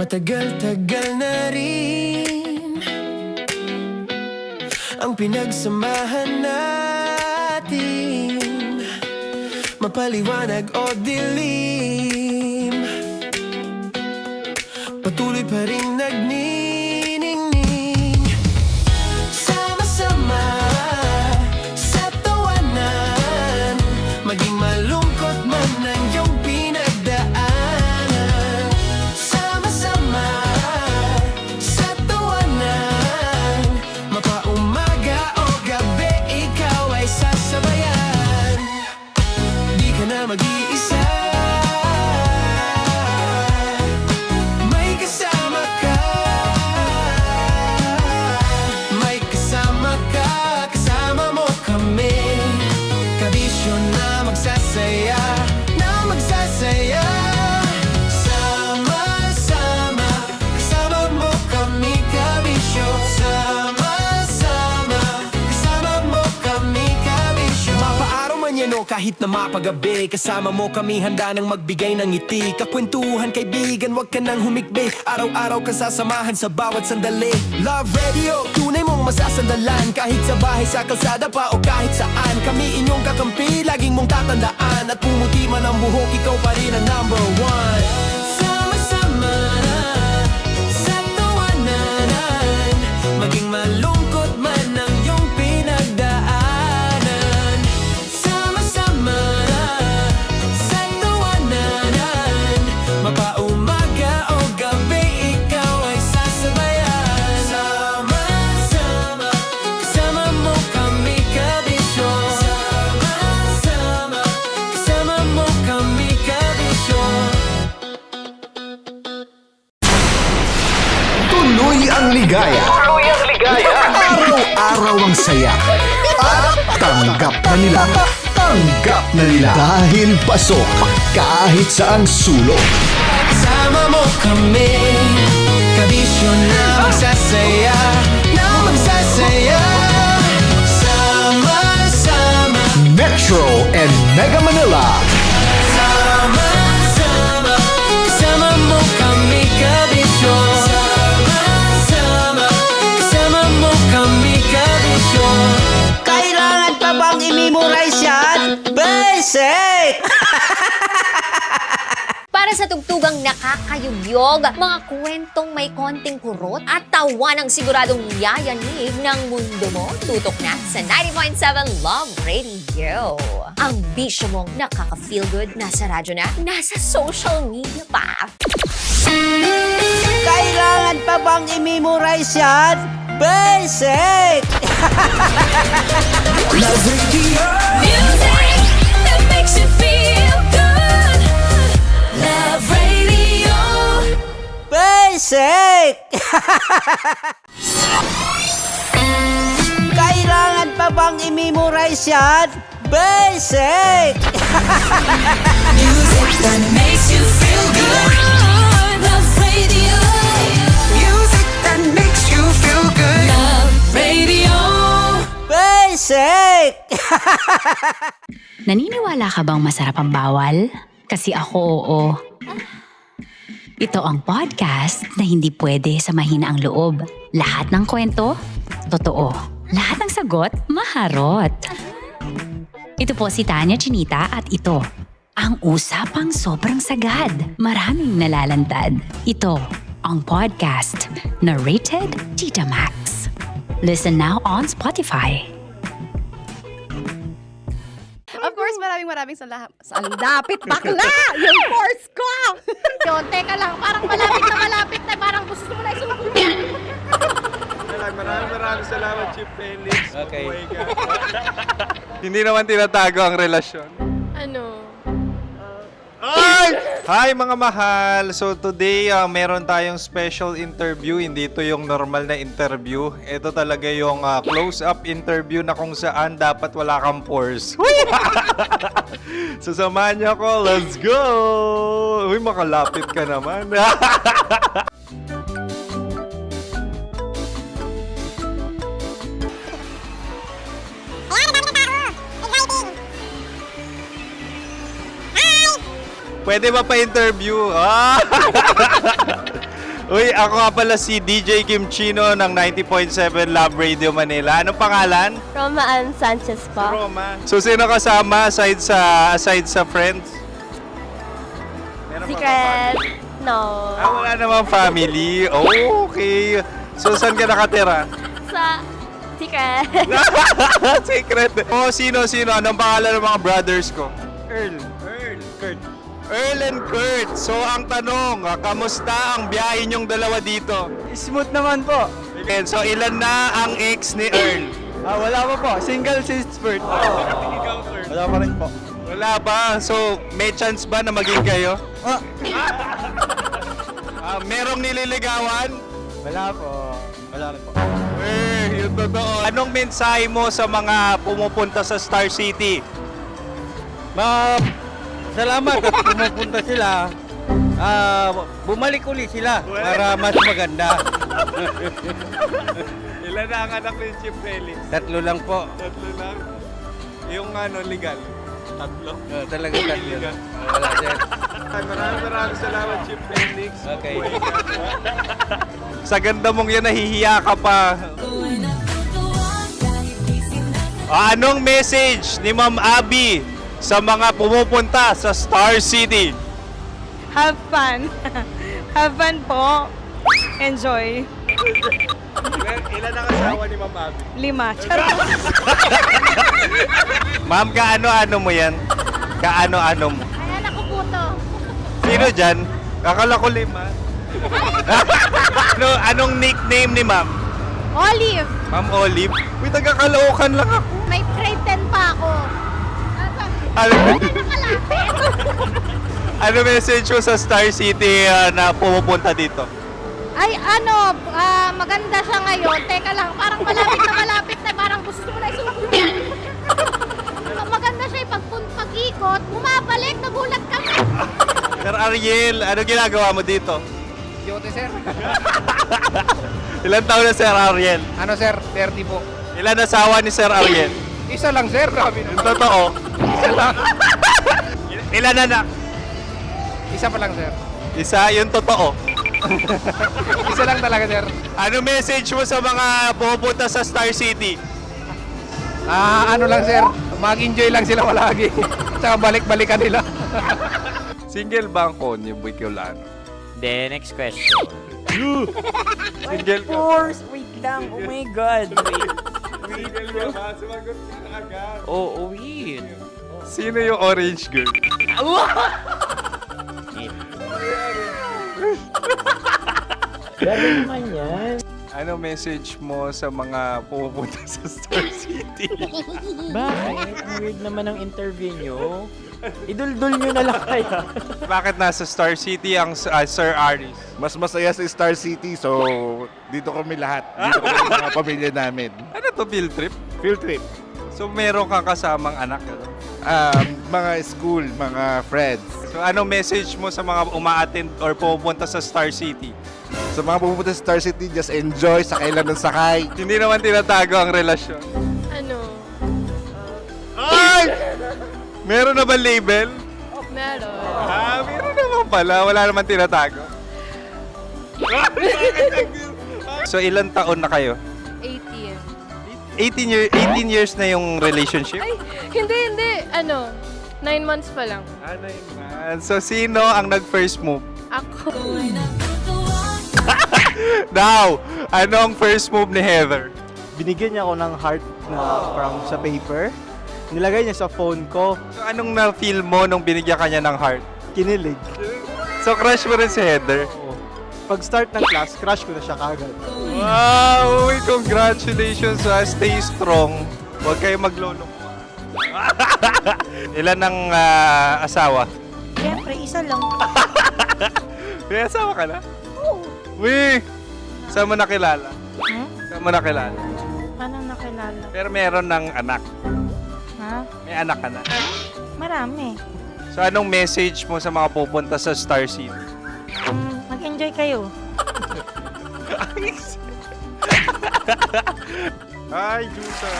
Matagal-tagal na rin ang pinagsamahan natin, mapaliwanag o dilim, patuloy pa rin nagniningning. Sama-sama sa tawanan, maging malungkot man ang iyong pinagdaanan. Sama-sama sa tawanan, mapaumaga o gabi, ikaw ay sasabayan. Di ka na mag-iisa, may kasama ka. May kasama ka, kasama mo kami. Kabisyo na magsasaya, na magsasaya. Sama-sama, kasama mo kami, kabisyo. Sama-sama, kasama mo kami, kabisyo. Mapaaraw man yan o kahit na mapagabi, kasama mo kami, handa nang magbigay ng ngiti. Kakwentuhan kaibigan, wag ka nang humikbi. Araw-araw ka sasamahan sa bawat sandali. Love Radio, tunay mong masasandalan. Kahit sa bahay, sa kalsada pa o kahit saan, kami inyong kakampi, laging mong tatandaan. At pumuti man ang buhok, ikaw pa rin ang number one. Sama-sama sa tawanan, maging malungkot man ang iyong pinagdaanan. Sama-sama sa tawanan, mapaumaga o gabi, ikaw ay sasabayan. Sama-sama, kasama mo kami, kabisyo. Sama-sama, kasama mo kami, kabisyo. Tuloy ang ligaya. Araw-araw ang saya. At tanggap na nila. Tanggap na nila. Dahil pasok kahit saang sulok. Kasama mo kami, kabisyo na magsasaya, na magsasaya. Sama-sama, Metro and Mega Manila. sama-sama, kasama mo kami, kabisyo. Sama-sama, kasama mo kami, kabisyo. Kailangan pa bang i-memorize yan? Basic! Para sa tugtugang nakakayugyog, mga kwentong may konting kurot at tawa ng siguradong yayanig ng mundo mo, tutok na sa 90.7 Love Radio. Ang bisyo mong nakaka-feel good, nasa radyo na, nasa social media pa. Kailangan pa bang i-memorize yan? Basic! Love Radio. Music that makes you feel good. Love Radio. Basic! Kailangan pa bang i-memorize yan? Basic! Music that makes you feel good. Love Radio. Music that makes you feel good. Love Radio. Basic! Naniniwala ka bang masarap ang bawal? Kasi ako oo. Ito ang podcast na hindi pwede samahin ang loob. Lahat ng kwento, totoo. Lahat ng sagot, maharot. Ito po si Tanya Chinita at ito, ang usapang sobrang sagad. Maraming nalalantad. Ito, ang podcast na Rated Tita Max. Listen now on Spotify. Of course, maraming salamat. Ang lapit bakla! Yung force ko! Yun, teka lang, parang malapit na, parang gusto mo na isumagot. Maraming salamat, Chief Felix. Okay. Oh my God. Hindi naman tinatago ang relasyon. Ano? Hi mga mahal! So today, meron tayong special interview. Hindi ito yung normal na interview. Ito talaga yung close-up interview na kung saan dapat wala kang pores. So samahan niyo ako. Let's go! Uy, makalapit ka naman. Pwede ba pa-interview? Uy, ako nga pala si DJ Kim Chino ng 90.7 Love Radio Manila. Anong pangalan? Roma Ann Sanchez po. Roma. So, sino kasama aside sa friends? Meron pa ba family? No. Wala namang family. Oh, okay. So, saan ka nakatira? Sa secret. Secret. Oh, sino? Anong pangalan ng mga brothers ko? Earl, Kurt. Earl and Kurt. So, ang tanong, kamusta ang biyahe niyong dalawa dito? Smooth naman po. Okay, so ilan na ang ex ni Earl? Wala pa po. Single since birth. Wala pa rin po. Wala ba? So, may chance ba na maging kayo? Merong nililigawan? Wala po. Wala rin po. Yung totoo. Anong mensahe mo sa mga pumupunta sa Star City? Salamat at pumupunta sila. Bumalik uli sila para mas maganda. Ilan na ang anak ni Chief Felix? 3 lang po. 3 lang. Yung legal? 3? Talaga 3. Wala sir. Maraming salamat, Chief Felix. Okay. Sa ganda mong yan, nahihiya ka pa. Anong message ni Ma'am Abby sa mga pumupunta sa Star City? Have fun. Have fun po. Enjoy. Ilan ang asawa ni Ma'am Abby? 5. Charot. Ma'am, kaano-ano mo yan? Kaano-ano mo? Ayan ako po to. Sino dyan? Akala ko 5. Anong nickname ni Ma'am? Olive. Ma'am Olive? Uy, taga-Caloocan lang ako. May grade 10 pa ako. Ano message mo sa Star City na pumupunta dito? Ay, maganda siya ngayon. Teka lang, parang malapit na, parang gusto mo na isusunod. Maganda siya pag-ikot, bumabalik, nagulat ka. Sir Ariel, ano ginagawa mo dito? Yote sir. Ilan taon na Sir Ariel? Ano sir? 30 po. Ilan asawa ni Sir Ariel? Isa lang sir. Grabe Yung totoo. Ilan anak? Isa pa lang sir. Isa, yung totoo. Isa lang talaga sir. Ano message mo sa mga pumupunta sa Star City? Ano lang sir. Mag-enjoy lang sila palagi. Tsaka balik-balikan nila. Single ba ang Konyo, Boy Kiolano? Then, next question. Single ka? Wait lang. Oh my God. Single ka ba? Sumagot ka na agad. Oh, wait. Sino yung orange girl? Grabe naman yan. Ano message mo sa mga pumupunta sa Star City? Bakit? Ang weird naman ang interview nyo. Idul-dul nyo na lang kaya. Bakit nasa Star City ang Sir Aris? Mas masaya sa Star City, so dito kami lahat. Dito kami mga pamilya namin. Ano to, field trip? Field trip. So meron kang kasamang anak? Ano? Mga school, mga friends. So anong message mo sa mga uma-attend or pupunta sa Star City? Sa mga pupunta sa Star City, just enjoy, sakay lang ng sakay. Hindi naman tinatago ang relasyon. Ano? Ay! Meron na ba label? Meron. Meron naman pala. Wala naman tinatago. So ilan taon na kayo? 18. 18 years na yung relationship? Ay, hindi. 9 months pa lang. So sino ang nag-first move? Ako. Now, ano ang first move ni Heather? Binigyan niya ako ng heart na from sa paper. Nilagay niya sa phone ko. So anong na-feel mo nung binigyan ka niya ng heart? Kinilig. So crush mo rin si Heather? Pag start ng class, crush ko na siya kagad. Wow! Uy, congratulations ha! Stay strong. Huwag kayo maglolo. Ilan ang asawa? Siyempre, isa lang. May asawa ka na? Oo. Uy! Saan mo nakilala? Saan mo nakilala? Paano nakilala? Pero meron ng anak. Ha? May anak ka na. Marami. So anong message mo sa mga pupunta sa Star City? Mag-enjoy kayo. Hi, Juta!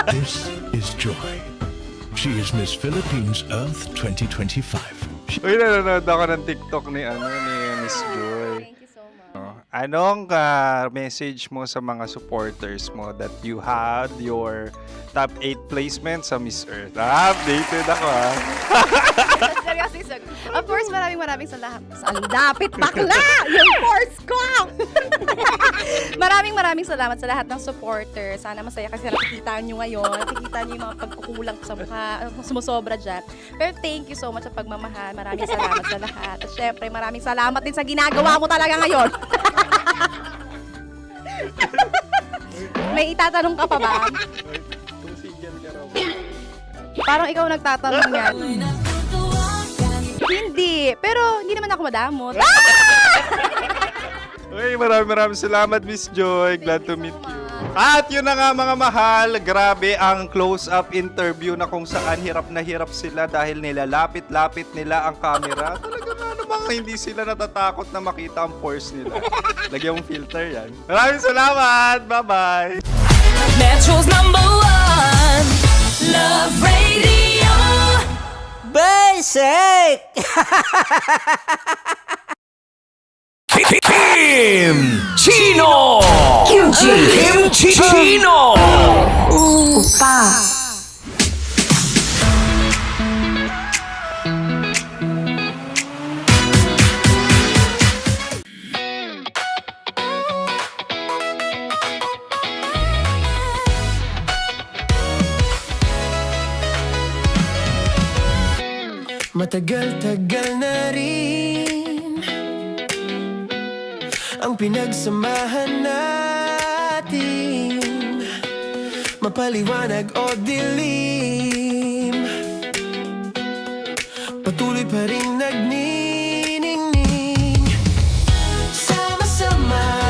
This is Joy. She is Miss Philippines Earth 2025. Uy, nanonood ako ng TikTok ni Miss Joy. Thank you so much. Anong message mo sa mga supporters mo that you had your top 8 placement sa Miss Earth? Updated ako Seryoso, of course, maraming salamat. Sa lapit bakla! Yung course ko! maraming salamat sa lahat ng supporters. Sana masaya kasi nakikita nyo ngayon. Nakikita nyo yung mga pagkukulang ko sa mukha. Sumusobra dyan. Pero thank you so much sa pagmamahal. Maraming salamat sa lahat. At syempre, maraming salamat din sa ginagawa mo talaga ngayon. May itatanong ka pa ba? Parang ikaw nagtatanong yan. Hindi. Pero hindi naman ako madamot. Uy, maraming salamat, Miss Joy. Glad to meet you. At yun na nga mga mahal, grabe ang close-up interview na kung saan hirap na hirap sila dahil nilalapit-lapit nila ang camera. Talaga nga namang hindi sila natatakot na makita ang pores nila. Lagyan mong filter yan. Maraming salamat! Bye-bye! Metro's #1 Love Radio. Basic! Kim Chino! Kim Chino! Matagal-tagal na rin ang pinagsamahan natin, mapaliwanag o dilim, patuloy pa rin nagniningning, sama-sama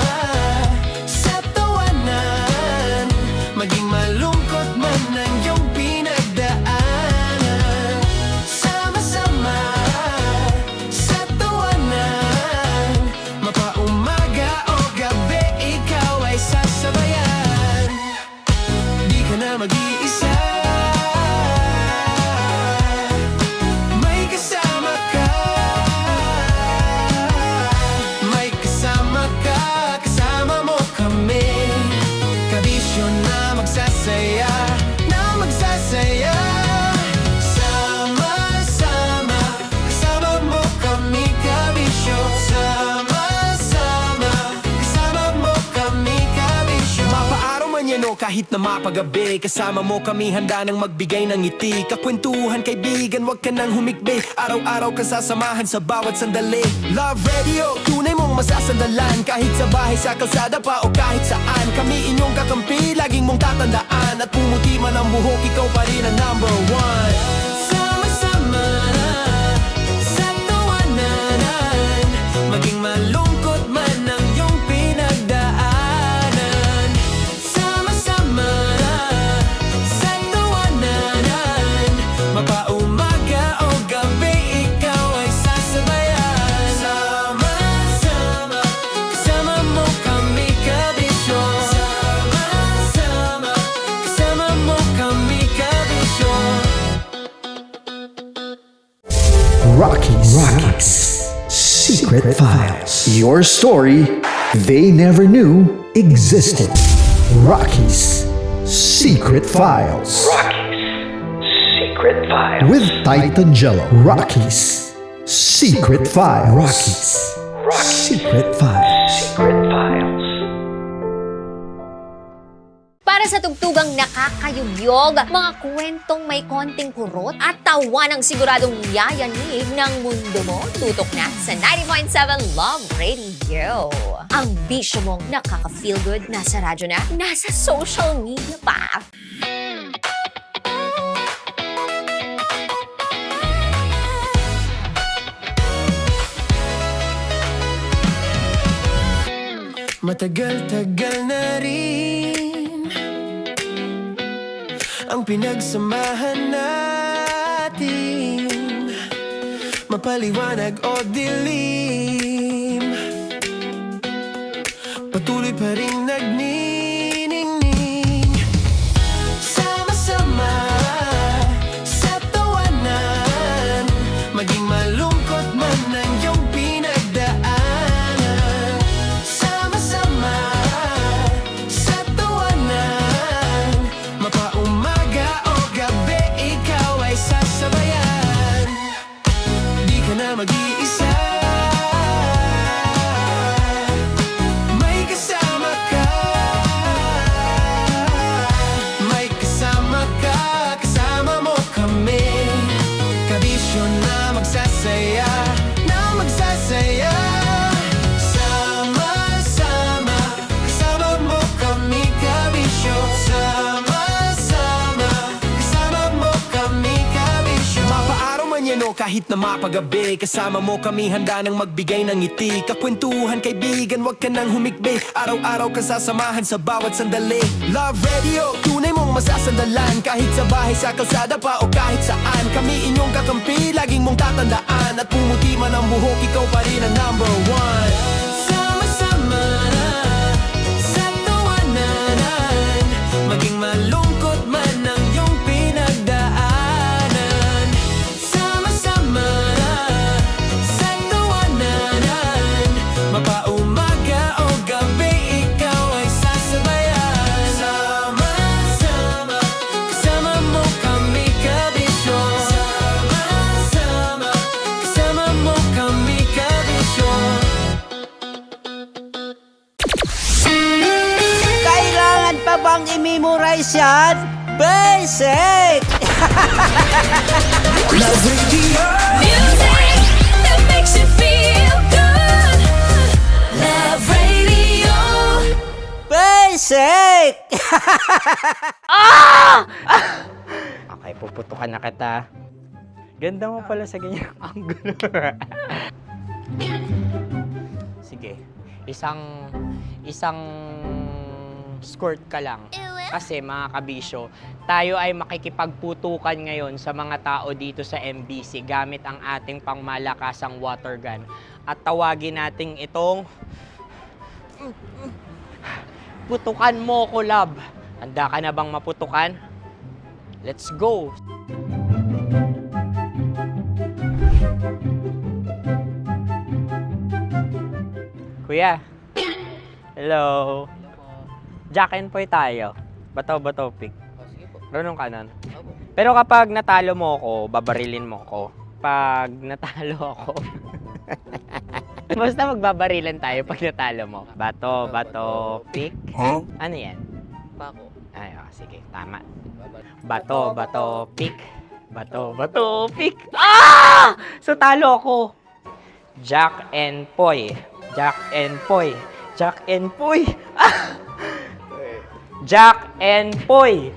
sa tawanan, maging malungkot man ang iyong pinagdaanan. Sama-sama sa tawanan, mapaumaga o gabi, ikaw ay sasabayan. Di ka na mag-iisa, may kasama ka. May kasama ka, kasama mo kami. Kabisyo na magsasaya, na magsasaya. Sama-sama, kasama mo kami, kabisyo. Sama-sama, kasama mo kami, kabisyo. Mapaaraw man yan o kahit na mapagabi, kasama mo kami, handa nang magbigay ng ngiti. Kakwentuhan, kaibigan, wag ka nang humikbi. Araw-araw ka sasamahan sa bawat sandali. Love Radio, tunay mong masasandalan. Kahit sa bahay, sa kalsada pa o kahit saan, kami inyong kakampi, laging mong tatandaan. At pumuti man ang buhok, ikaw pa rin ang #1. Sama-sama sa tawanan, maging malungkot man ang iyong pinagdaanan. Sama-sama sa tawanan, mapaumaga o gabi, ikaw ay sasabayan. Sama-sama, kasama mo kami, kabisyo. Sama-sama, kasama mo kami, kabisyo. Rockies. Secret Files. Your story they never knew existed. Rockies Secret Files. With Titan Jello. Rockies Secret Files. Rockies Secret Files. Para sa tugtugang nakakayugyog, mga kwentong may konting kurot at tawa ng siguradong yayanig ng mundo mo, tutok na sa 90.7 Love Radio. Ang bisyo mong nakaka-feel good, nasa radyo na, nasa social media pa. Matagal-tagal na rin ang pinagsamahan natin, mapaliwanag o dilim, patuloy pa rin nagniningning. Sama-sama sa tawanan, maging malungkot man ang iyong pinagdaan. kahit na mapagabi. Kasama mo kami handa nang magbigay ng ngiti. Kakwentuhan kaibigan, wag ka nang humikbi. Araw-araw ka sasamahan sa bawat sandali. Love Radio, tunay mong masasandalan. Kahit sa bahay, sa kalsada pa o kahit saan. Kami inyong kakampi, laging mong tatandaan. At pumuti man ang buhok, ikaw pa rin ang number one. Sama-sama na sa tawanan, maging malungkot man ang iyong pinagdaanan. Sama-sama na sa tawanan, mapaumaga o gabi, ikaw ay sasabayan. Sama-sama, kasama mo kami kabisyo. Sama-sama, kasama mo kami kabisyo. Kailangan pa bang i-memorize yan? Basic! Love Radio. Music that makes you feel good. Love Radio. Basic! Okay, puputukan na kita. Ganda mo pala sa ganyang angulo. Sige, isang skirt ka lang. Kasi mga kabisyo, tayo ay makikipagputukan ngayon sa mga tao dito sa MBC gamit ang ating pangmalakasang water gun. At tawagin natin itong putukan mo ko, love. Handa ka na bang maputukan? Let's go! Kuya. Hello. Jack and Poy tayo. Bato-bato pick. Runong kanan. Pero kapag natalo mo ako, babarilin mo ako. Pag natalo ako, basta magbabarilan tayo pag natalo mo. Bato, pick. Ano yan? Bako. Ay, sige, tama. Bato, pick. Bato, pick. Ah! So talo ako. Jack and Poy. Jack and Poy. Jack and Poy. Ah! Jack and Poy.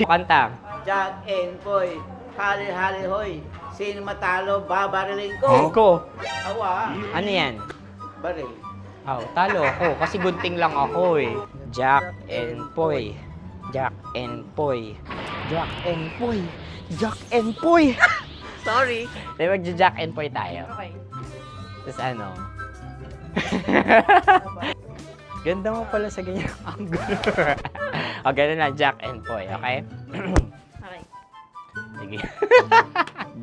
Kanta. Jack and Poy, hali-hali hoy. Sino matalo, babariling ko. Ko. Awa, Ano yan? baril. Oh, talo ako kasi gunting lang ako eh. Jack and Poy. Jack and Poy. Jack and Poy. Jack and Poy. Sorry. Di magja-Jack and Poy tayo. Okay. Tapos ano? Ganda mo pala sa ganyang angulo. O, ganun na, Jack and Poy, okay? Okay. Sige.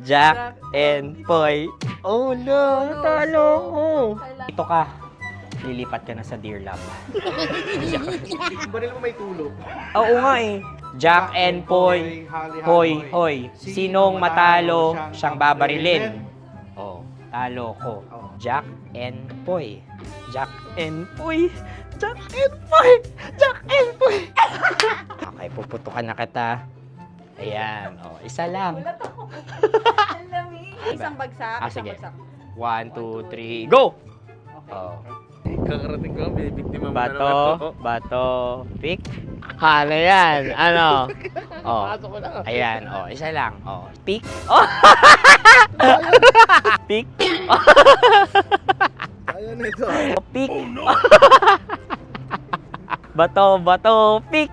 Jack and Poy. Oh no, natalo ko. Ito ka. Lilipat ka na sa Deer Lab. Baril mo may tulog. Oo nga eh. Jack and Poy. Hoy, hoy. Sinong matalo, siyang babarilin. Oh, talo ko. Jack and Poy. Jack and Poy. Jack and Poy. Jack and Poy. Okay, puputukan na kita. Ayan. Oh, isa lang. Isang bagsak. Sige. 1, 2, 3, go! Oh. Kakarating ko, binibiktima mo Bato, pick. Ano yan? Ano? Oh. Ayan, oh, isa lang. Oh, pick. Oh. Pick. Ayan ito. Oh, pick. Bato, pick.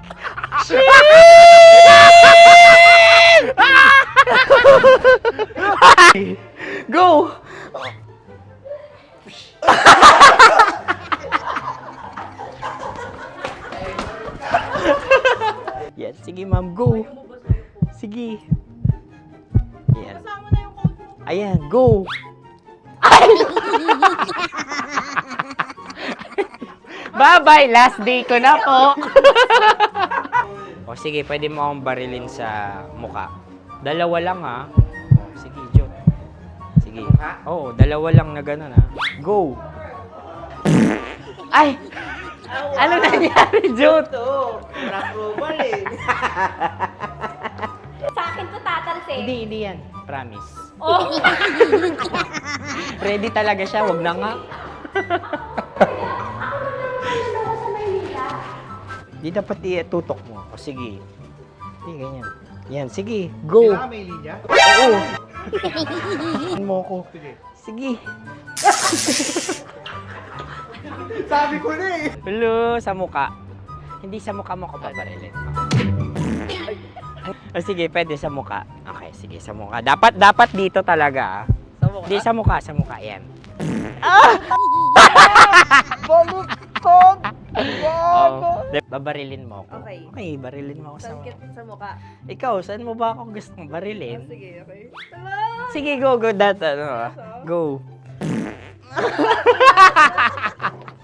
Go! Yan, sige ma'am, go. Sige. Ayan. Ayan, go. Bye-bye, last day ko na po. O sige, pwede mo akong barilin sa muka. Dalawa lang ha. O, sige, Jot. Sige. Oo, dalawa lang na gano'n ha. Go. Ay! Ano nangyari, Jot? Approval eh. Sa akin to tatalsik. Hindi yan. Promise. Oh. Ready talaga siya, wag na nga. Di dapat itutok mo. O sige. Hindi, ganyan. Yan, sige. Go. may linya? Oo. mo ko. Sige. Sabi ko na eh. Hello, sa muka. Hindi sa muka mo ko babarilin. Oh, sige, pwede sa muka. Okay, sige, sa muka. Dapat dito talaga. Sa muka? Hindi, sa muka, yan. Baluktot! Oh, babarilin mo ako. Okay. Okay, barilin mo ako sa muka. Sa mukha. Ikaw, saan mo ba ako gustong barilin? Sige, okay. Sige, go. Go.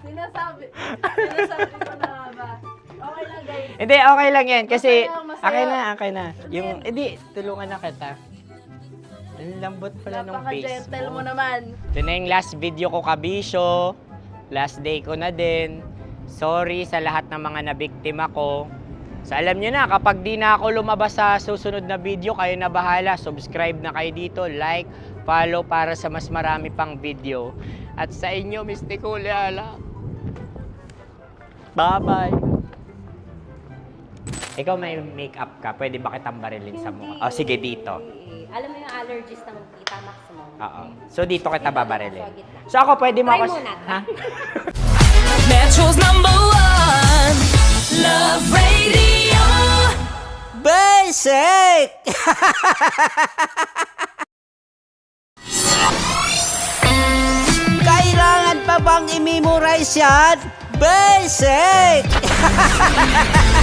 Sinasabi ko na ba? Okay lang, guys. Hindi, okay lang yan. Kasi, Masaya. okay na. Yung, hindi, tulungan na kita. Ang lambot pala ng face Napaka-gentle mo mo. naman. Ito na yung last video ko, kabisyo. Last day ko na din. Sorry sa lahat ng mga nabiktima ko. So alam nyo na, kapag di na ako lumabas sa susunod na video, kayo na bahala. Subscribe na kayo dito, like, follow para sa mas marami pang video. At sa inyo, Mistiko Leala. Bye-bye. Ikaw may makeup ka, pwede ba kitang barilin sa mukha? Oh, sige, dito. Alam mo yung allergies ng Tita Max mo? Oo. So dito kita babarilin. So ako, pwede mo Try ako... muna. Ha? Metro's number one. Love Radio. Basic! Kailangan pa bang i-memorize yan? Basic!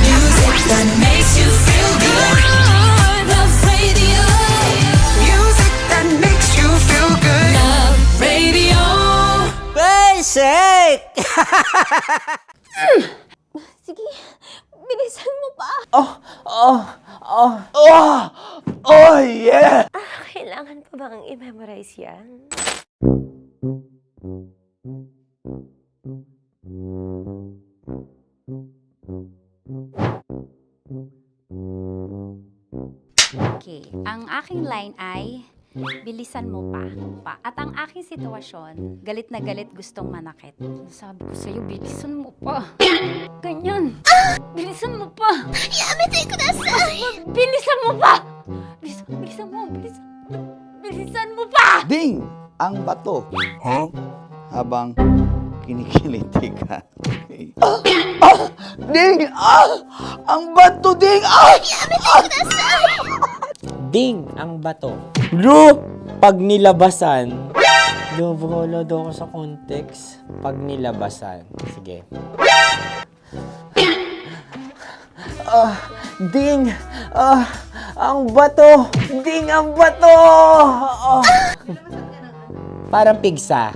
Music that makes you feel good. Love Radio. Music that makes you feel good. Love Radio. Basic! Sige, bilisan mo pa. Oh yeah! Kailangan pa bang i-memorize yan? Okay, ang aking line ay, bilisan mo pa. At ang aking sitwasyon, galit na galit gustong manakit. Sabi ko sa'yo, bilisan mo pa. Ganyan. Bilisan mo pa. Yamitay ko na sa... Bilisan mo pa. Bilisan mo pa. Ding! Ang bato. Habang kinikiliti ka. Ding! Ang bato, Ding! Ding ang bato. Bro! Pag nilabasan. Wala daw ako sa context. Pag nilabasan. Sige. Ding! Ang bato! Ding ang bato! Parang pigsa.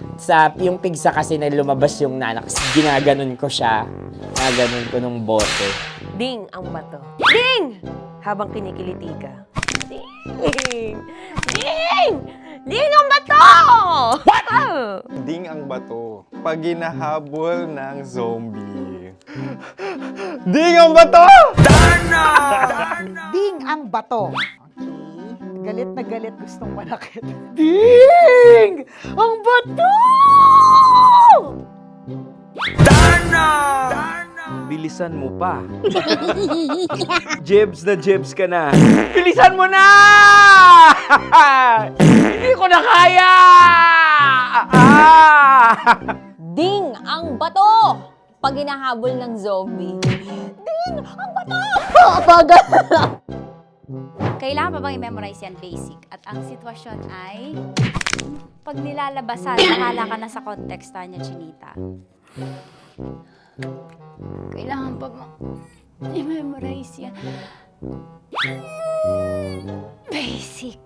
Yung pigsa kasi na lumabas yung nanak. Ginaganon ko siya. Ginaganon ko nung bote. Ding ang bato. Ding! Habang kinikiliti ka. Ding! Ding! Ding ang bato! What? Ding ang bato. Pag hinahabol ng zombie. Ding ang bato! Ding ang bato. Galit na galit gustong manakit. Ding! Ang bato! Bilisan mo pa. Jebs ka na. Bilisan mo na! Hindi ko na kaya! Ding ang bato! Pag hinahabol ng zombie. Ding ang bato! Bagal! Kailangan pa bang i-memorize yan basic? At ang sitwasyon ay, pag nilalabasan, nakala ka na sa konteksta niya, Chinita. Kailangan pa bang i-memorize yan? Basic.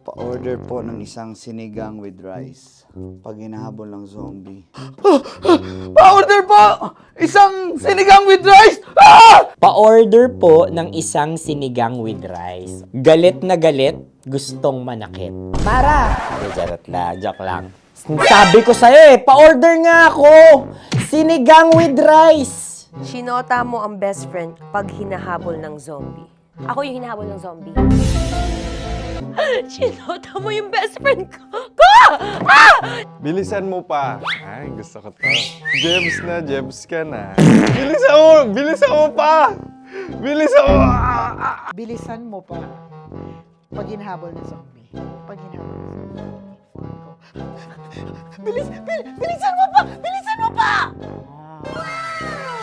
Pa-order po ng isang sinigang with rice. Pag hinahabol ng zombie. Pa-order po! Isang sinigang with rice! Pa-order po ng isang sinigang with rice. Galit na galit, gustong manakit. Para! Joke lang. Sabi ko sa'yo pa-order nga ako! Sinigang with rice! Sinota mo ang best friend pag hinahabol ng zombie. Ako yung hinahabol ng zombie. Sinota mo yung best friend ko! Bilisan mo pa. Ay, gusto ko to. Jebs ka na. Bilisan mo pa! Bilisan mo! Bilisan mo pa. Pag hinahabol ng zombie. Pag hinahabol ng zombie. Bilisan mo pa! Bilisan mo pa!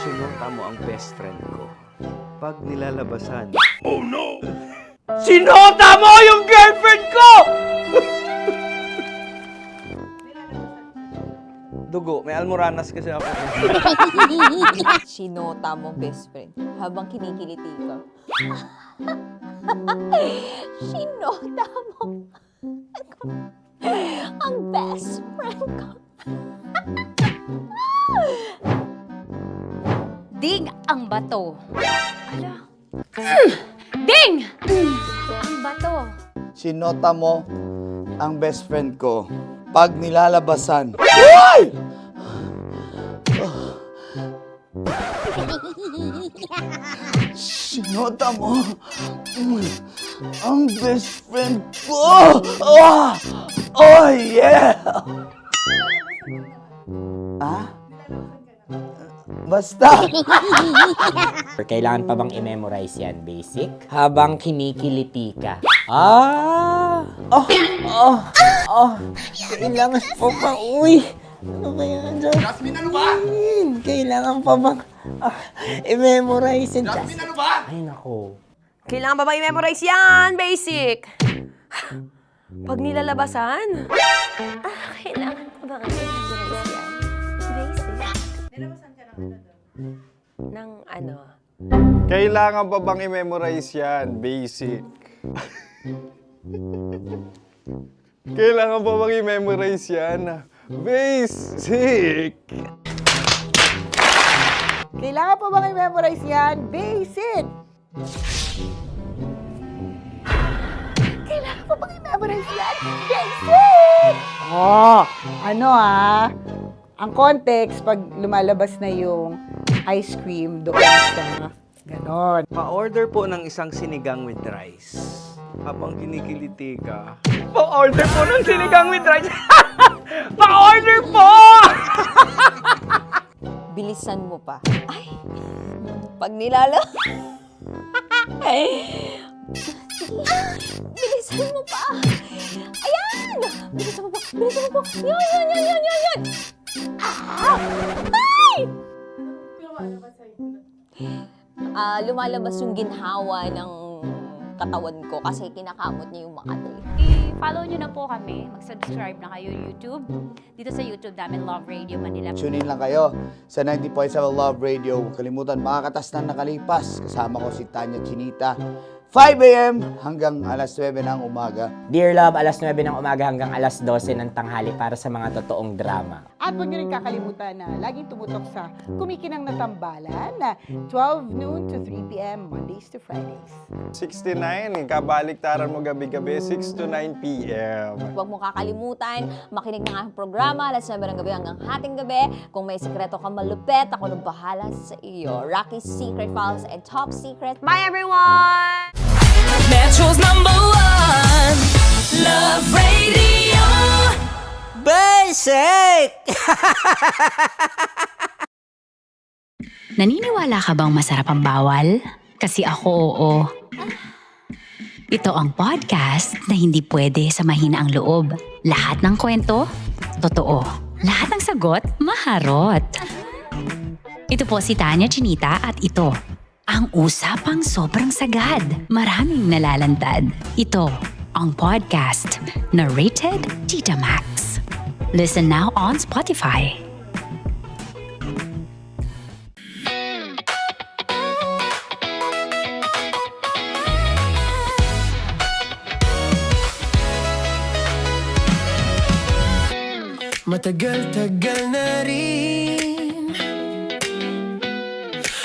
Sinunta mo ang best friend ko. Pag nilalabasan. Sinota mo yung girlfriend ko! Dugo, may almoranas kasi ako. Sinota mo best friend habang kinikiliti ka. Sinota mo ang best friend ko. Ding ang bato. Ala. Ding! Ang bato. Sinota mo ang best friend ko pag nilalabasan. Sinota mo ang best friend ko. Oh yeah! Basta! Kailangan pa bang i-memorize yan, basic? Habang kinikiliti ka. Kailangan pa bang, uy! Ano ba yan, Jasmine, ano ba? Kailangan pa bang i-memorize yan, Jasmine, ano ba? Ay, nako. Kailangan ba i-memorize yan? Basic! Pag nilalabasan? Kailangan ba i-memorize yan? Basic? Nilalabasan ka ng ano? Kailangan pa bang i-memorize yan? Basic. Kailangan pa bang i-memorize yan? Basic. Kailangan pa bang i-memorize yan? Basic! Kailangan pa bang i-memorize yan? Basic! Ang context, pag lumalabas na yung ice cream doon sa ganon. Pa-order po ng isang sinigang with rice. Habang kinikiliti ka. Pa-order po ng sinigang with rice! Pa-order po! Bilisan mo pa. Ay! Pag bilisan mo pa! Ayan! Bilisan mo pa! Bilisan mo pa! Yan! Ay! Lumalabas yung ginhawa ng katawan ko kasi kinakamot niya yung Makati. I-follow nyo na po kami. Mag-subscribe na kayo YouTube. Dito sa YouTube namin, Love Radio Manila. Tune in lang kayo sa 90.7 Love Radio. Huwag kalimutan, makakatas na nakalipas. Kasama ko si Tanya Chinita. 5 a.m. hanggang alas 9 ng umaga. Dear Love, alas 9 ng umaga hanggang alas 12 ng tanghali para sa mga totoong drama. At huwag niyo rin kakalimutan na laging tumutok sa Kumikinang na Tambalan na 12 noon to 3 p.m. Mondays to Fridays. 69, kabaliktaran mo gabi-gabi, 6 to 9 p.m. Huwag mo kakalimutan, makinig ng aking programa, alas 9 ng gabi hanggang hating gabi. Kung may sekreto kang malupet, ako nang bahala sa iyo. Rocky's Secret Files and Top Secret. Bye everyone! Metro's #1 Love Radio. Basic! Naniniwala ka bang masarap ang bawal? Kasi ako, oo. Ito ang podcast na hindi pwede sa mahina ang loob. Lahat ng kwento, totoo. Lahat ng sagot, maharot. Ito po si Tanya Chinita at ito, ang usapang sobrang sagad. Maraming nalalantad. Ito, ang podcast na rated Tita Max. Listen now on Spotify. Matagal-tagal na rin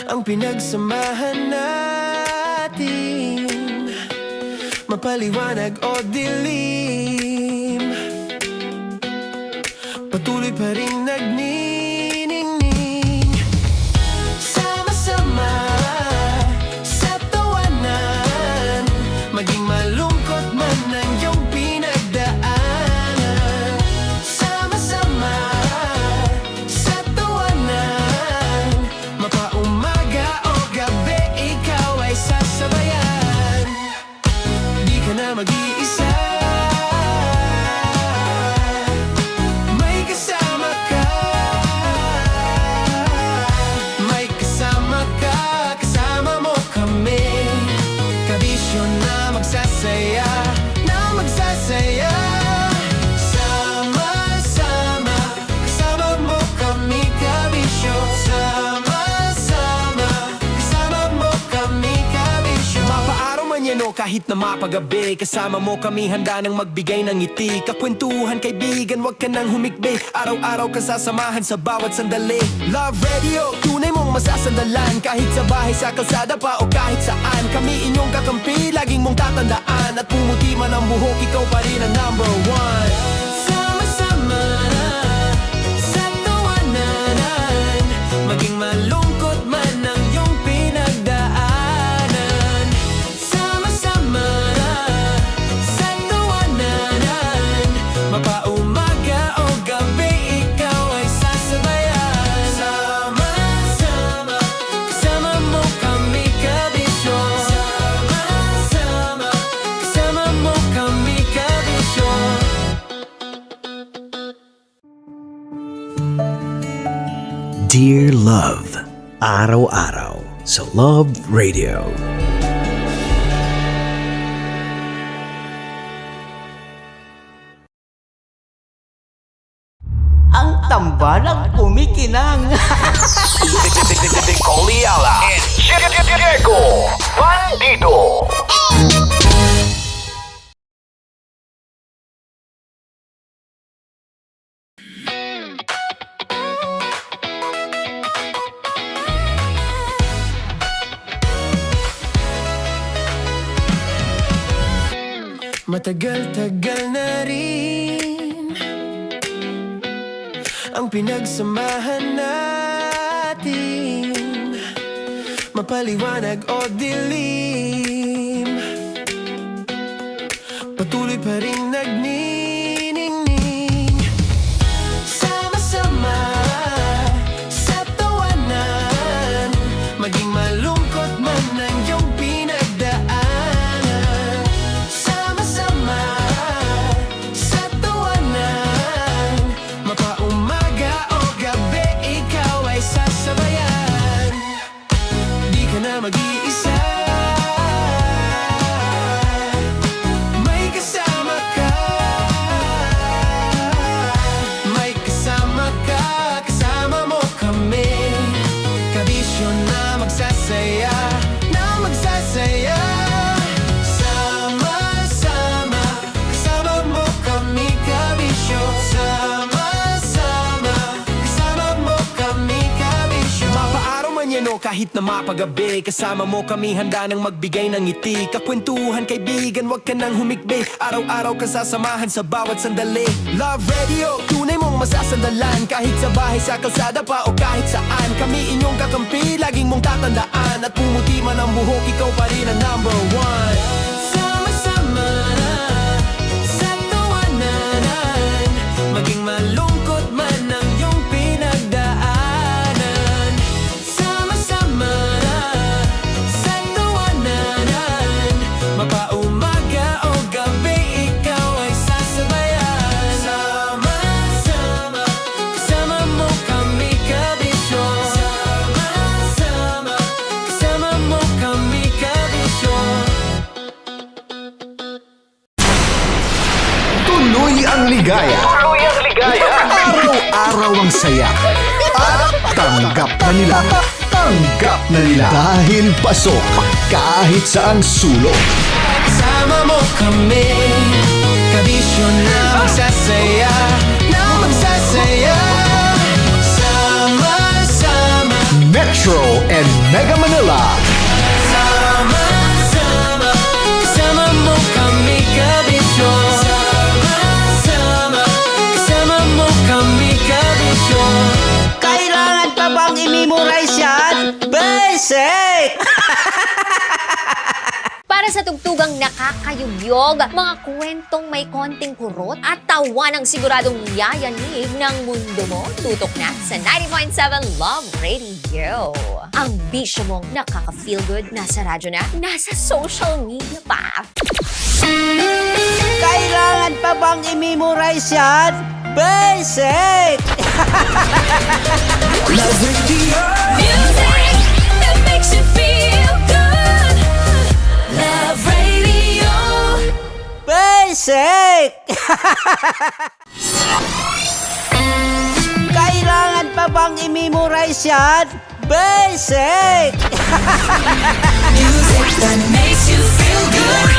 ang pinagsamahan natin, mapaliwanag o dilim, patuloy pa rin nagniningning. Sama-sama sa tawanan, maging malungkot man ang iyong pinagdaanan. Sama-sama sa tawanan, mapaumaga o gabi, ikaw kahit na mapagabi. Kasama mo kami handa nang magbigay ng ngiti. Kakwentuhan kaibigan, wag ka nang humikbi. Araw-araw ka sasamahan sa bawat sandali. Love Radio, tunay mong masasandalan. Kahit sa bahay, sa kalsada pa o kahit saan. Kami inyong kakampi, laging mong tatandaan. At pumuti man ang buhok, ikaw pa rin ang number one. Sama-sama sa tawanan, maging malungkot man ang iyong pinagdaanan. Sama-sama sa tawanan, mapaumaga o gabi, ikaw ay sasabayan. Sama-sama, kasama mo kami kabisyo. Sama-sama, kasama mo kami kabisyo. Dear Love, araw-araw sa Love Radio. Ang tambalang kumikinang. Coliala and Diego Bandido. Matagal-tagal na rin ang pinagsamahan natin, mapaliwanag o dilim, patuloy pa rin nagniningning. Sama-sama sa tawanan, maging malungkot man ang iyong pinagdaanan. Sama-sama sa tawanan, mapaumaga o gabi, ikaw ay sasabayan. Di ka na mag-iisa, may kasama ka. May kasama ka, kasama mo kami. Kabisyo na magsasaya, na magsasaya. Sama-sama, kasama mo kami kabisyo. Sama-sama, kasama mo kami kabisyo. Mapaaraw man yan o kahit na mapagabi, kasama mo kami handa nang magbigay ng ngiti. Kakwentuhan kaibigan, wag ka nang humikbi. Araw-araw ka sasamahan sa bawat sandali. Love Radio, tunay mong masasandalan. Kahit sa bahay, sa kalsada pa o kahit saan. Kami inyong kakampi, laging mong tatandaan. At pumuti man ang buhok, ikaw pa rin ang number one. Sama-sama sa tawanan, maging malungkot man ang iyong pinagdaanan. Sama-sama sa tawanan, mapaumaga o gabi, ikaw ay sasabayan. Sama-sama, kasama mo kami kabisyo. Sama-sama, kasama mo kami kabisyo. Tuloy ang ligaya. Araw-araw ang saya. At tanggap na nila. Tanggap na nila. Dahil pasok kahit saan sulok. Kasama mo kami, kabisyo na magsasaya, na magsasaya. Sama-sama, Metro and Mega Manila. sama-sama, kasama mo kami kabisyo. Sama-sama, kasama mo kami kabisyo. Kailangan pa bang i-memorize yan? Basic! Para sa tugtugang nakakayugyog, mga kwentong may konting kurot at tawa ng siguradong yayanig ng mundo mo, tutok na sa 90.7 Love Radio. Ang bisyo mong nakaka-feel good, nasa radyo na, nasa social media pa. Kailangan pa bang i-memorize yan? Basic! Love Radio. Music that makes you feel good. Love Radio. Basic! Kailangan pa bang i-memorize yan? Basic! Music that makes you feel good.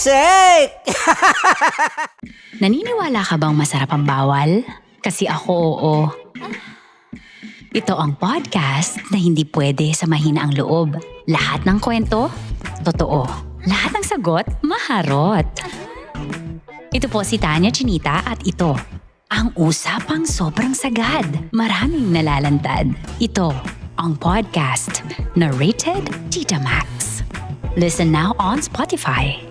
milkshake! Naniniwala ka bang masarap ang bawal? Kasi ako oo. Ito ang podcast na hindi pwede sa mahina ang loob. Lahat ng kwento, totoo. Lahat ng sagot, maharot. Ito po si Tanya Chinita at ito, ang usapang sobrang sagad. Maraming nalalantad. Ito, ang podcast na rated Tita Max. Listen now on Spotify.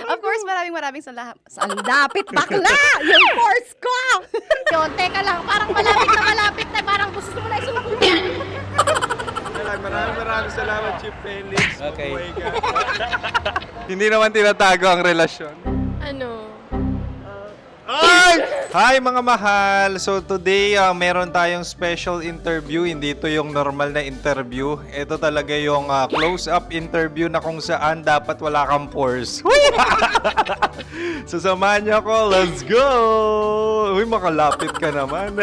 Of course, maraming salamat. Ang lapit bakla! Yung course ko! Yun, teka lang, parang malapit na, parang gusto mo na isubukan. Maraming salamat, Chief Felix. Okay. Hindi naman tinatago ang relasyon. Ano? Hi mga mahal! So today, meron tayong special interview. Hindi ito yung normal na interview. Ito talaga yung close-up interview na kung saan dapat wala kang pores. So samahan niyo ako. Let's go! Uy, makalapit ka naman.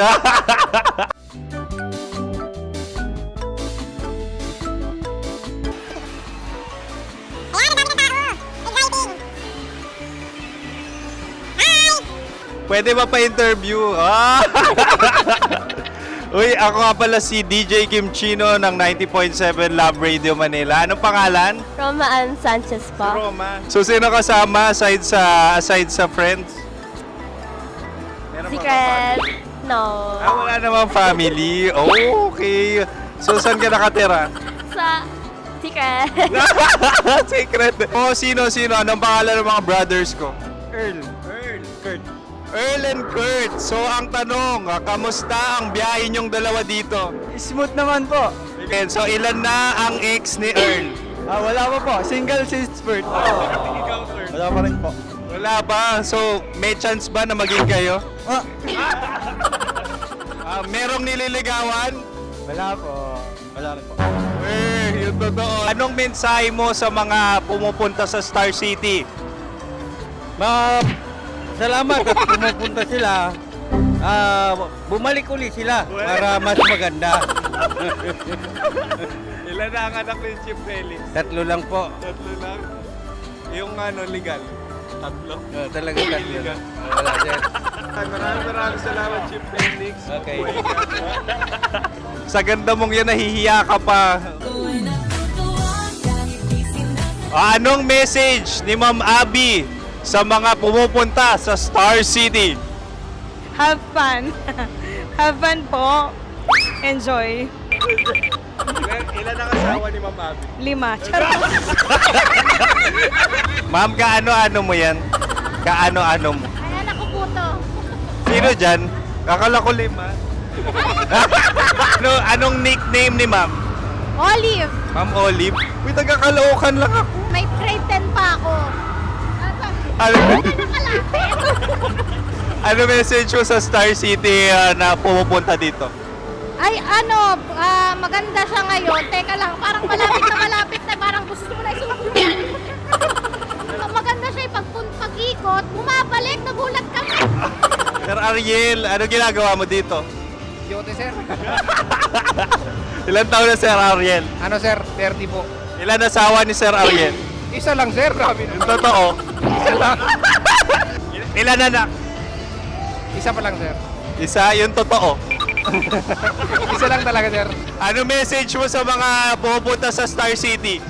Pwede ba pa-interview? Uy, ako nga pala si DJ Kim Chino ng 90.7 Love Radio Manila. Anong pangalan? Roma Ann Sanchez po. Roma. So, sino kasama aside sa friends? Meron ba Secret. No. wala namang family. Oh, okay. So, saan ka nakatira? Sa Secret. Secret. Oh, sino? Anong pangalan ng mga brothers ko? Earl, Kurt. Earl and Kurt. So, ang tanong, kamusta ang biyahe niyong dalawa dito? Smooth naman po. Okay, so, ilan na ang ex ni Earl? Wala pa po. Single since birth. Wala pa rin po. Wala pa. So, may chance ba na maging kayo? Merong nililigawan? Wala po. Wala rin po. Yung totoo. Anong mensahe mo sa mga pumupunta sa Star City? Salamat at pumupunta sila. Bumalik uli sila para mas maganda. Ilan na ang anak ni Chief Felix? 3 lang po. 3 lang. Yung legal? 3? Talagang 3 lang. Wala sir. Maraming salamat, Chief Felix. Okay. Sa ganda mong yan, nahihiya ka pa. Anong message ni Ma'am Abby sa mga pumupunta sa Star City? Have fun. Have fun po. Enjoy. Ilan ang asawa ni Ma'am Abby? 5. Charot. Ma'am, kaano-ano mo yan? Kaano-ano mo? Ayan ako po to. Sino dyan? Akala ko 5. Anong nickname ni Ma'am? Olive. Ma'am Olive? Uy, taga-Caloocan lang ako. May grade 10 pa ako. Ano message mo sa Star City na pumupunta dito? Ay, maganda siya ngayon. Teka lang, parang malapit na, parang gusto mo na isubukan. Maganda siya pag-ikot, bumabalik, nagulat ka. Sir Ariel, ano ginagawa mo dito? Yote sir. Ilan taon na Sir Ariel? Ano sir? 30 po. Ilan asawa ni Sir Ariel? Isa lang sir. Grabe Yung totoo. Isa lang. Ilan anak? Isa pa lang sir. Isa, yung totoo. Isa lang talaga sir. Ano message mo sa mga pumupunta sa Star City?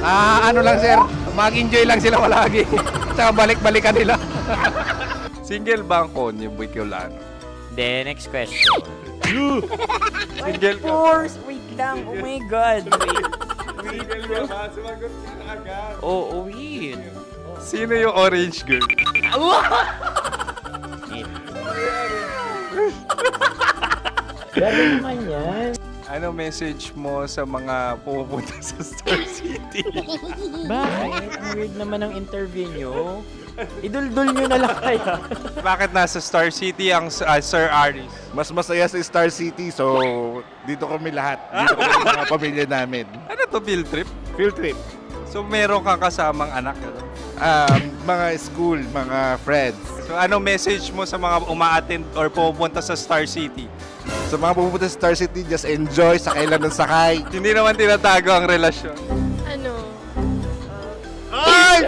Ano lang sir. Mag-enjoy lang sila palagi. Tsaka balik-balikan nila. Single ba ang konyo, Boy Kiolano? Then, next question. Single ka? Wait lang. Oh my God. Single ka ba? Sumagot ka na agad. Oh, wait. Sino yung orange girl? Grabe naman yan. Ano message mo sa mga pumupunta sa Star City? Bakit? Ang weird naman ang interview nyo. Idul-dul nyo na lang kaya. Bakit nasa Star City ang Sir Aris? Mas masaya sa Star City, so dito kami lahat. Dito kami sa mga pamilya namin. Ano to, field trip? Field trip. So meron kang kasamang anak? Ano? Mga school, mga friends. So ano message mo sa mga uma-attend or pupunta sa Star City? Sa mga pupunta sa Star City, just enjoy, sakay lang ng sakay. Hindi naman tinatago ang relasyon. Ano? Ay!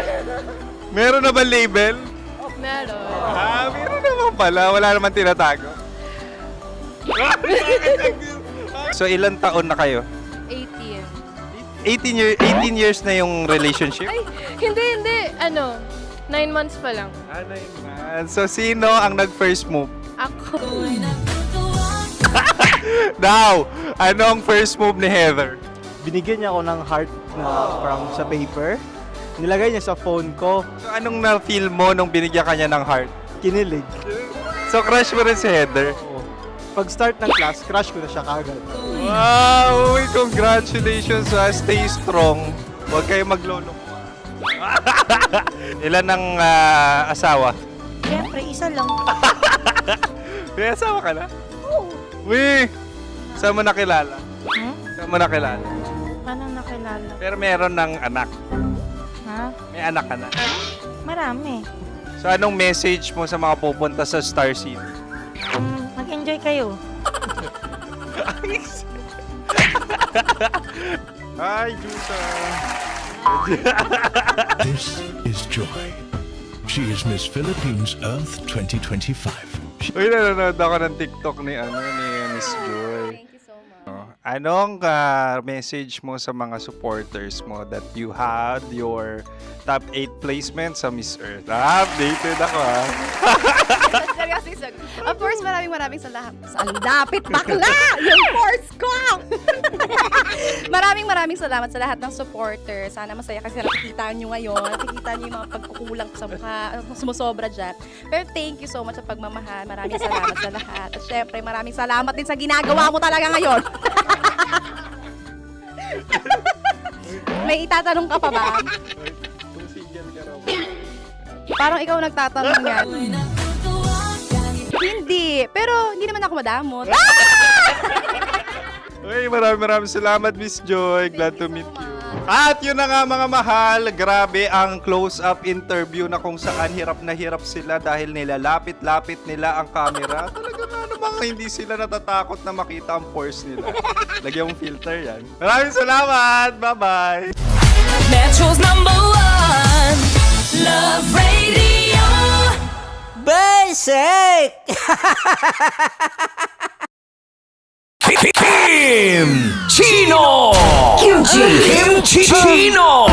Meron na ba label? Meron. Meron naman pala. Wala naman tinatago. So, ilan taon na kayo? 18. 18 years na yung relationship? Ay, hindi. 9 months pa lang. Ano yun, man? So, sino ang nag-first move? Ako. Now, ano ang first move ni Heather? Binigyan niya ako ng heart na from sa paper. Nilagay niya sa phone ko. So, anong na-feel mo nung binigyan ka niya ng heart? Kinilig. So, crush mo rin si Heather? Pag-start ng class, crush ko na siya kagad. Wow! Uy, congratulations! Stay strong. Huwag kayo maglolo. Ilan ang asawa? Siyempre, isa lang. May asawa ka na? Oo. Uy! Saan mo nakilala? Saan mo nakilala? Paano nakilala? Pero meron ng anak. Ha? May anak ka na. Marami. So, anong message mo sa mga pupunta sa Star City? Mag-enjoy kayo. Hi, Jusa! This is Joy. She is Miss Philippines Earth 2025. Uy, nanonood ako ng TikTok ni Miss Joy. Thank you so much. Anong message mo sa mga supporters mo that you had your top 8 placement sa Miss Earth? Updated ako Seryously, of course, maraming salamat. Ang dapit bakla! Yung course ko! maraming salamat sa lahat ng supporter. Sana masaya kasi nakikita nyo ngayon. Nakikita nyo yung mga pagkukulang ko sa mukha, sumusobra dyan. Pero thank you so much sa pagmamahal. Maraming salamat sa lahat. At syempre, maraming salamat din sa ginagawa mo talaga ngayon. May itatanong ka pa ba? Parang ikaw nagtatanong yan. Hindi. Pero hindi naman ako madamot. Uy, maraming salamat, Miss Joy. Glad to meet you. At yun na nga mga mahal, grabe ang close-up interview na kung saan hirap na hirap sila dahil nilalapit-lapit nila ang camera. Talaga nga namang hindi sila natatakot na makita ang pores nila. Lagyan mong filter yan. Maraming salamat! Bye-bye! Metro's #1 Love Radio. Basic! Kim Chino! Kimchi Chino!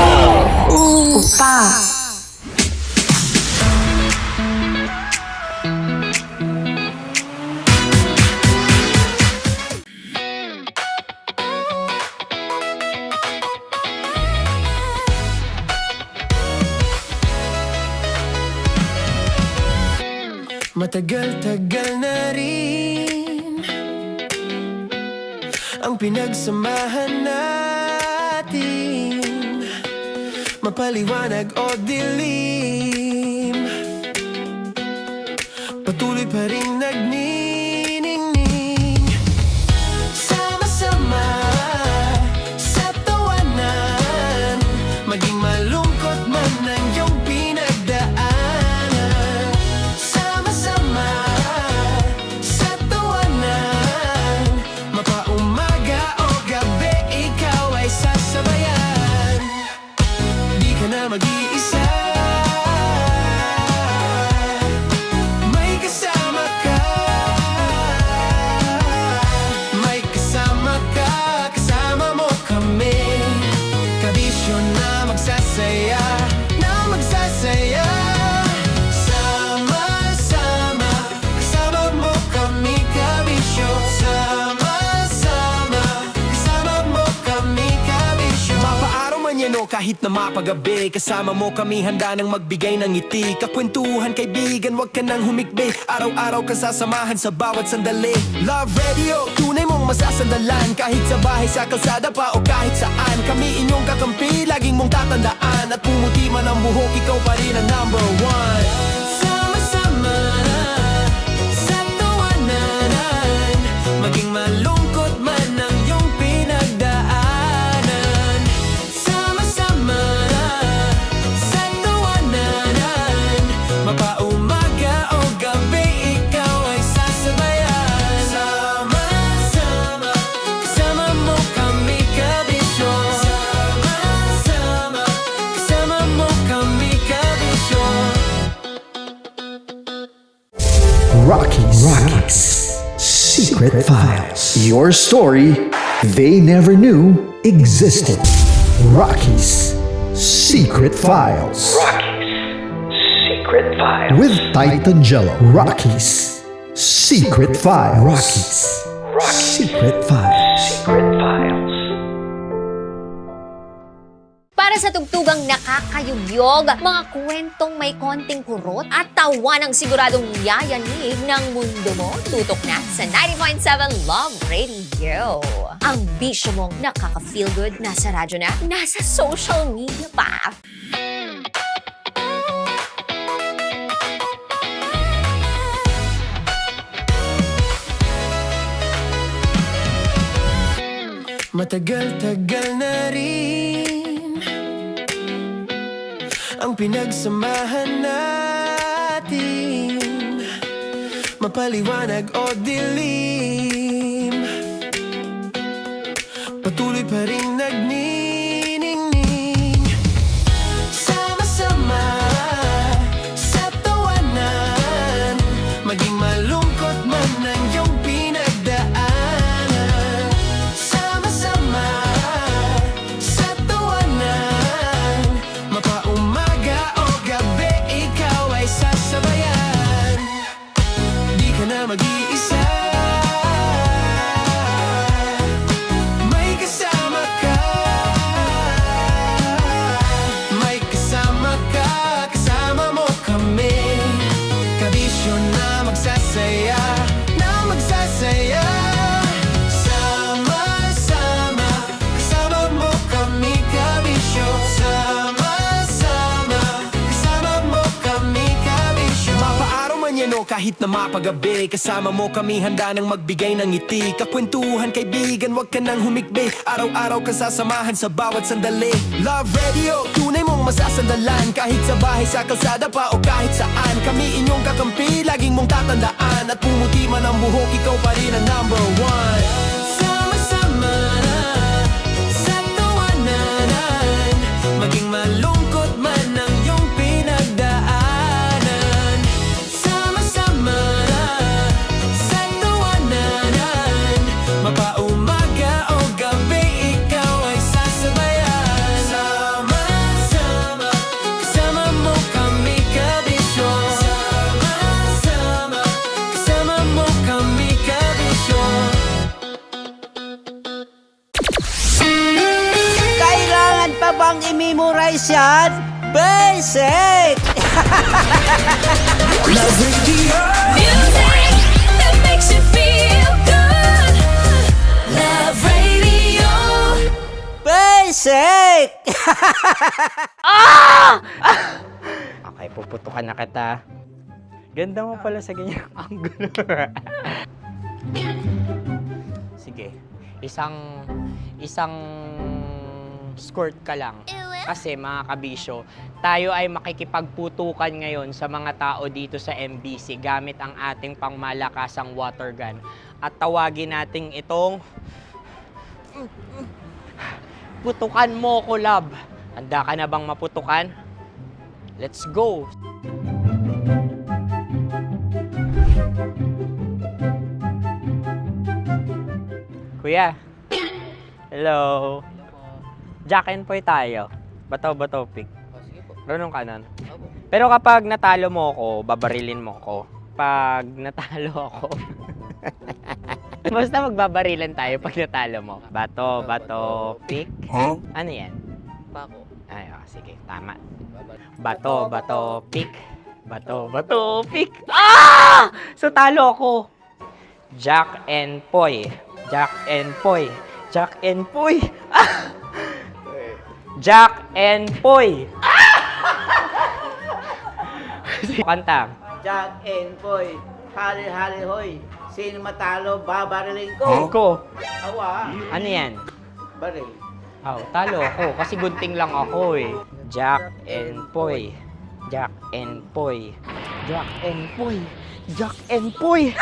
Matagal-tagal na rin ang pinagsamahan natin, mapaliwanag o dilim, patuloy pa rin nagniningning. Sama-sama sa tawanan, maging malungkot man ang iyong pinagdaanan. Sama-sama sa tawanan, mapaumaga o gabi, ikaw ay sasabayan. Di ka na mag-iisa, may kasama ka. May kasama ka, kasama mo kami. Kabisyo na magsasaya, na magsasaya. Sama-sama, kasama mo kami, kabisyo. Sama-sama, kasama mo kami, kabisyo. Mapaaraw man yan o kahit na mapagabi, kasama mo kami, handa nang magbigay ng ngiti. Kakwentuhan, kaibigan, wag ka nang humikbi. Araw-araw ka sasamahan sa bawat sandali. Love Radio, tunay mong masasandalan. Kahit sa bahay, sa kalsada pa o kahit saan, kami inyong kakampi, laging mong tatandaan. At pumuti man ang buhok, ikaw pa rin ang #1. Sama-sama sa tawanan, maging malungkot man ang iyong pinagdaanan. Sama-sama sa tawanan, mapaumaga o gabi, ikaw ay sasabayan. Sama-sama, kasama mo kami, kabisyo. Sama-sama, Secret Files. Your story they never knew existed. Rocky's Secret Files. Secret Files. With Titan Jello. Rocky's Secret Files. Rocky's Secret Files. Secret Files. Para sa tugtugang nakakayugyog, mga kwentong may konting kurot at tawa ng siguradong yayanig ng mundo mo, tutok na sa 90.7 Love Radio. Ang bisyo mong nakaka-feel good, nasa radyo na, nasa social media pa. Matagal-tagal na rin ang pinagsamahan natin, mapaliwanag o dilim, patuloy pa rin nagniningning. Sama-sama sa tawanan, maging malungkot man ang iyong pinagdaanan. Sama-sama sa tawanan, mapaumaga o gabi, ikaw ay sasabayan. Di ka na mag-iisa, may kasama ka. May kasama ka, kasama mo kami. Kabisyo na magsasaya, na magsasaya. Sama-sama, kasama mo kami, kabisyo. Sama-sama, kasama mo kami, kabisyo. Mapaaraw man yan o kahit na mapagabi, kasama mo kami, handa nang magbigay ng ngiti. Kakwentuhan, kaibigan, wag ka nang humikbi. Araw-araw ka sasamahan sa bawat sandali. Love Radio, tunay mong masasandalan. Kahit sa bahay, sa kalsada pa o kahit saan, kami inyong kakampi, laging mong tatandaan. At pumuti man ang buhok, ikaw pa rin ang number one. Sama-sama sa tawanan, maging malungkot man ang iyong pinagdaanan. Sama-sama sa tawanan, mapaumaga o gabi, ikaw ay sasabayan. Sama-sama, kasama mo kami, kabisyo. Sama-sama, kasama mo kami, kabisyo. Kailangan pa bang i-memorize yan? Basic! Love Radio. Music that makes you feel good. Love Radio. Basic! Okay, puputukan na kita. Ganda mo pala sa ganyang angulo. Sige, isang skirt ka lang. Kasi mga kabisyo, tayo ay makikipagputukan ngayon sa mga tao dito sa MBC gamit ang ating pangmalakasang water gun. At tawagin natin itong putukan mo ko, love. Handa ka na bang maputukan? Let's go! Kuya. Hello. Jack and Poy tayo. Bato-bato pick. Runong kanan. Pero kapag natalo mo ako, babarilin mo ako. Pag natalo ako, basta magbabarilan tayo pag natalo mo. Bato, pick. Ano yan? Pako. Ay, sige, tama. Bato, pick. Bato, pick. So talo ako. Jack and Poy. Jack and Poy. Jack and Poy. Jack and Poy. Kanta. Jack and Poy, hali-hali hoy. Sino matalo, babariling ko. Ko. Awa. Ano yan? Baril. Oh, talo ako kasi gunting lang ako eh. Jack and Poy. Jack and Poy. Jack and Poy. Jack and Poy.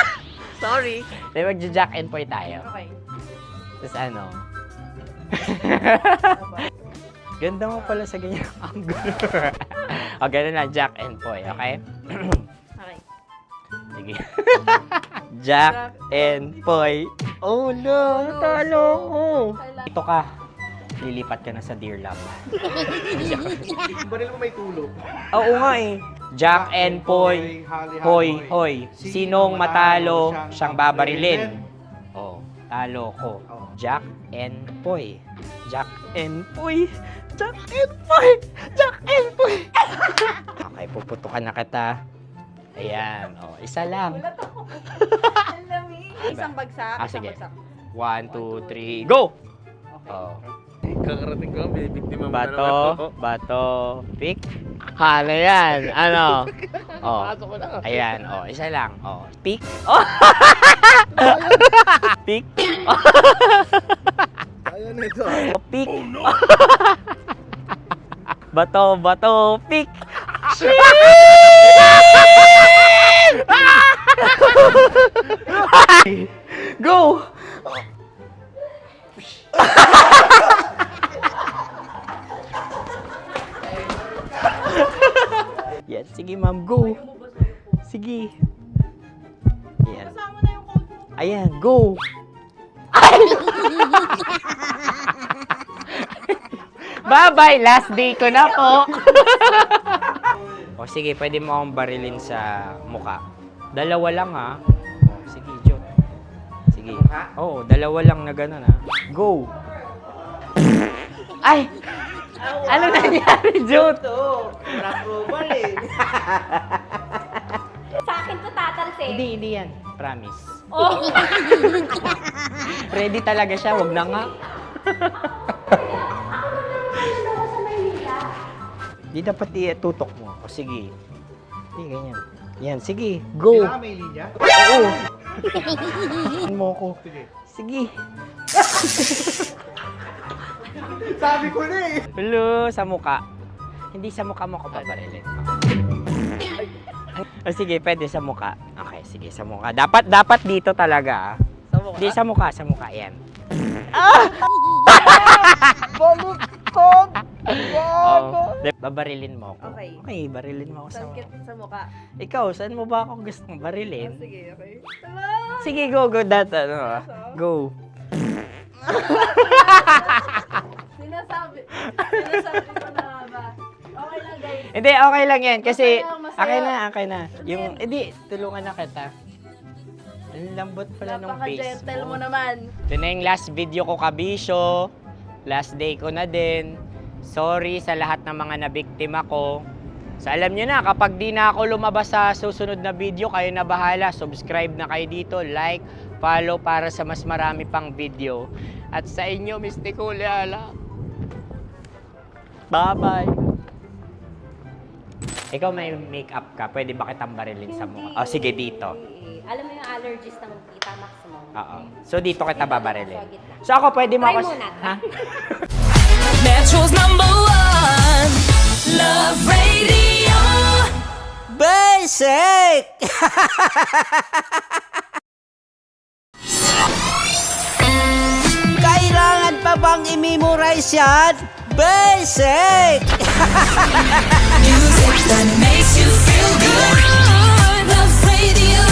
Sorry. Di ba Jack and Poy tayo? Okay. Tapos ano? Ganda mo pala sa ganyang angulo. O, ganun lang, Jack and Poy, okay? Okay. Sige. sige. Jack and Poy. Oh no, talo ko. Ito ka. Lilipat ka na sa Dear Love. Baril mo may tulog. Oo nga eh. Jack and Poy. Hoy, hoy. Sinong matalo, siyang babarilin. Oh, talo ko. Jack and Poy. Jack and Poy. Jack and Poy. Jack and Poy. Okay, puputukan na kita. Ayan. Oh, isa lang. Isang bagsak. Sige. 1, 2, 3, go! Oh. Kakarating ko lang, binibiktima mo Bato, pick. Ano yan? Ano? Oh. Ayan, oh, isa lang. Oh, pick. Oh. Pick. Ayaw na ito. Oh, pick. Bato, pick. Go! Yan, sige ma'am, go. Sige. Yan. Ayan, go. Bye-bye, last day ko na po. O sige, pwede mo akong barilin sa mukha. Dalawa lang ha. O, sige, Jot. Sige. Oo, dalawa lang na gano'n ha. Go. Ay! Ano nangyari, Jot? Nakrobal eh. Sa akin to tatalsik. Hindi yan. Promise. Oh. Ready talaga siya, wag na nga. Di dapat tutok mo. O sige. Hindi, ganyan. Yan, sige. Go. Kailangan may linya? Oo. Ano mo ko? Sige. Sabi ko na eh. Hello, sa mukha. Hindi sa mukha mo ko paparilin. O sige, pwede sa mukha. Okay, sige, sa mukha. Dapat dito talaga. Sa mukha? Hindi, sa mukha. Yan. Baluktot! Oh, babarilin mo ako. Okay. Okay, barilin mo ako sa mukha. Sa mukha. Ikaw, saan mo ba ako gustong barilin? Sige, okay. Sige, go. Go. Sinasabi ko na ba? Okay lang, guys. Hindi, okay lang yan. Kasi, Masaya. okay na. Yung, hindi, tulungan na kita. Ang lambot pala nung face Napaka-gentle mo. mo naman. Ito na yung last video ko, kabisyo. Last day ko na din. Sorry sa lahat ng mga nabiktima ko. So alam nyo na, kapag di na ako lumabas sa susunod na video, kayo na bahala. Subscribe na kayo dito, like, follow para sa mas marami pang video. At sa inyo, Mistiko Leala. Bye-bye. Ikaw may makeup ka, pwede ba kitang barilin sa mukha? O sige, dito. Alam mo yung allergies ng Tita Max mo? Oo. So dito kita babarilin. So ako pwede mo Try ako... muna. Ha? Metro's #1 Love Radio. Basic! Kailangan pa bang i-memorize yan? Basic! Music that makes you feel good. Love Radio.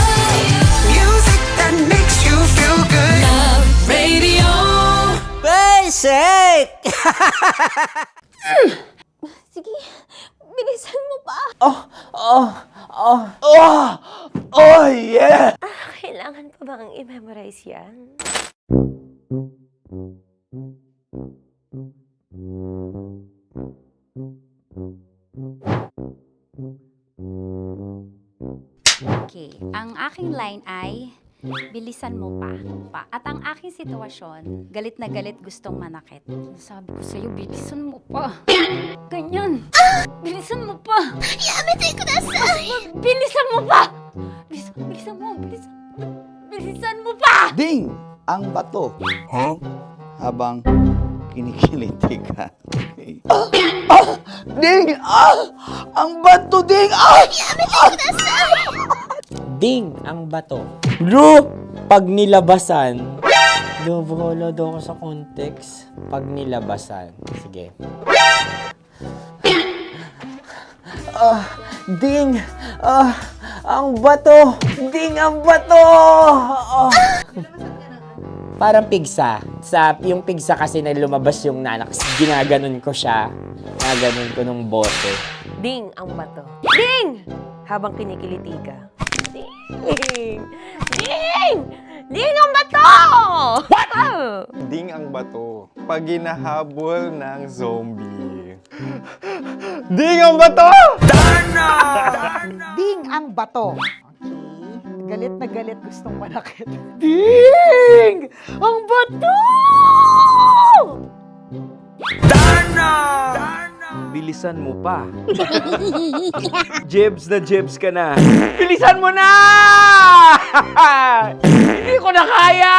Music that makes you feel good. Love Radio. Basic! Sige, bilisan mo pa. Oh, yeah! Kailangan pa bang i-memorize yan? Okay, ang aking line ay, bilisan mo pa. At ang aking sitwasyon, galit na galit gustong manakit. Sabi ko sa'yo, bilisan mo pa. Ganyan. Bilisan mo pa. Yamitay ko na bilisan mo pa. Bilisan mo pa. Ding! Ang bato. Habang kinikiliti ka. Okay. Ding! Ang bato, Ding! Ding ang bato. Bro, pag nilabasan. Wala daw ako sa context. Pag nilabasan. Sige. Ding! Ang bato! Ding, ang bato! Oh. Parang pigsa. Yung pigsa kasi na lumabas yung nanak, ginaganon ko siya. Ginaganon ko nung bote. Ding ang bato. Ding! Habang kinikiliti ka. Ding! Ding! Ding ang bato! What? Ding ang bato. Pag hinahabol ng zombie. Ding ang bato! Ding ang bato. Okay. Galit na galit, gustong manakit. Ding! Ang bato! Bilisan mo pa. Jebs na jebs ka na. Bilisan mo na! Hindi ko na kaya!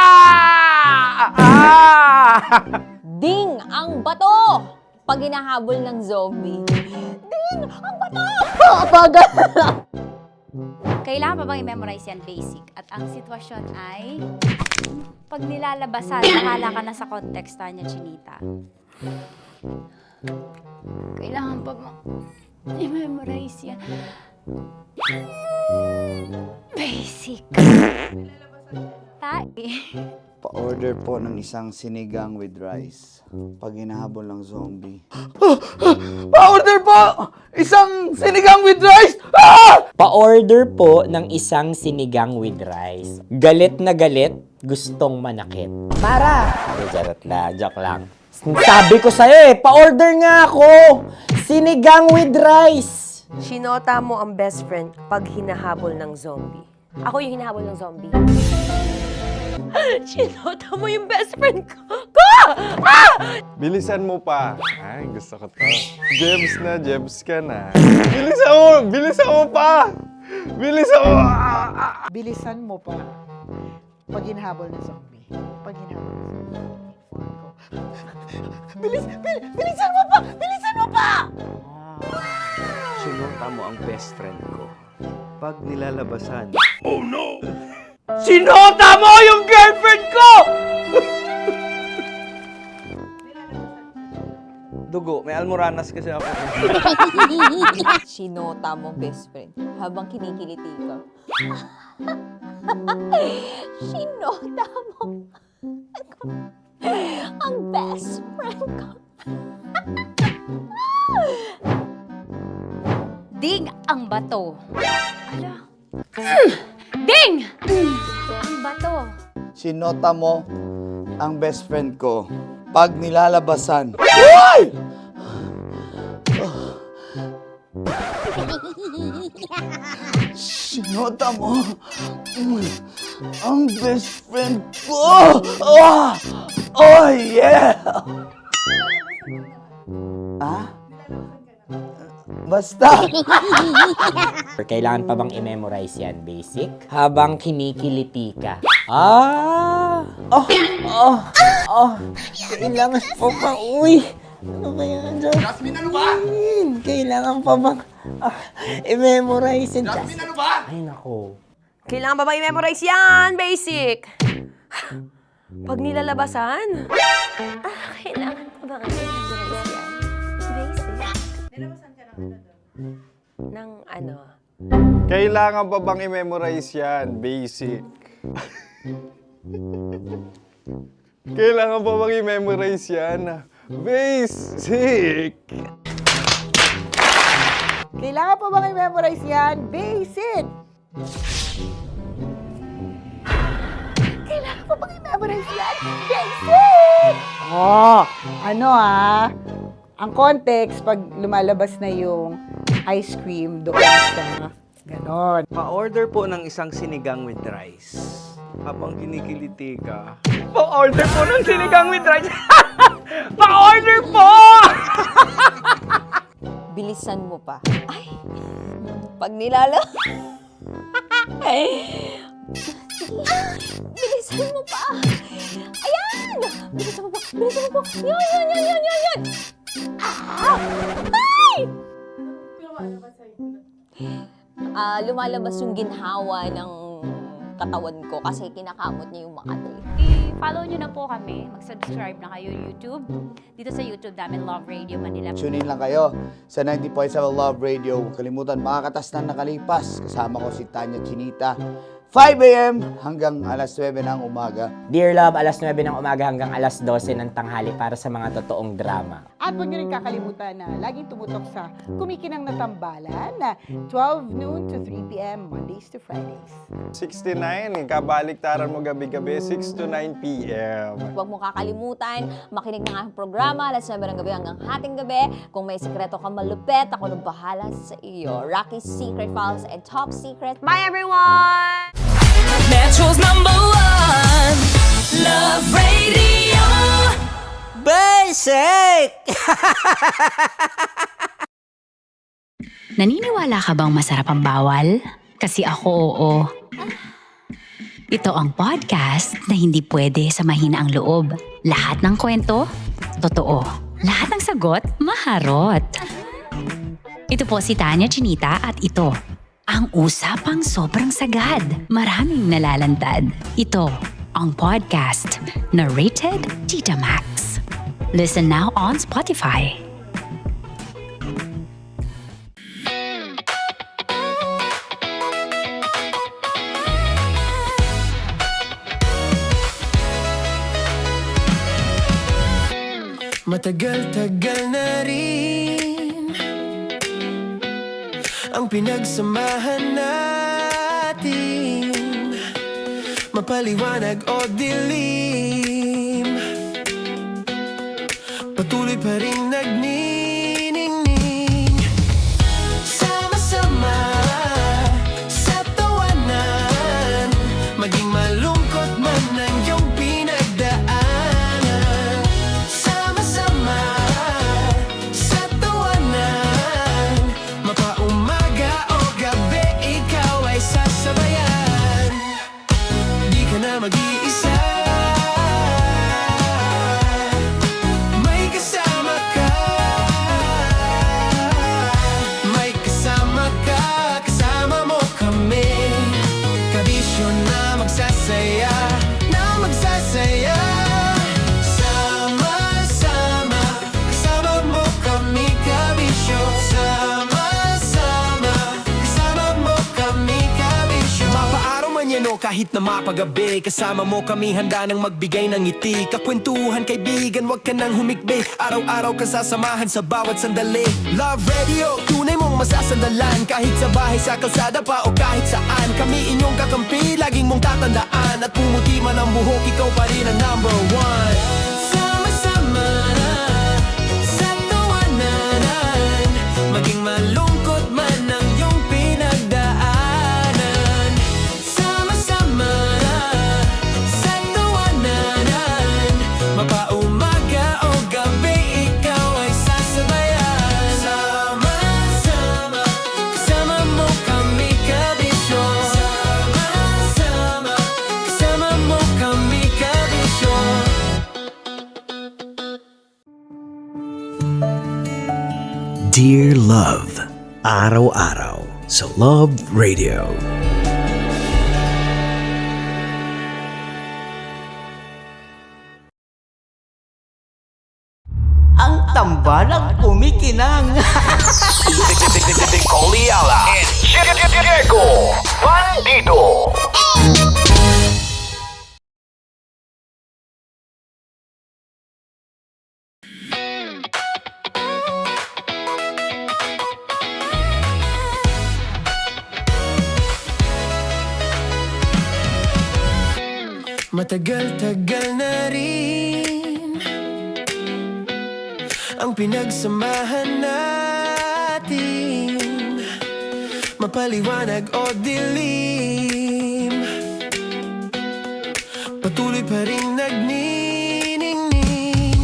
Ding ang bato! Pag hinahabol ng zombie. Ding ang bato! Bagal! Kailangan pa bang i-memorize yan basic? At ang sitwasyon ay, pag nilalabasan, bahala ka na sa konteksta niya, Chinita. Kailangan pa bang i-memorize yan? Basic. Pa-order po ng isang sinigang with rice. Pag hinahabol ng zombie. Pa-order po! Isang sinigang with rice! Pa-order po ng isang sinigang with rice. Galit na galit, gustong manakit. Para! Joke lang. Sabi ko sa'yo pa-order nga ako! Sinigang with rice! Sinota mo ang best friend pag hinahabol ng zombie. Ako yung hinahabol ng zombie. Sinota mo yung best friend ko! Bilisan mo pa. Ay, gusto ko to. Jebs na, jebs ka na. Bilisan mo pa! Bilisan mo! Bilisan mo pa. Pag hinahabol ng zombie. Pag hinahabol ng zombie. Bilisan mo pa! Bilisan mo pa! Sinota mo ang best friend ko. Pag nilalabasan. Oh no! Sinota mo yung girlfriend ko! Dugo, may almoranas kasi ako. Sinota mo best friend habang kinikiliti ka. Sinota mo ang best friend ko. Ding ang bato. Ala. Ding! Ang bato. Sinota mo ang best friend ko. Pag nilalabasan. Uy! Sinota mo ang best friend ko. Oh yeah! Basta! Kailangan pa bang i-memorize yan, basic? Habang kinikiliti ka. Kailangan pa ba? Uy! Ano kaya dyan? Jasmine, ano ba? Kailangan pa bang i-memorize yan? Jasmine, ano ba? Ay, nako. Kailangan ba bang i-memorize yan? Basic! Pag nilalabasan? Kailangan pa bang i-memorize yan? Basic? Nilabasan ka ng ano? Kailangan pa bang i-memorize yan? Basic. Kailangan pa bang i-memorize yan? Basic. Kailangan pa bang i-memorize yan? Basic! Kailangan pa bang i-memorize yan? Basic! Ang context, pag lumalabas na yung ice cream doon sa ganon. Pa-order po ng isang sinigang with rice. Habang kinikiliti ka. Pa-order po ng sinigang with rice! Pa-order po! Bilisan mo pa. Ay! Pag bilisan mo pa! Ayan! Bilisan mo pa! Bilisan mo pa! Yun! Ay! Lumalabas yung ginhawa ng katawan ko kasi kinakamot niya yung Makati. follow nyo na po kami. Mag-subscribe na kayo YouTube. Dito sa YouTube namin, Love Radio Manila. Tune in lang kayo sa 90.7 Love Radio. Huwag kalimutan, mga katas na nakalipas. Kasama ko si Tanya Chinita. 5 a.m. hanggang alas 9 ng umaga. Dear Love, alas 9 ng umaga hanggang alas 12 ng tanghali para sa mga totoong drama. At huwag niyo rin kakalimutan na laging tumutok sa Kumikinang na Tambalan na 12 noon to 3 p.m. Mondays to Fridays. 69, kabaliktaran mo gabi-gabi, 6 to 9 p.m. Huwag mo kakalimutan, makinig ng aking programa, alas 9 ng gabi hanggang hating gabi. Kung may sikreto ka malupet, ako nang bahala sa iyo. Rocky's Secret Files and Top Secret. Bye everyone! Metro's #1 Love Radio. Basic! Naniniwala ka bang masarap ang bawal? Kasi ako oo. Ito ang podcast na hindi pwede sa mahina ang loob. Lahat ng kwento, totoo. Lahat ng sagot, maharot. Ito po si Tanya Chinita at ito, ang usapang sobrang sagad. Maraming nalalantad. Ito, ang podcast na rated Tita Max. Listen now on Spotify. Matagal-tagal na rin ang pinagsamahan natin, mapaliwanag o dilim, patuloy pa rin nagniningning. Sama-sama sa tawanan, maging malungkot man ang iyong pinagdaanan. Sama-sama sa tawanan, mapaumaga o gabi, ikaw ay sasabayan. Di ka na mag-iisa, may kasama ka. May kasama ka, kasama mo kami. Kabisyo na magsasaya, na magsasaya. Sama-sama, kasama mo kami, kabisyo. Sama-sama, kasama mo kami, kabisyo. Mapaaraw man yan o kahit na mapagabi, kasama mo kami, handa nang magbigay ng ngiti. Kakwentuhan, kaibigan, wag ka nang humikbi. Araw-araw ka sasamahan sa bawat sandali. Love Radio, tunay mong masasandalan. Kahit sa bahay, sa kalsada pa o kahit saan, kami inyong kakampi, laging mong tatandaan. At pumuti man ang buhok, ikaw pa rin ang #1. Sama-sama na sa tawanan, maging malungkot man ang iyong pinagdaanan. Sama-sama na sa tawanan, mapaumaga o gabi, ikaw ay sasabayan. Sama-sama, kasama mo kami, kabisyo. Sama-sama, kasama mo kami, kabisyo. Dear Love, araw-araw sa Love Radio. Ang tambalang kumikinang. Matagal-tagal na rin ang pinagsamahan natin, mapaliwanag o dilim, patuloy pa rin nagniningning.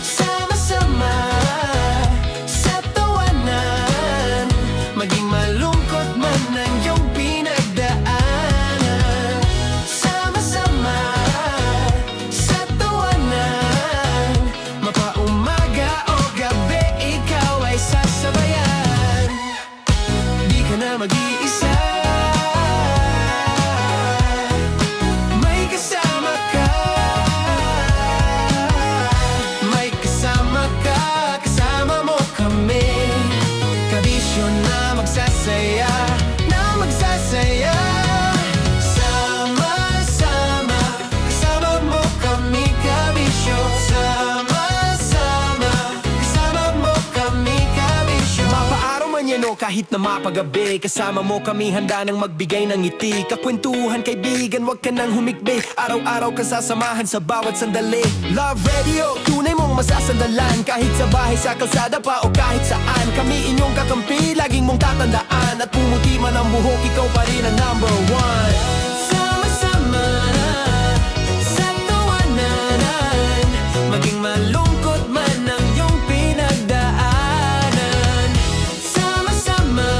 Sama-sama sa tawanan, maging malungkot man ang iyong pinagdaanan. Sama-sama sa tawanan, mapaumaga o gabi, ikaw ay sasabayan. Di ka na mag-iisa, may kasama ka. manyano kahit na mapagabi. Kasama mo kami handa nang magbigay ng ngiti. Kakwentuhan kaibigan, wag ka nang humikbi. Araw-araw ka sasamahan sa bawat sandali. Love Radio, tunay mong masasandalan. Kahit sa bahay, sa kalsada pa o kahit saan. Kami inyong kakampi, laging mong tatandaan. At pumuti man ang buhok, ikaw pa rin ang number one. Sama-sama sa tawanan, maging malungkot man ang iyong pinagdaanan. Sama-sama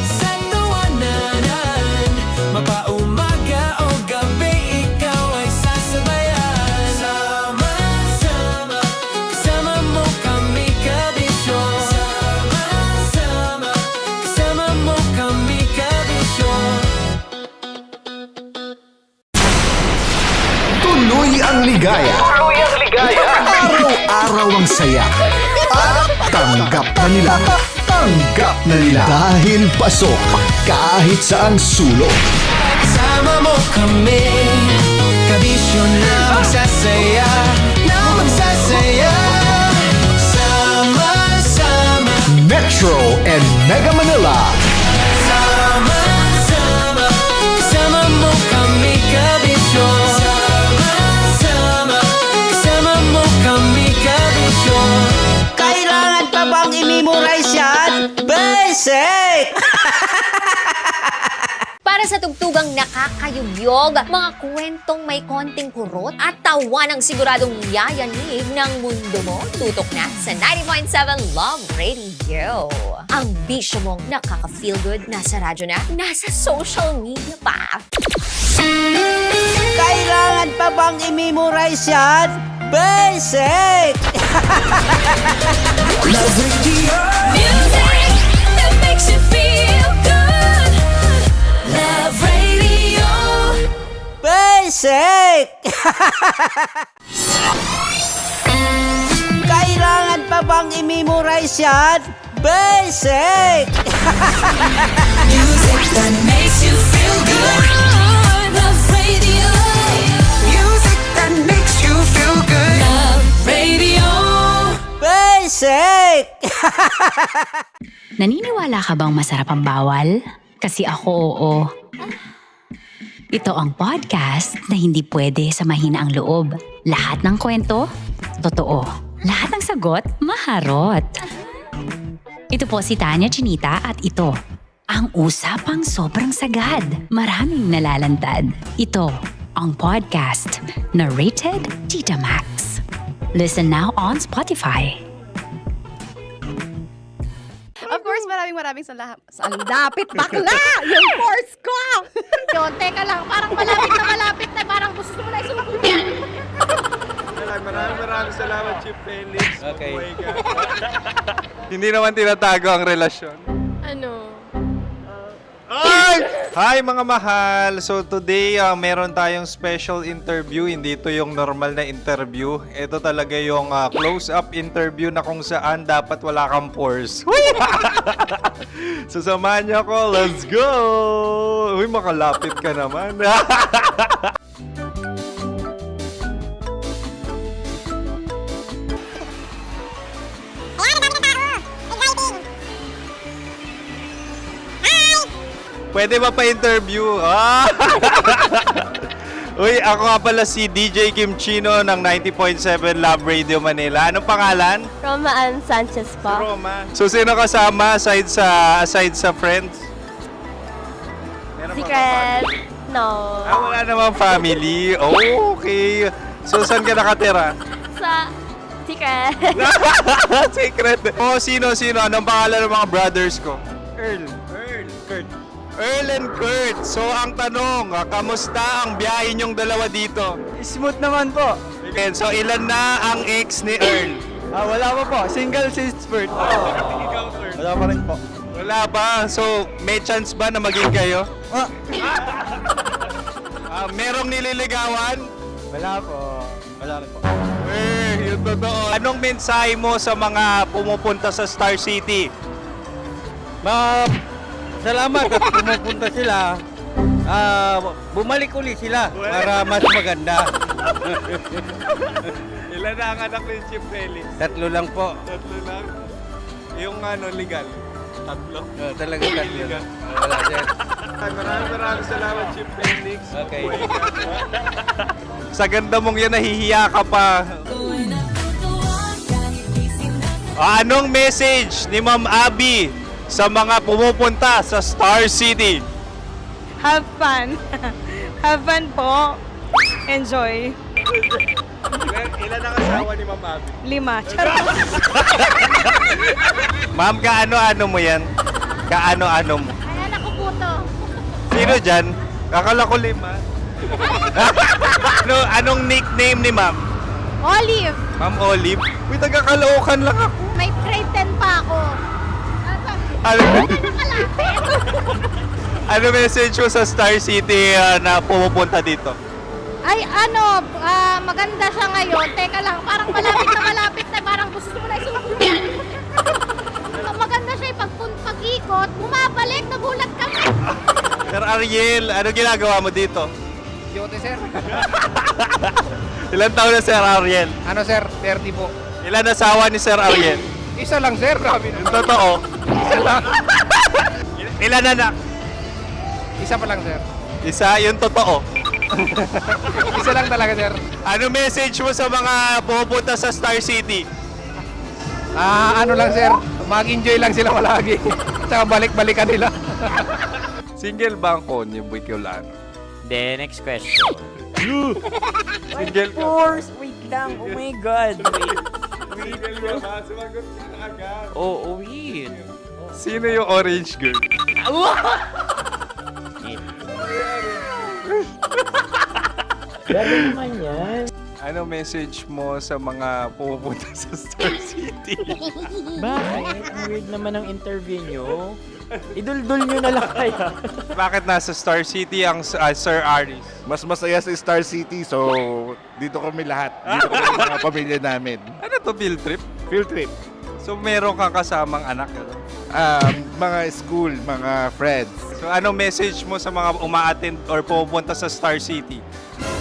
sa tawanan, mapaumaga o gabi, ikaw ay sasabayan. Sama-sama, kasama mo kami kabisyo. Sama-sama, kasama mo kami kabisyo. Tuloy ang ligaya. Araw-araw ang saya. At tanggap na nila. Tanggap na nila. Dahil pasok kahit saang sulok. Kasama mo kami, kabisyo na magsasaya, na magsasaya. Sama-sama, Metro and Mega Manila. sama-sama, kasama mo kami kabisyo. Sama-sama, kasama mo kami kabisyo. Kailangan pa bang i-memorize yan? Basic! Para sa tugtugang nakakayugyog, mga kwentong may konting kurot at tawa ng siguradong yayanig ng mundo mo, tutok na sa 90.7 Love Radio. Ang bisyo mong nakaka-feel good, nasa radyo na, nasa social media pa. Kailangan pa bang i-memorize yan? Basic! Love Radio. Music that makes you feel good. Love Radio. Basic! Kailangan pa bang i-memorize yan? Basic! Music that makes you feel good. Love Radio. Music that makes you feel good. Love Radio. Basic! Naniniwala ka bang masarap ang bawal? Kasi ako oo. Ito ang podcast na hindi pwede sa mahina ang loob. Lahat ng kwento, totoo. Lahat ng sagot, maharot. Ito po si Tanya Chinita at ito, ang usapang sobrang sagad. Maraming nalalantad. Ito, ang podcast na rated Tita Max. Listen now on Spotify. Of course, maraming salamat. Ang dapit bakla! Yung course ko! Yun, teka lang, parang malapit na, parang gusto mo na isubo. Maraming salamat, Chief Felix. Okay. Oh my God. Hindi naman tinatago ang relasyon. Ano? Hi mga mahal! So today, meron tayong special interview. Hindi ito yung normal na interview. Ito talaga yung close-up interview na kung saan dapat wala kang pores. So samahan niyo ako. Let's go! Uy, makalapit ka naman. Pwede ba pa-interview? Uy, ako nga pala si DJ Kim Chino ng 90.7 Love Radio Manila. Anong pangalan? Roma Ann Sanchez po. Roma. So, sino kasama aside sa friends? Meron ba Secret. No. wala namang family. Oh, okay. So, saan ka nakatira? Sa Secret. Secret. Oh, sino? Anong pangalan ng mga brothers ko? Earl, Kurt. Earl and Kurt. So, ang tanong, kamusta ang biyahe niyong dalawa dito? Smooth naman po. Okay, so, ilan na ang ex ni Earl? Wala pa po. Single since birth. Wala pa rin po. Wala pa. So, may chance ba na maging kayo? Merong nililigawan? Wala po. Wala rin po. Yun totoo. Anong mensahe mo sa mga pumupunta sa Star City? Salamat at pumupunta sila. Bumalik ulit sila para mas maganda. Ilan na ang anak ni Chief Felix? 3 lang po. 3 lang. Yung legal? Tatlo. Talagang tatlo. Wala, sir. Maraming salamat, Chief Felix. Okay. Sa ganda mong yan, nahihiya ka pa. Anong message ni Ma'am Abby sa mga pumupunta sa Star City? Have fun. Have fun po. Enjoy. Ilan ang asawa ni Ma'am Abby? 5. Charot. Ma'am, kaano-ano mo yan? Kaano-ano mo? Ay, anak ko po to. Sino dyan? Kakala ko 5. Anong nickname ni Ma'am? Olive. Ma'am Olive? Uy, taga-Caloocan lang ako. May grade 10 pa ako. Ano, Nakalapit. ano message mo sa Star City na pumupunta dito? Ay, maganda siya ngayon. Teka lang, parang malapit na, parang gusto mo na isulat. Maganda siya pag-ikot, bumabalik, nagulat kami. Sir Ariel, ano ginagawa mo dito? Yote, sir. Ilan taon na Sir Ariel? Ano, sir? 30 po. Ilan asawa ni Sir Ariel? Isa lang, sir. Grabe Yung totoo? Isa lang. Ilan anak? Isa pa lang, sir. Isa, yung totoo. Isa lang talaga, sir. Ano message mo sa mga pumupunta sa Star City? Ano lang, sir. Mag-enjoy lang sila palagi. Tsaka balik-balikan nila. Single ba ang Konyo Bicolano? Then, next question. Single ka? course! Wait lang. Oh my God. Single ka ba? Sumagot ka agad. Oh, wait. Sino yung orange girl? Gano'n naman yan. Ano message mo sa mga pumupunta sa Star City? Bakit? Ang weird naman ang interview nyo. Idul-dul nyo na lang kaya. Bakit nasa Star City ang Sir Aris? Mas masaya sa Star City, so dito kami lahat. Dito kami mga pamilya namin. Ano to, field trip? Field trip. So meron kang kasamang anak? Ano? Mga school, mga friends. So ano message mo sa mga uma-attend or pumupunta sa Star City?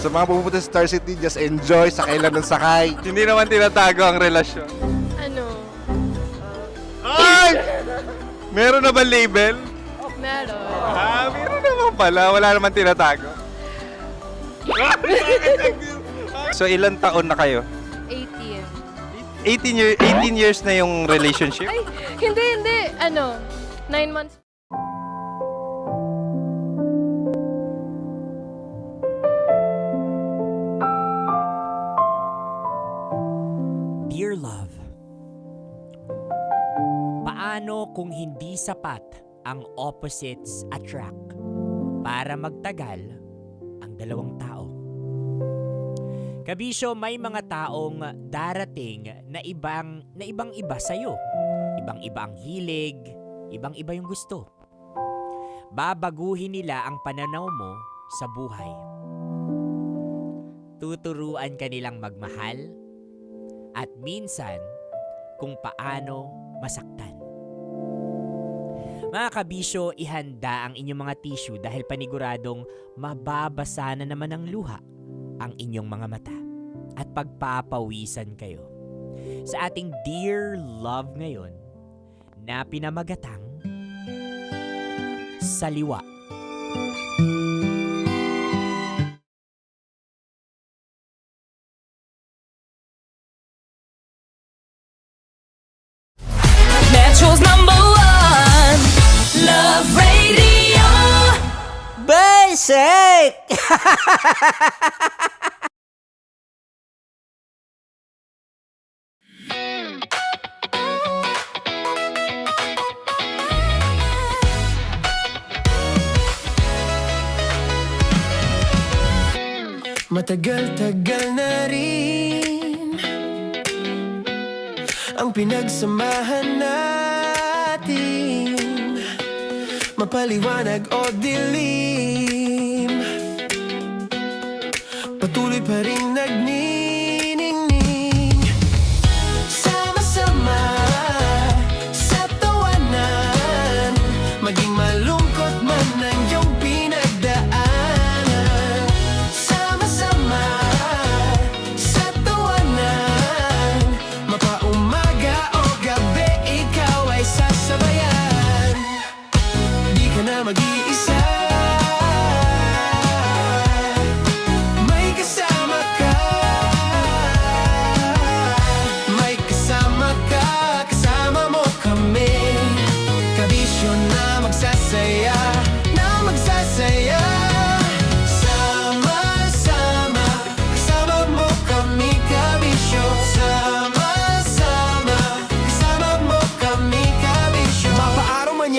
Sa mga pupunta sa Star City, just enjoy, sakay lang ng sakay. Hindi naman tinatago ang relasyon. Ano? Ay! Meron na ba label? Meron. Meron naman pala. Wala naman tinatago. So ilan taon na kayo? 18. 18 years na yung relationship? Ay, hindi. 9 months. Dear Love, paano kung hindi sapat ang opposites attract para magtagal ang dalawang tao? Kabisyo, may mga taong darating na ibang-iba sa'yo. Ibang-iba ang hilig, ibang-iba yung gusto. Babaguhin nila ang pananaw mo sa buhay. Tuturuan ka nilang magmahal at minsan kung paano masaktan. Mga kabisyo, ihanda ang inyong mga tissue dahil paniguradong mababasa na naman ng luha ang inyong mga mata at pagpapawisan kayo sa ating Dear Love ngayon na pinamagatang Saliwa. Metro's #1 Love Radio. Basic! Matagal-tagal na rin ang pinagsamahan natin, mapaliwanag o dilim, patuloy pa rin nagniningning. Sama-sama sa tawanan, maging malungkot man ang iyong pinagdaanan. Sama-sama sa tawanan, mapaumaga o gabi, ikaw ay sasabayan.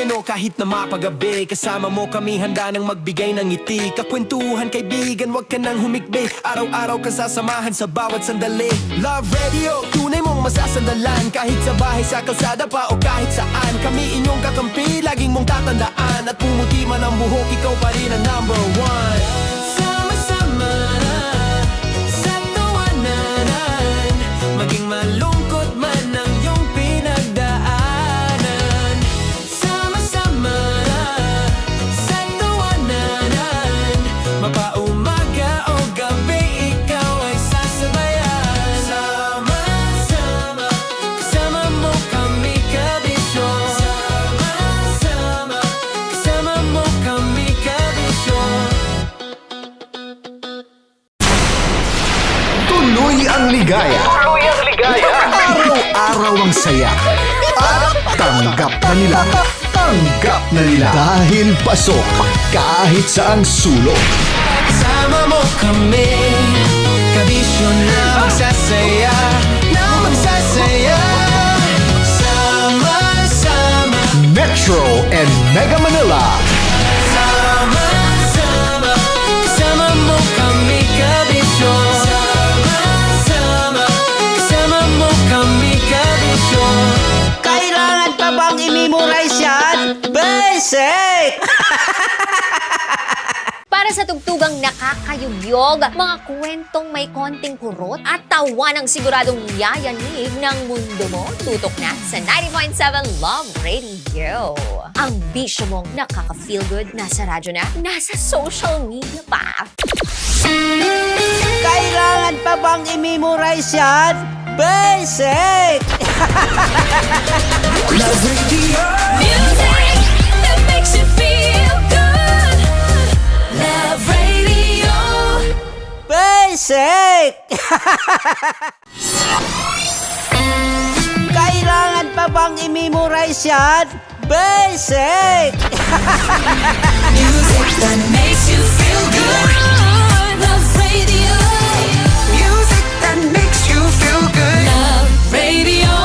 manyano kahit na mapagabi. Kasama mo kami handa nang magbigay ng ngiti. Kakwentuhan kaibigan, wag ka nang humikbi. Araw-araw ka sasamahan sa bawat sandali. Love Radio, tunay mong masasandalan. Kahit sa bahay, sa kalsada pa o kahit saan. Kami inyong kakampi, laging mong tatandaan. At pumuti man ang buhok, ikaw pa rin ang number one. Sama-sama sa tawanan, maging malungkot man ang iyong pinagdaanan. Sama-sama sa tawanan, mapaumaga o gabi, ikaw ay sasabayan. Sama-sama, kasama mo kami kabisyo. Sama-sama, kasama mo kami kabisyo. Tuloy ang ligaya. Araw-araw ang saya. At tanggap na nila. Tanggap na nila. Dahil pasok kahit saang sulok. Sama mo kami, kabisyo na magsasaya, na magsasaya. Sama-sama, Metro and Mega Manila. sama-sama, kasama mo kami kabisyo. Sama-sama, kasama mo kami kabisyo. Kailangan pa bang i-memorize yan? Basic! Para sa tugtugang nakakayugyog, mga kwentong may konting kurot at tawa ng siguradong yayanig ng mundo mo, tutok na sa 90.7 Love Radio. Ang bisyo mong nakaka-feel good, nasa radyo na, nasa social media pa. Kailangan pa bang i-memorize yan? Basic! Love Radio. Music that makes you feel good. Love Radio. Basic! Kailangan pa bang i-memorize yan? Basic! Music that makes you feel good. Love Radio. Music that makes you feel good. Love Radio.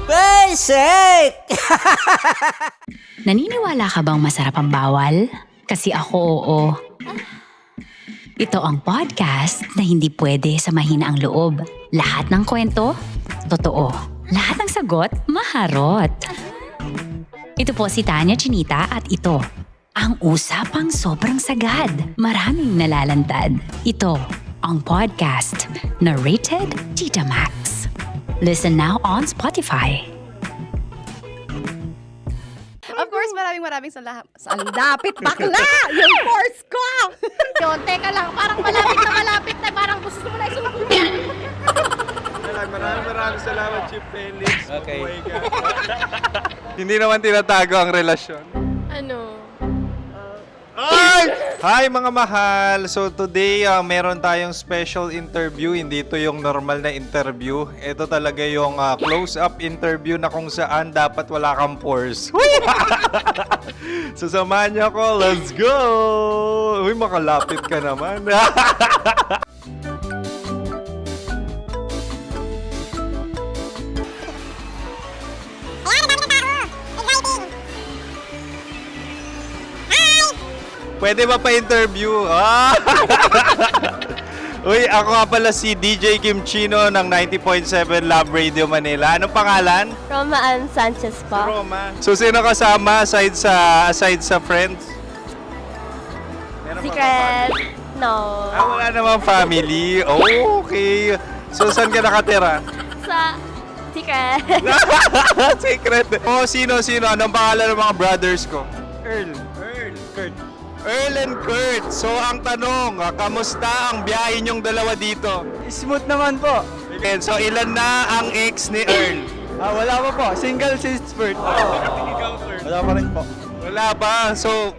Basic! Naniniwala ka bang masarap ang bawal? Kasi ako oo. Ito ang podcast na hindi pwede sa mahina ang loob. Lahat ng kwento, totoo. Lahat ng sagot, maharot. Ito po si Tanya Chinita at ito, ang usapang sobrang sagad. Maraming nalalantad. Ito, ang podcast na Rated Tita Max. Listen now on Spotify. Of course, maraming salamat. Ang lapit bakla! Yung force ko! Yun, teka lang, parang malapit na, parang gusto mo na isulat. Maraming salamat, Chief Felix. Okay. Hindi naman tinatago ang relasyon. Ano? Hi mga mahal! So today, meron tayong special interview. Hindi ito yung normal na interview. Ito talaga yung close-up interview na kung saan dapat wala kang pores. So samahan niyo ako. Let's go! Uy, makalapit ka naman. Pwede ba pa-interview? Uy, ako nga pala si DJ Kim Chino ng 90.7 Love Radio Manila. Anong pangalan? Roma Ann Sanchez po. Roma. So, sino kasama aside sa friends? Meron ba Secret. family? No. Wala namang family. Oh, okay. So, saan ka nakatira? Sa secret. Secret. Oh, sino? Anong pangalan ng mga brothers ko? Earl, Kurt. Earl and Kurt. So, ang tanong, kamusta ang biyahe niyong dalawa dito? Smooth naman po. Okay, so ilan na ang ex ni Earl? Wala pa po. Single since birth. Wala pa rin po. Wala pa. So,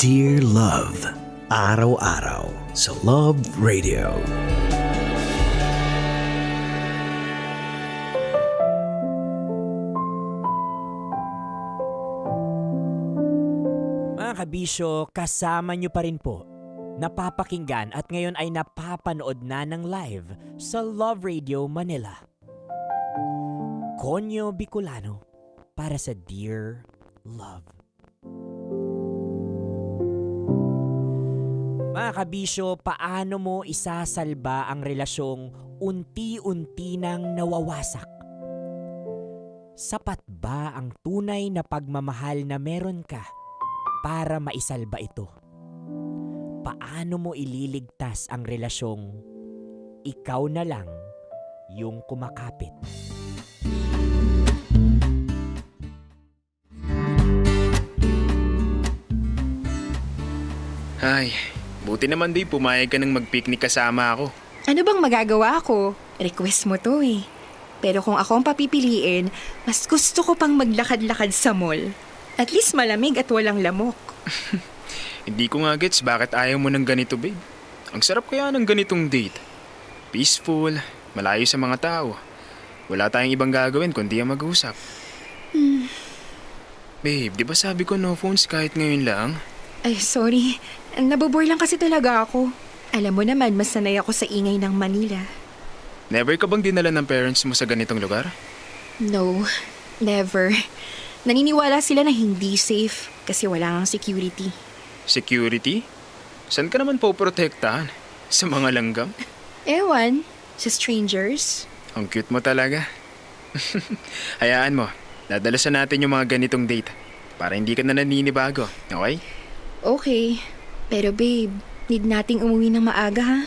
Dear Love, araw-araw sa Love Radio. Mga kabisyo, kasama nyo pa rin po. Napapakinggan at ngayon ay napapanood na ng live sa Love Radio Manila. Konyo Bicolano para sa Dear Love. Mga kabisyo, paano mo isasalba ang relasyong unti-unti nang nawawasak? Sapat ba ang tunay na pagmamahal na meron ka para maisalba ito? Paano mo ililigtas ang relasyong ikaw na lang yung kumakapit? Ay, buti naman di pumayag ka ng mag-picnic kasama ako. Ano bang magagawa ko? Request mo to eh. Pero kung ako ang papipiliin, mas gusto ko pang maglakad-lakad sa mall. At least malamig at walang lamok. Hindi ko nga gets bakit ayaw mo ng ganito, babe. Ang sarap kaya ng ganitong date. Peaceful, malayo sa mga tao. Wala tayong ibang gagawin kundi ang mag-usap. Babe, di ba sabi ko no phones kahit ngayon lang? Ay, sorry. Nabobore lang kasi talaga ako. Alam mo naman, mas sanay ako sa ingay ng Manila. Never ka bang dinala ng parents mo sa ganitong lugar? No, never. Naniniwala sila na hindi safe kasi wala nang security. Security? Saan ka naman poprotektahan? Sa mga langgam? Ewan, sa strangers. Ang cute mo talaga. Hayaan mo, dadalasan natin yung mga ganitong date para hindi ka na naninibago, okay? Okay, pero babe, need nating umuwi ng maaga ha?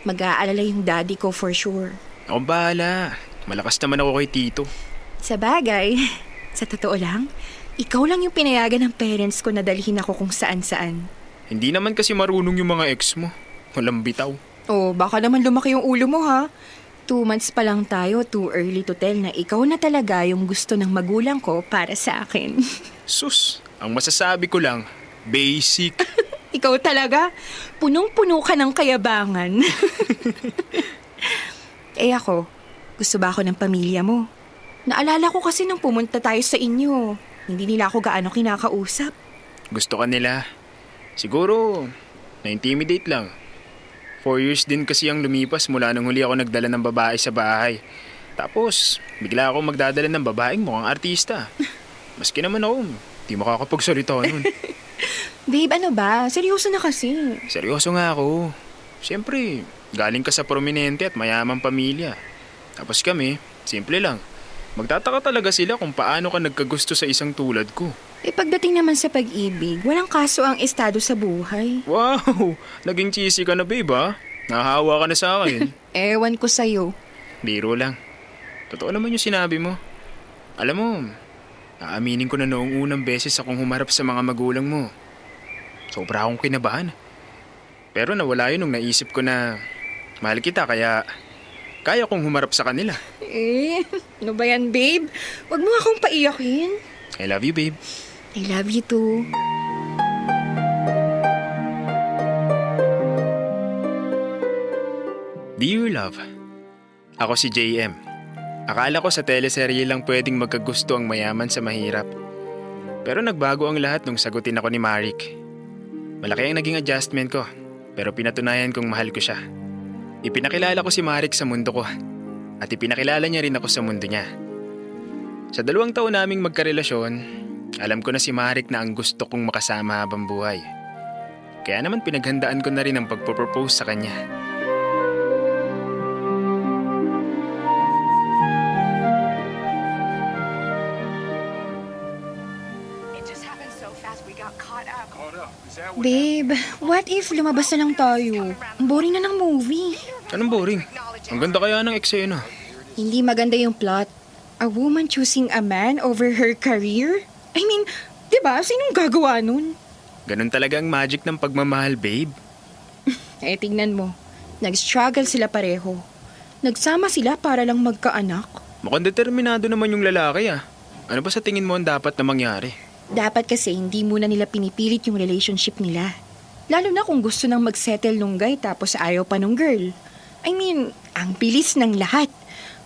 Mag-aalala yung daddy ko for sure. Ako bahala. Malakas naman ako kay Tito. Sa bagay, sa totoo lang, ikaw lang yung pinayagan ng parents ko na dalhin ako kung saan-saan. Hindi naman kasi marunong yung mga ex mo. Walang bitaw. Oh, baka naman lumaki yung ulo mo ha. 2 months pa lang tayo, too early to tell na ikaw na talaga yung gusto ng magulang ko para sa akin. Sus, ang masasabi ko lang, basic. Ikaw talaga, punong-puno ka ng kayabangan. Eh ako, gusto ba ako ng pamilya mo? Naalala ko kasi nung pumunta tayo sa inyo, hindi nila ako gaano kinakausap. Gusto ka nila. Siguro, na-intimidate lang. 4 years din kasi ang lumipas mula nung huli ako nagdala ng babae sa bahay. Tapos, bigla ako magdadala ng babaeng mukhang artista. Maski naman ako, di makakapagsalita nun. Babe, ano ba? Seryoso na kasi. Seryoso nga ako. Siyempre, galing ka sa prominente at mayamang pamilya. Tapos kami, simple lang. Magtataka talaga sila kung paano ka nagkagusto sa isang tulad ko. Eh pagdating naman sa pag-ibig, walang kaso ang estado sa buhay. Wow! Naging cheesy ka na, babe, ha? Nahahawa ka na sa akin. Ewan ko sa'yo. Biro lang. Totoo naman yung sinabi mo. Alam mo, aaminin ko na noong unang beses akong humarap sa mga magulang mo. Sobra akong kinabahan. Pero nawala yun nung naisip ko na mahal kita kaya kaya kong humarap sa kanila. Eh, ano ba yan, babe? Huwag mo akong paiyakin. I love you, babe. I love you too. Dear Love, ako si JM. Akala ko sa teleserye lang pwedeng magkagusto ang mayaman sa mahirap. Pero nagbago ang lahat nung sagutin ako ni Marik. Malaki ang naging adjustment ko, pero pinatunayan kong mahal ko siya. Ipinakilala ko si Marik sa mundo ko, at ipinakilala niya rin ako sa mundo niya. Sa 2 taon naming magkarelasyon, alam ko na si Marik na ang gusto kong makasama habang buhay. Kaya naman pinaghandaan ko na rin ang pagpropose sa kanya. Babe, what if lumabas na lang tayo? Ang boring na ng movie. Anong boring? Ang ganda kaya ng eksena. Hindi maganda yung plot. A woman choosing a man over her career? I mean, di ba? Sinong gagawa nun? Ganun talaga ang magic ng pagmamahal, babe. Eh, tingnan mo. Nag-struggle sila pareho. Nagsama sila para lang magkaanak. Mukhang determinado naman yung lalaki, ah. Ano ba sa tingin mo ang dapat na mangyari? Dapat kasi hindi muna nila pinipilit yung relationship nila. Lalo na kung gusto nang mag-settle nung guy tapos ayaw pa nung girl. I mean, ang bilis ng lahat.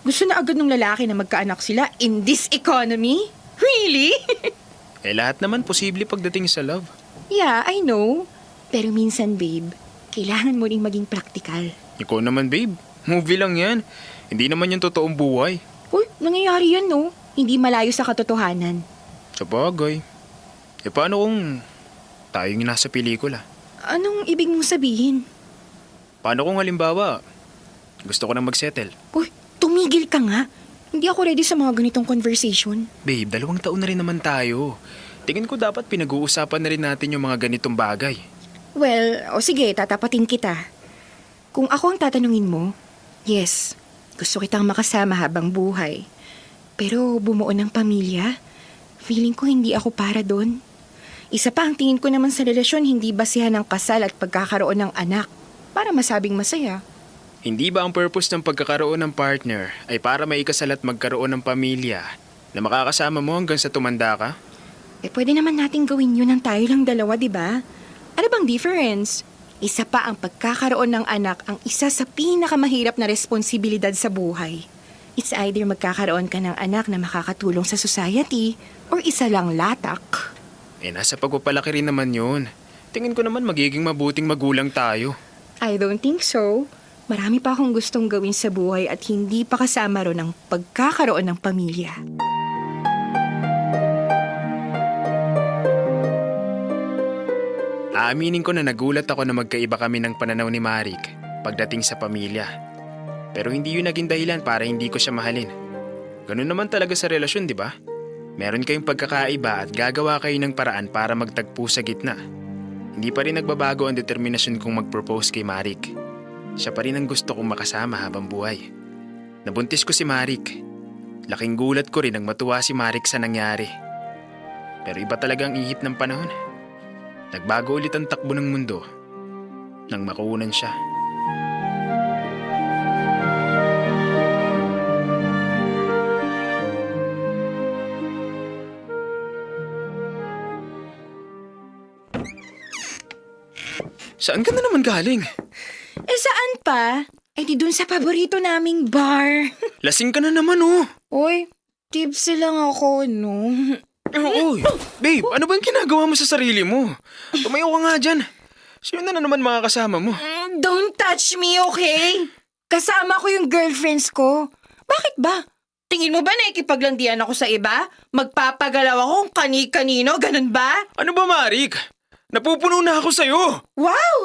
Gusto na agad nung lalaki na magkaanak sila in this economy? Really? Lahat naman posible pagdating sa love. Yeah, I know. Pero minsan, babe, kailangan mo ring maging practical. Ikaw naman, babe. Movie lang yan. Hindi naman yung totoong buhay. Uy, nangyayari yan, no? Hindi malayo sa katotohanan. Sa bagay. Paano kung tayo yung nasa pelikula? Anong ibig mong sabihin? Paano kung halimbawa, gusto ko nang mag-settle? Uy, tumigil ka nga. Hindi ako ready sa mga ganitong conversation. Babe, 2 taon na rin naman tayo. Tingin ko dapat pinag-uusapan na rin natin yung mga ganitong bagay. Well, o sige, tatapatin kita. Kung ako ang tatanungin mo, yes, gusto kitang makasama habang buhay. Pero bumuo ng pamilya, feeling ko hindi ako para doon. Isa pa ang tingin ko naman sa relasyon, hindi basihan ng kasal at pagkakaroon ng anak para masabing masaya. Hindi ba ang purpose ng pagkakaroon ng partner ay para maikasal at magkaroon ng pamilya na makakasama mo hanggang sa tumanda ka? Pwede naman natin gawin yun ng tayo lang dalawa, di ba? Ano bang difference? Isa pa ang pagkakaroon ng anak ang isa sa pinakamahirap na responsibilidad sa buhay. It's either magkakaroon ka ng anak na makakatulong sa society or isa lang latak. Nasa pagpapalaki rin naman yun. Tingin ko naman magiging mabuting magulang tayo. I don't think so. Marami pa akong gustong gawin sa buhay at hindi pa kasama ron ang pagkakaroon ng pamilya. Aaminin ko na nagulat ako na magkaiba kami ng pananaw ni Marik pagdating sa pamilya. Pero hindi yun naging dahilan para hindi ko siya mahalin. Ganun naman talaga sa relasyon, di ba? Meron kayong pagkakaiba at gagawa kayo ng paraan para magtagpo sa gitna. Hindi pa rin nagbabago ang determinasyon kong mag-propose kay Marik. Siya pa rin ang gusto kong makasama habang buhay. Nabuntis ko si Marik. Laking gulat ko rin nang matuwa si Marik sa nangyari. Pero iba talaga ang ihip ng panahon. Nagbago ulit ang takbo ng mundo nang makuunan siya. Saan ka na naman galing? Saan pa? Di dun sa paborito naming bar. Lasing ka na naman, oh. Uy, tipsy lang ako, no? Uy, babe, ano ba yung ginagawa mo sa sarili mo? Tumayo ka nga dyan. Sino na naman mga kasama mo? Don't touch me, okay? Kasama ko yung girlfriends ko. Bakit ba? Tingin mo ba nakikipaglandian ako sa iba? Magpapagalaw ako kung kani-kanino, ganun ba? Ano ba, Marik? Napupuno na ako sa'yo. Wow!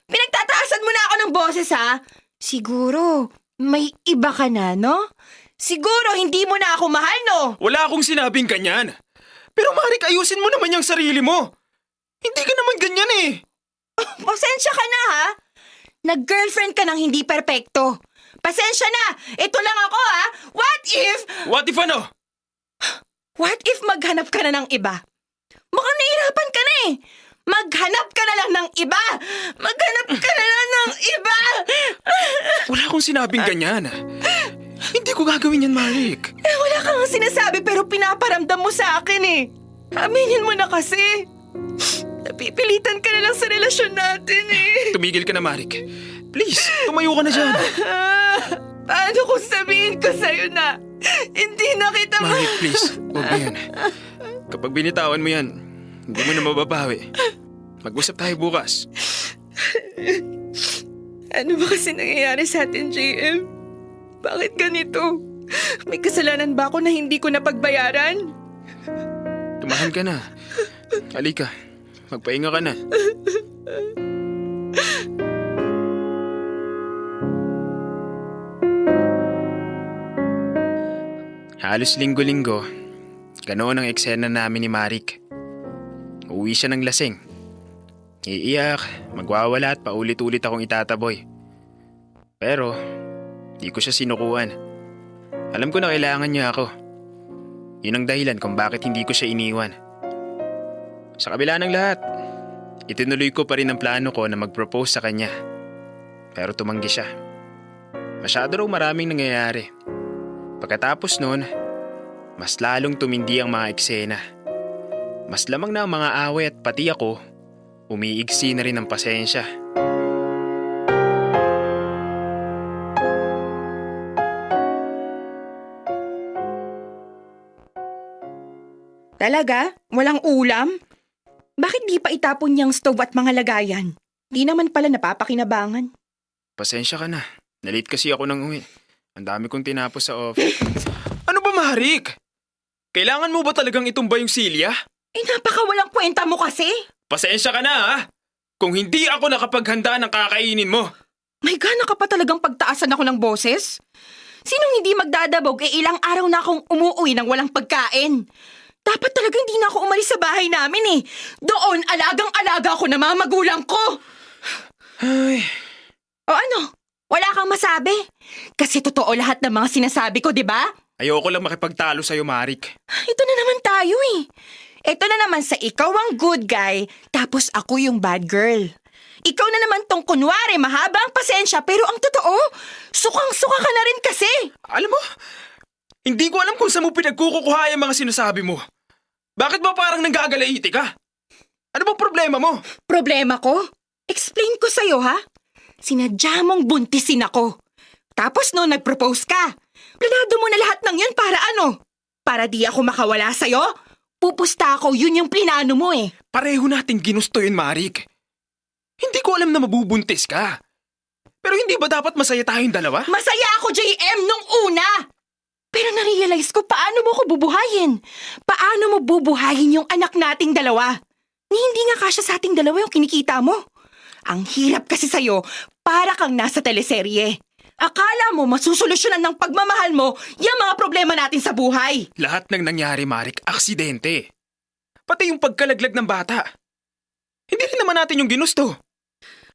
Pinagtataasan mo na ako ng boses, ha? Siguro, may iba ka na, no? Siguro, hindi mo na ako mahal, no? Wala akong sinabing ganyan. Pero Marik, ayusin mo naman yung sarili mo. Hindi ka naman ganyan eh. Pasensya ka na, ha? Nag-girlfriend ka ng hindi perpekto. Pasensya na! Ito lang ako, ha? What if... What if ano? What if maghanap ka na ng iba? Mukhang nahihirapan ka na eh. Maghanap ka na lang ng iba! Maghanap ka na lang ng iba! Wala akong sinabing ganyan. Hindi ko gagawin yan, Marik. Wala kang sinasabi pero pinaparamdam mo sa akin eh. Aminin mo na kasi. Napipilitan ka na lang sa relasyon natin eh. Tumigil ka na, Marik. Please, tumayo ka na dyan. Paano kung sabihin ko sa'yo na hindi na kita Marik, please, huwag mo yan. Kapag binitawan mo yan, hindi mo na mababawi. Mag-usap tayo bukas. Ano ba kasi nangyayari sa atin, JM? Bakit ganito? May kasalanan ba ako na hindi ko napagbayaran? Tumahan ka na. Halika, magpahinga ka na. Halos linggo-linggo, ganoon ang eksena namin ni Marik. Uuwi siya ng lasing. Iiyak, magwawala at paulit-ulit akong itataboy. Pero, di ko siya sinukuan. Alam ko na kailangan niya ako. Yun ang dahilan kung bakit hindi ko siya iniwan. Sa kabila ng lahat, itinuloy ko pa rin ang plano ko na mag-propose sa kanya. Pero tumanggi siya. Masyado raw maraming nangyayari. Pagkatapos nun, mas lalong tumindi ang mga eksena. Mas lamang na ang mga away at pati ako, umiigsi na rin ng pasensya. Talaga? Walang ulam? Bakit di pa itapon niyang stove at mga lagayan? Di naman pala napapakinabangan. Pasensya ka na. Nalate kasi ako nang uwi. Ang dami kong tinapos sa office. Ano ba, Marik? Kailangan mo ba talagang itumba yung silya? Napakawalang kwenta mo kasi. Pasensya ka na, ha? Kung hindi ako nakapaghanda ng kakainin mo. May gana ka pa talagang pagtaasan ako ng boses? Sinong hindi magdadabog ilang araw na akong umuwi ng walang pagkain? Dapat talaga hindi na ako umalis sa bahay namin eh. Doon, alagang-alaga ako na mga magulang ko. Ay. O ano? Wala kang masabi? Kasi totoo lahat ng mga sinasabi ko, di ba? Ayoko lang makipagtalo sa'yo, Marik. Ito na naman tayo eh. Ito na naman sa ikaw ang good guy, tapos ako yung bad girl. Ikaw na naman tong kunwari, mahaba ang pasensya, pero ang totoo, sukang-suka ka na rin kasi. Alam mo, hindi ko alam kung saan mo pinagkukukuha yung mga sinasabi mo. Bakit ba parang nanggagalaiti ka? Ano bang problema mo? Problema ko? Explain ko sa'yo, ha? Sinadya mong buntisin ako. Tapos no, nag-propose ka. Planado mo na lahat ng yun para ano? Para di ako makawala sa'yo? Pupusta ako, yun yung plinano mo eh. Pareho nating ginusto yun, Marik. Hindi ko alam na mabubuntis ka. Pero hindi ba dapat masaya tayong dalawa? Masaya ako, JM, nung una! Pero narealize ko paano mo ko bubuhayin. Paano mo bubuhayin yung anak nating dalawa? Hindi nga kasya sa ating dalawa yung kinikita mo. Ang hirap kasi sa'yo, para kang nasa teleserye. Akala mo masusolusyonan ng pagmamahal mo yung mga problema natin sa buhay. Lahat ng nangyari, Marik, aksidente. Pati yung pagkalaglag ng bata. Hindi rin naman natin yung ginusto.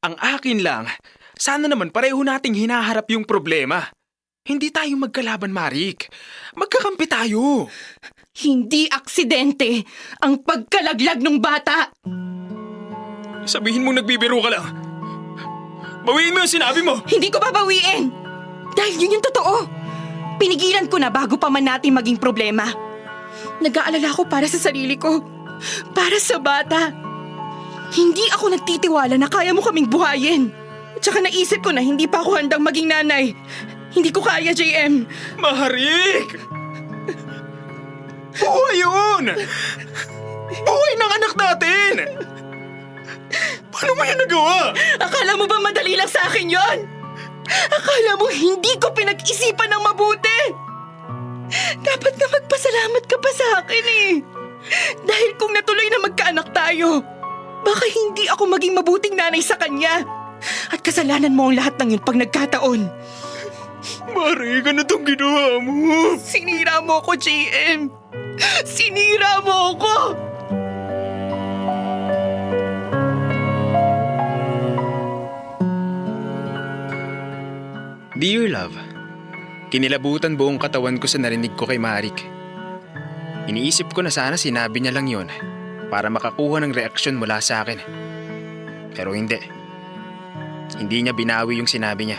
Ang akin lang, sana naman pareho nating hinaharap yung problema. Hindi tayo magkalaban, Marik. Magkakampi tayo. Hindi aksidente ang pagkalaglag ng bata. Sabihin mo nagbibiro ka lang. Bawiin mo yung sinabi mo. Hindi ko babawiin. Dahil yun yung totoo. Pinigilan ko na bago pa man natin maging problema. Nag-aalala ko para sa sarili ko. Para sa bata. Hindi ako nagtitiwala na kaya mo kaming buhayin. At saka naisip ko na hindi pa ako handang maging nanay. Hindi ko kaya, JM. Marik! Buhay yun! Buhay ng anak natin! Paano mo yan nagawa? Akala mo ba madali lang sa akin yon? Akala mo hindi ko pinag-isipan ng mabuti? Dapat na magpasalamat ka pa sa akin eh. Dahil kung natuloy na magkaanak tayo, baka hindi ako maging mabuting nanay sa kanya. At kasalanan mo ang lahat ng yun pag nagkataon. Marik, ano tong ginawa mo? Sinira mo ako, JM. Sinira mo ako. Dear love, kinilabutan buong katawan ko sa narinig ko kay Marik. Iniisip ko na sana sinabi niya lang yon para makakuha ng reaksyon mula sa akin. Pero hindi. Hindi niya binawi yung sinabi niya.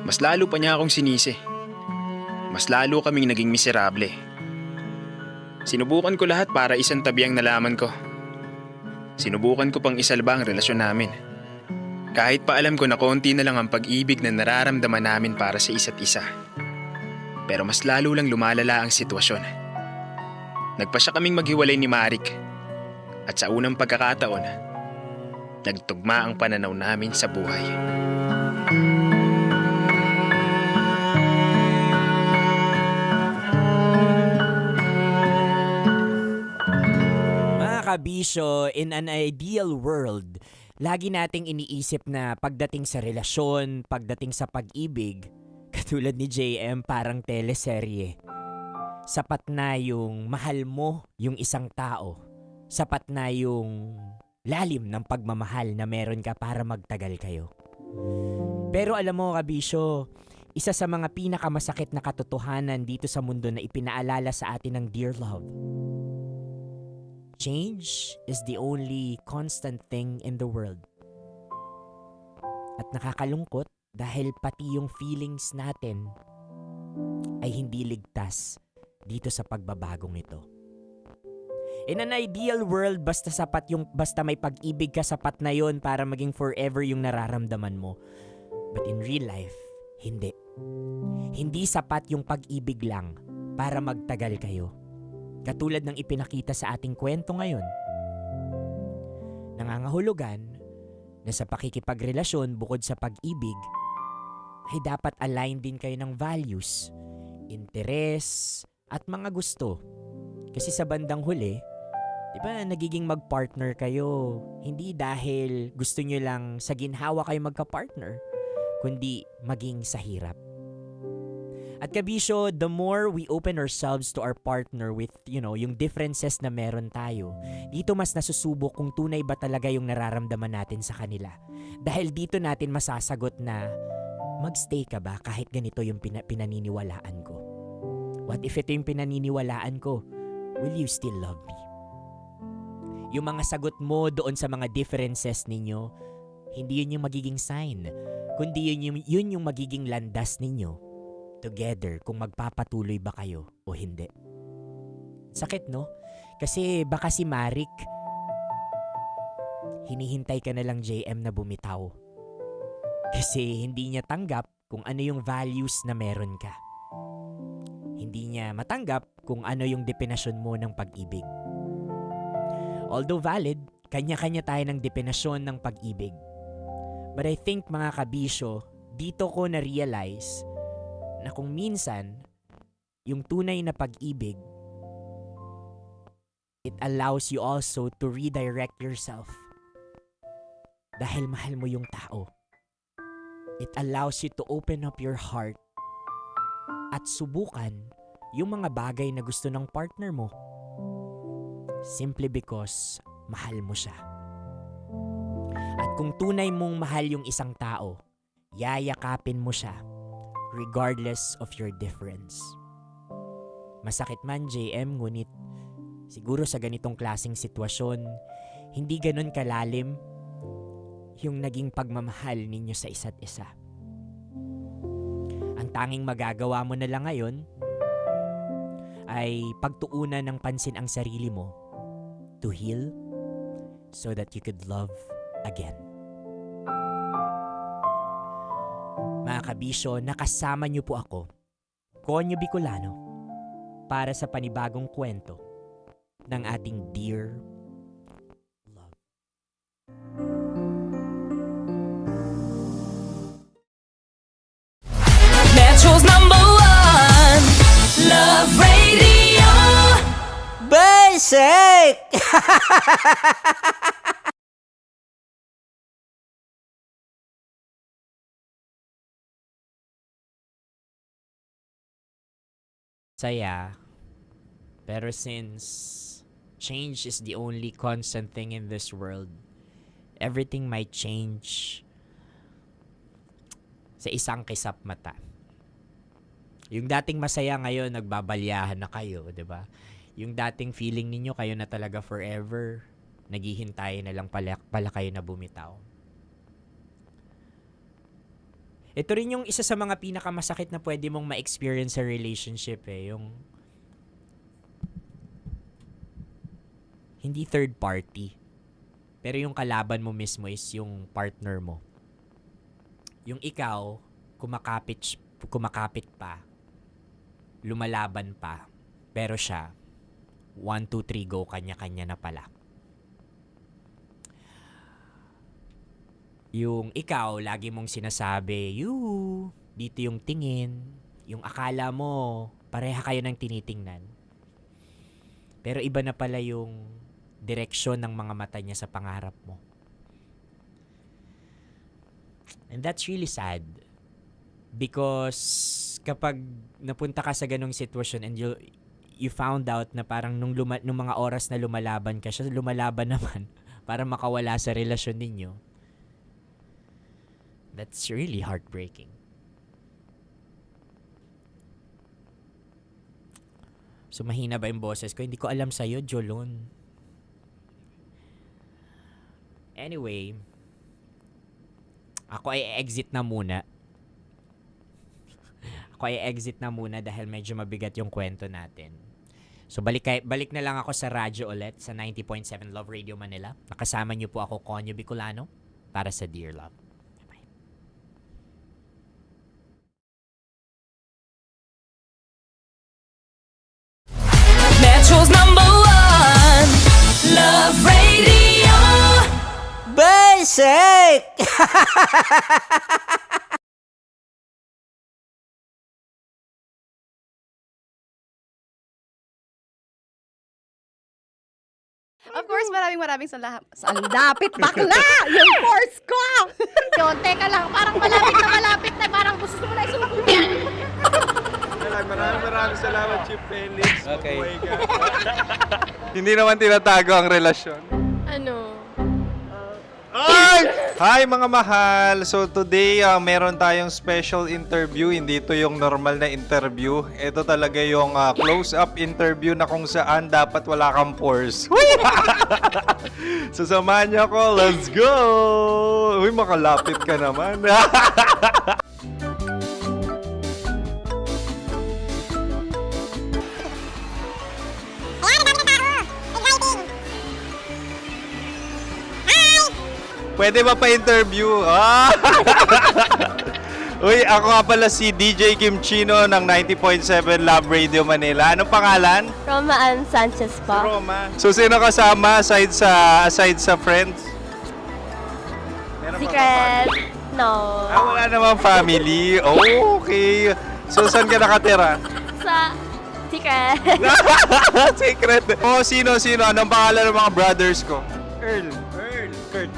Mas lalo pa niya akong sinisi. Mas lalo kaming naging miserable. Sinubukan ko lahat para isang tabi ang nalaman ko. Sinubukan ko pang isalba ang relasyon namin. Kahit pa alam ko na konti na lang ang pag-ibig na nararamdaman namin para sa isa't isa. Pero mas lalo lang lumalala ang sitwasyon. Nagpasya kaming maghiwalay ni Marik. At sa unang pagkakataon, nagtugma ang pananaw namin sa buhay. Mga kabisyo, in an ideal world, lagi nating iniisip na pagdating sa relasyon, pagdating sa pag-ibig, katulad ni JM parang teleserye. Sapat na yung mahal mo yung isang tao. Sapat na yung lalim ng pagmamahal na meron ka para magtagal kayo. Pero alam mo, kabisyo, isa sa mga pinakamasakit na katotohanan dito sa mundo na ipinaalala sa atin ng Dear Love. Change is the only constant thing in the world. At nakakalungkot dahil pati yung feelings natin ay hindi ligtas dito sa pagbabagong ito. In an ideal world, basta may pag-ibig ka, sapat na yon para maging forever yung nararamdaman mo. But in real life, hindi. Hindi sapat yung pag-ibig lang para magtagal kayo. Katulad ng ipinakita sa ating kwento ngayon. Nangangahulugan na sa pakikipagrelasyon bukod sa pag-ibig, ay dapat align din kayo ng values, interes, at mga gusto. Kasi sa bandang huli, di ba, nagiging mag-partner kayo. Hindi dahil gusto nyo lang sa ginhawa kayo magka-partner, kundi maging sa hirap. At kabisyo, the more we open ourselves to our partner with, yung differences na meron tayo, dito mas nasusubok kung tunay ba talaga yung nararamdaman natin sa kanila. Dahil dito natin masasagot na, magstay ka ba kahit ganito yung pinaniniwalaan ko? What if ito yung pinaniniwalaan ko? Will you still love me? Yung mga sagot mo doon sa mga differences ninyo, hindi yun yung magiging sign, kundi yun yung magiging landas ninyo together kung magpapatuloy ba kayo o hindi. Sakit, no? Kasi baka si Marik, hinihintay ka na lang JM na bumitaw. Kasi hindi niya tanggap kung ano yung values na meron ka. Hindi niya matanggap kung ano yung definasyon mo ng pag-ibig. Although valid, kanya-kanya tayo ng definasyon ng pag-ibig. But I think, mga kabisyo, dito ko na-realize na kung minsan, yung tunay na pag-ibig, it allows you also to redirect yourself. Dahil mahal mo yung tao. It allows you to open up your heart at subukan yung mga bagay na gusto ng partner mo. Simply because mahal mo siya. At kung tunay mong mahal yung isang tao, yayakapin mo siya regardless of your difference. Masakit man, JM, ngunit siguro sa ganitong klaseng sitwasyon, hindi ganon kalalim yung naging pagmamahal ninyo sa isa't isa. Ang tanging magagawa mo na lang ngayon ay pagtuunan ng pansin ang sarili mo to heal so that you could love again. Mga kabisyo, nakasama niyo po ako, Konyo Bicolano, para sa panibagong kwento ng ating Dear Love. Metro's #1 Love Radio. Basic! Saya. Pero since change is the only constant thing in this world, everything might change sa isang kisap mata. Yung dating masaya ngayon, nagbabalyahan na kayo, di ba? Yung dating feeling ninyo kayo na talaga forever, naghihintay na lang pala kayo na bumitaw. Ito rin yung isa sa mga pinakamasakit na pwede mong ma-experience sa relationship yung hindi third party. Pero yung kalaban mo mismo is yung partner mo. Yung ikaw, kumakapit pa, lumalaban pa, pero siya, 1, 2, 3, go, kanya-kanya na pala. Yung ikaw, lagi mong sinasabi, dito yung tingin, yung akala mo, pareha kayo ng tinitingnan. Pero iba na pala yung direksyon ng mga mata niya sa pangarap mo. And that's really sad. Because kapag napunta ka sa ganong sitwasyon and you found out na parang nung mga oras na lumalaban ka, siya lumalaban naman para makawala sa relasyon ninyo, that's really heartbreaking. So, mahina ba yung boses ko? Hindi ko alam sa'yo, Jolon. Anyway, ako ay exit na muna. Ako ay exit na muna dahil medyo mabigat yung kwento natin. So balik na lang ako sa radyo ulit sa 90.7 Love Radio Manila. Nakasama niyo po ako, Conyo Bicolano, para sa Dear Love. Metro's #1 Love Radio. Basic! Of course, maraming salamat. Ang lapit bakla! Yung course ko! Yun, teka lang, parang malapit na, parang gusto mo na isulat. Maraming salamat, Chief Felix. Okay. Oh my God. Hindi naman tinatago ang relasyon. Ano? Hi mga mahal! So today, meron tayong special interview. Hindi ito yung normal na interview. Ito talaga yung close-up interview na kung saan dapat wala kang pores. So samahan niyo ako. Let's go! Uy, makalapit ka naman. Pwede ba pa-interview? Uy, ako nga pala si DJ Kim Chino ng 90.7 Love Radio Manila. Anong pangalan? Roma Ann Sanchez po. Roma. So, sino kasama aside sa friends? Meron ba Secret. No. wala namang family. Oh, okay. So, saan ka nakatira? Sa Secret. Secret. Oh, sino? Anong pangalan ng mga brothers ko? Earl, Kurt.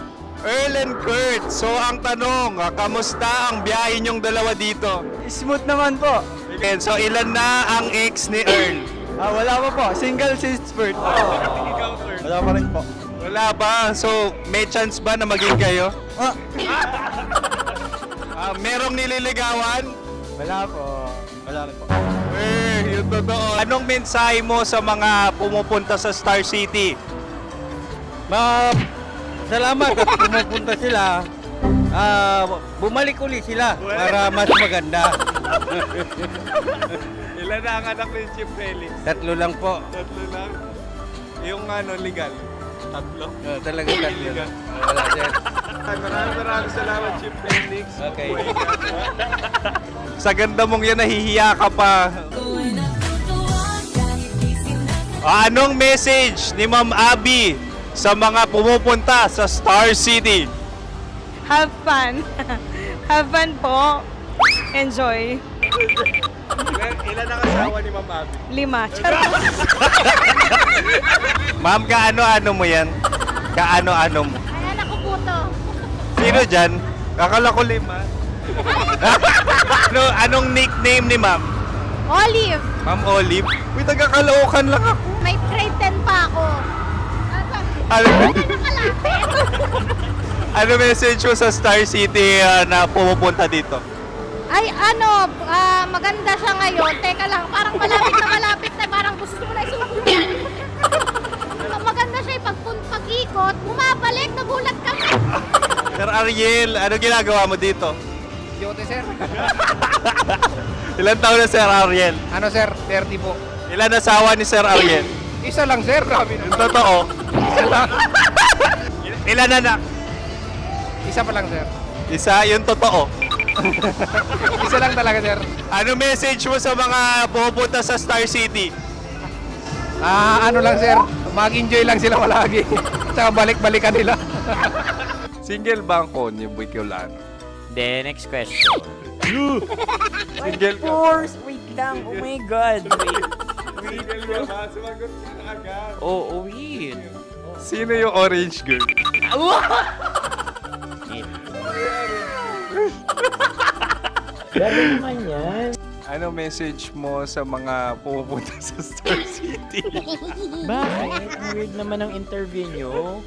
Earl and Kurt. So, ang tanong, kamusta ang biyahe niyong dalawa dito? Smooth naman po. Okay, so ilan na ang ex ni Earl? Wala pa po. Single since birth. Wala pa rin po. Wala ba? So, may chance ba na maging kayo? Merong nililigawan? Wala po. Wala rin po. Yung totoo. Anong mensahe mo sa mga pumupunta sa Star City? Salamat at pumupunta sila. Bumalik uli sila para mas maganda. Ilan na ang anak ni Chief Felix? 3 lang po. 3 lang. Yung legal? 3? Talaga 3 lang. Wala sir. Maraming salamat, Chief Felix. Okay. Sa ganda mong yan, nahihiya ka pa. Anong message ni Ma'am Abby sa mga pumupunta sa Star City? Have fun. Have fun po. Enjoy. Ilan ang asawa ni Ma'am Abby? 5. Charot. Ma'am, kaano-ano mo yan? Kaano-ano mo? Ay, anak ko po to. Sino dyan? Kakala ko 5. Anong nickname ni Ma'am? Olive. Ma'am Olive? Uy, taga-Caloocan lang ako. May grade 10 pa ako. Ano message mo sa Star City na pumupunta dito? Ay, maganda siya ngayon. Teka lang, parang malapit na, parang gusto mo na isulat. Maganda siya pag-ikot, bumabalik, nagulat ka. Sir Ariel, ano ginagawa mo dito? Yote sir. Ilan taon na Sir Ariel? Ano sir? 30 po. Ilan asawa ni Sir Ariel? Isa lang sir. Grabe Yung totoo? Isa lang. Ilan anak? Isa pa lang sir. Isa, yung totoo. Isa lang talaga sir. Ano message mo sa mga pumupunta sa Star City? Ano lang sir. Mag-enjoy lang sila palagi. Tsaka balik-balikan nila. Single ba ang Conyo Bicolano? Then, next question. Single ka? Wait lang. Oh my God. Single ka ba? Sumagot ka na agad. Wait. Sino yung orange girl? Gano'n naman yan. Ano message mo sa mga pumupunta sa Star City? Bakit? Ang weird naman ang interview nyo.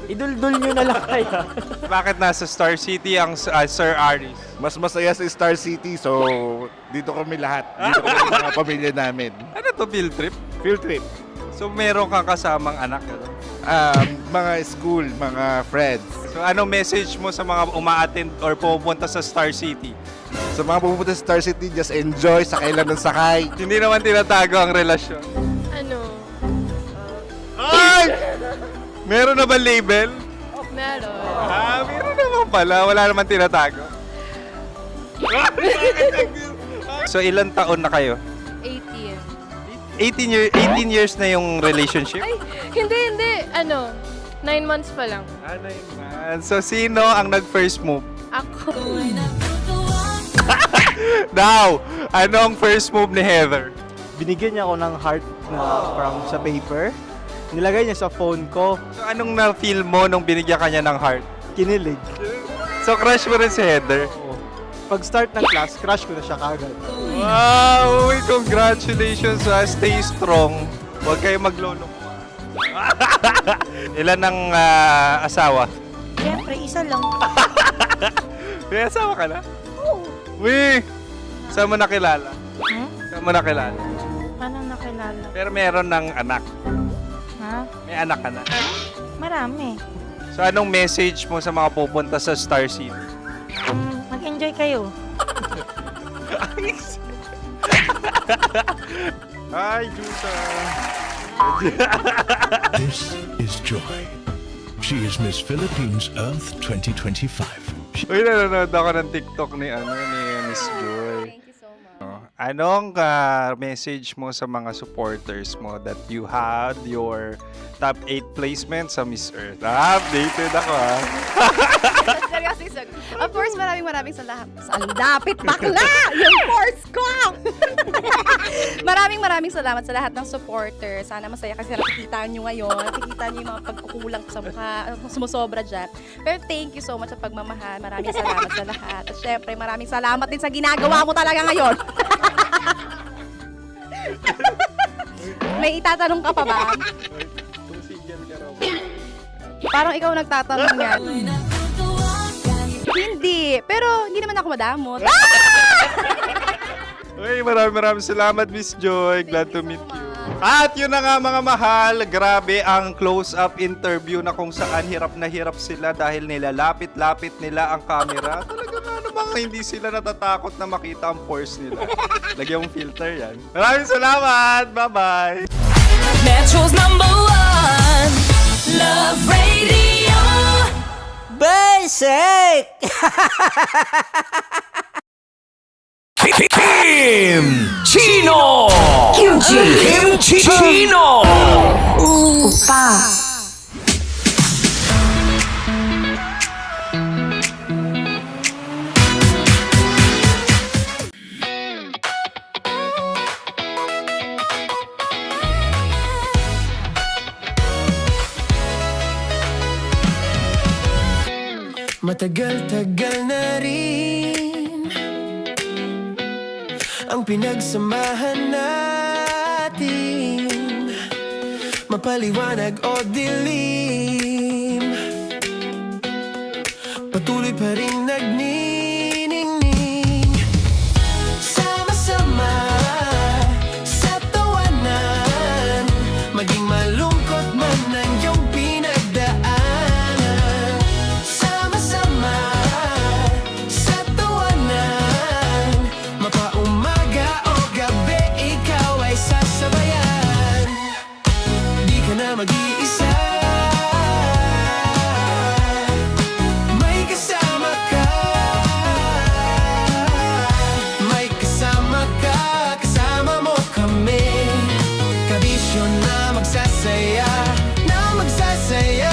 Iduldul nyo na lang kaya. Bakit nasa Star City ang Sir Aris? Mas masaya sa Star City, so dito kami lahat. Dito kami mga pamilya namin. Ano to, field trip? Field trip. So meron kang kasamang anak? Mga school, mga friends. So anong message mo sa mga uma-attend or pumupunta sa Star City? Sa mga pupunta sa Star City, just enjoy, sakay lang ng sakay. Hindi naman tinatago ang relasyon. Ano? Meron na ba label? Meron. Meron naman pala. Wala naman tinatago. So, ilang taon na kayo? 18. 18 years na yung relationship? Ay, hindi. 9 months pa lang. 9 months. So, sino ang nag-first move? Ako. Now, anong first move ni Heather? Binigyan niya ako ng heart na from sa paper. Nilagay niya sa phone ko. So, anong na-feel mo nung binigyan ka niya ng heart? Kinilig. So, crush mo rin si Heather? Pag start ng class, crush ko na siya kagad. Wow! Uy, congratulations ha. Stay strong. Huwag kayo maglolo. Ilan ang asawa? Siyempre, isa lang. May asawa ka na? Oo. Uy! Saan mo nakilala? Saan mo nakilala? Paano nakilala? Pero meron ng anak. Ha? May anak ka na. Marami. So, anong message mo sa mga pupunta sa Star City? Mag-enjoy kayo. Hi, Jusa! This is Joy. She is Miss Philippines Earth 2025. Uy, nanonood ako ng TikTok ni Miss Joy. Thank you so much. Anong message mo sa mga supporters mo that you had your top 8 placement sa Miss Earth? Updated ako Seryoso. Of course, maraming salamat. Ang lapit bakla! Yung course ko! maraming salamat sa lahat ng supporters. Sana masaya kasi nakikita nyo ngayon. Nakikita nyo yung mga pagkukulang sa mukha. Sumusobra dyan. Pero thank you so much sa pagmamahal. Maraming salamat sa lahat. At syempre, maraming salamat din sa ginagawa mo talaga ngayon. May itatanong ka pa ba? Parang ikaw nagtatanong yan. Hindi. Pero hindi naman ako madamot. Uy, maraming salamat, Miss Joy. Glad to meet you. At yun na nga mga mahal, grabe ang close-up interview na kung saan hirap na hirap sila dahil nilalapit-lapit nila ang camera. Talaga nga namang hindi sila natatakot na makita ang pores nila. Lagyan mong filter yan. Maraming salamat! Bye-bye! Metro's #1 Love Radio. Basic! Kim Chino! Kimchi Chino! Opa. Matagal-tagal na rin ang pinagsamahan natin, mapaliwanag o dilim, patuloy pa rin nagniningning. Sama-sama sa tawanan, maging malungkot man ang iyong pinagdaanan. Sama-sama sa tawanan, mapaumaga o gabi, ikaw ay sasabayan. Di ka na mag-iisa, may kasama ka. May kasama ka, kasama mo kami. Kabisyo na magsasaya, na magsasaya.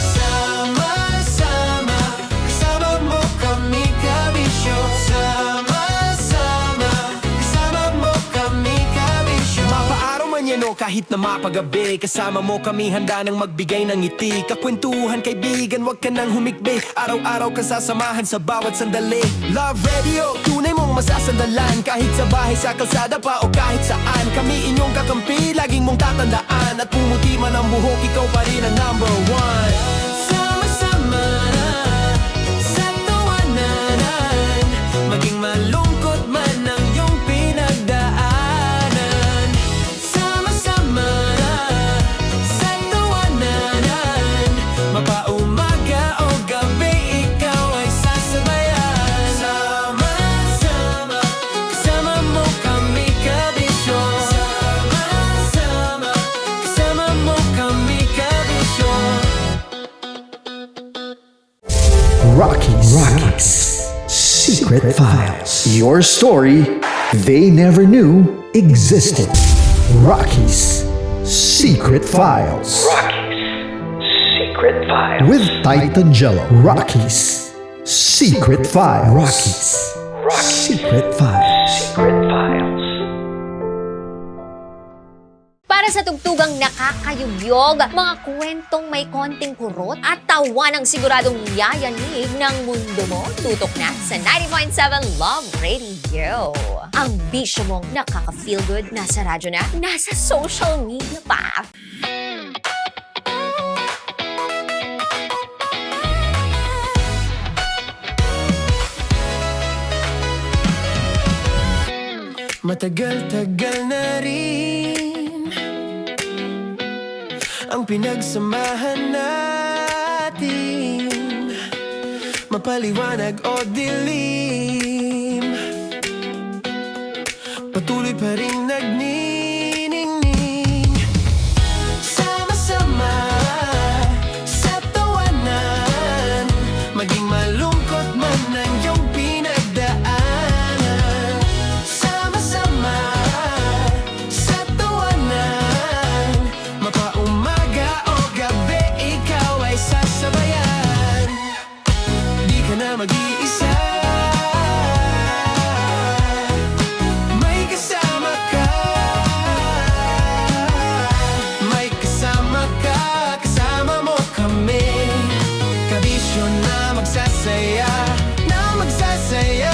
Sama-sama, kasama mo kami, kabisyo. Sama-sama, kasama mo kami, kabisyo. Mapaaraw man yan o kahit na mapagabi, kasama mo kami, handa nang magbigay ng ngiti. Kakwentuhan, kaibigan, wag ka nang humikbi. Araw-araw ka sasamahan sa bawat sandali. Love Radio, tunay mong masasandalan. Kahit sa bahay, sa kalsada pa o kahit saan, kami inyong kakampi, laging mong tatandaan. At pumuti man ang buhok, ikaw pa rin ang #1. Sama-sama sa tawanan, maging malungkot man ang iyong pinagdaanan. Sama-sama sa tawanan, mapaumaga o gabi, ikaw ay sasabayan. Sama-sama, kasama mo kami, kabisyo. Sama-sama, kasama mo kami, kabisyo. Secret Files. Your story they never knew existed. Rocky's Secret Files. Secret Files. With Titan Jello. Rocky's Secret Files. Rocky's Secret Files. Secret Files. Para sa tugtugang nakakayugyog, mga kwentong may konting kurot at tawa ng siguradong yayanig ng mundo mo, tutok na sa 90.7 Love Radio. Ang bisyo mong nakaka-feel good, nasa radyo na, nasa social media pa. Matagal-tagal na rin ang pinagsamahan natin, mapaliwanag o dilim, patuloy pa rin nagniningning. Sama-sama sa tawanan, maging malungkot man ang iyong pinagdaanan. Sama-sama sa tawanan, mapaumaga o gabi, ikaw ay sasabayan. Di ka na mag-iisa, may kasama ka. May kasama ka, kasama mo kami. Kabisyo na magsasaya, na magsasaya.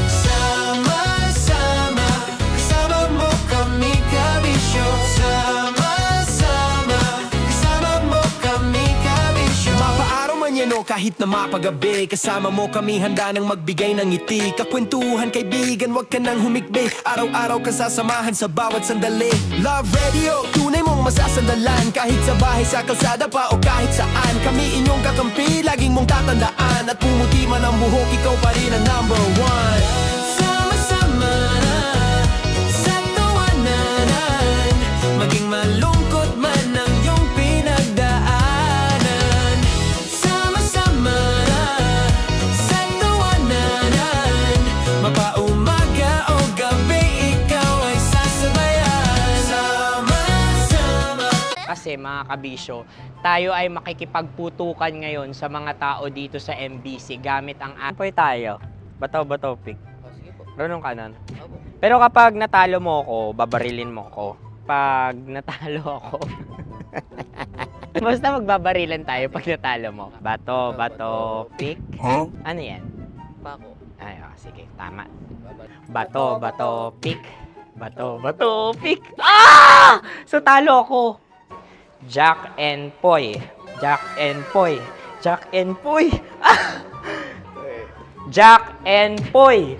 Sama-sama, kasama mo kami, kabisyo. Sama-sama, kasama mo kami, kabisyo. Mapaaraw man yan o kahit na mapagabi, kasama mo kami, handa nang magbigay ng ngiti. Kakwentuhan, kaibigan, wag ka nang humikbi. Araw-araw ka sasamahan sa bawat sandali. Love Radio, tunay mong masasandalan. Kahit sa bahay, sa kalsada pa o kahit saan, kami inyong kakampi, laging mong tatandaan. At pumuti man ang buhok, ikaw pa rin ang number one. Sama-sama sa tawanan, maging malungkot man ang iyong pinagdaanan. Sama-sama sa tawanan, mapaumaga o gabi, ikaw ay sasabayan. Sama-sama. Kasi mga kabisyo, tayo ay makikipagputukan ngayon sa mga tao dito sa MBC gamit ang apoy tayo. Bato-bato pick. Runong kanan. Pero kapag natalo mo ako, babarilin mo ako. Pag natalo ako, basta magbabarilan tayo pag natalo mo. Bato-bato pick. Ano yan? Bako. Ay, sige, tama. Bato-bato pick. Bato-bato pick. Ah! So talo ako. Jack and Poy. Jack and Poy. Jack and Poy. Ah! Jack and Poy.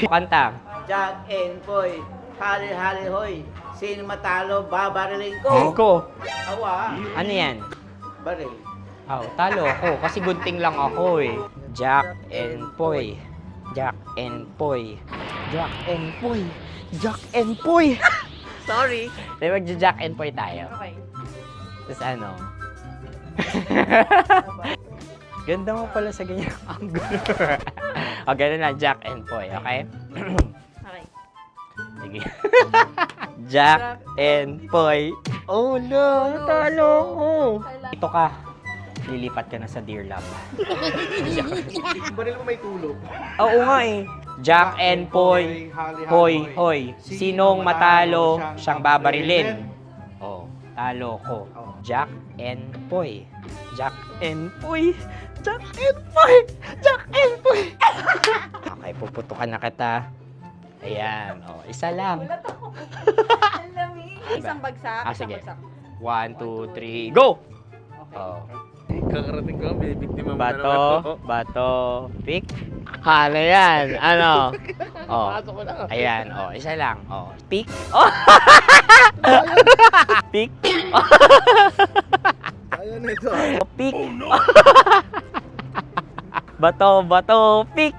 Kanta. Jack and Poy, hali-hali hoy. Sino matalo, babariling ko. Ko. Awa. Ano yan? Baril. Oh, talo ako kasi gunting lang ako eh. Jack and Poy. Jack and Poy. Jack and Poy. Jack and Poy. Sorry. Di magja-Jack and Poy tayo. Okay. Tapos ano? Ganda mo pala sa ganyan angulo. O, ganun na, Jack and Poy, okay? Okay. Sige. Jack and Poy. Oh no, natalo ko. Ito ka. Lilipat ka na sa Dear Love. Baril mo may tulog. Oo nga eh. Jack and Poy. Hoy, hoy. Sinong matalo, siyang babarilin. Oh, talo ko. Jack and Poy. Jack and Poy. Jack and Poy. Jack and Poy. Okay, puputukan na kita. Ayan. Oh, isa lang. Isang bagsak. Sige. 1, 2, 3, go! Oh. Kakarating ko, binibiktima mo Bato, bato, pick. Ano yan? Ano? Oh. Ayan, oh, isa lang. Oh, pick. Oh. Pick. Ayan ito. Oh, pick. Bato, bato, pick.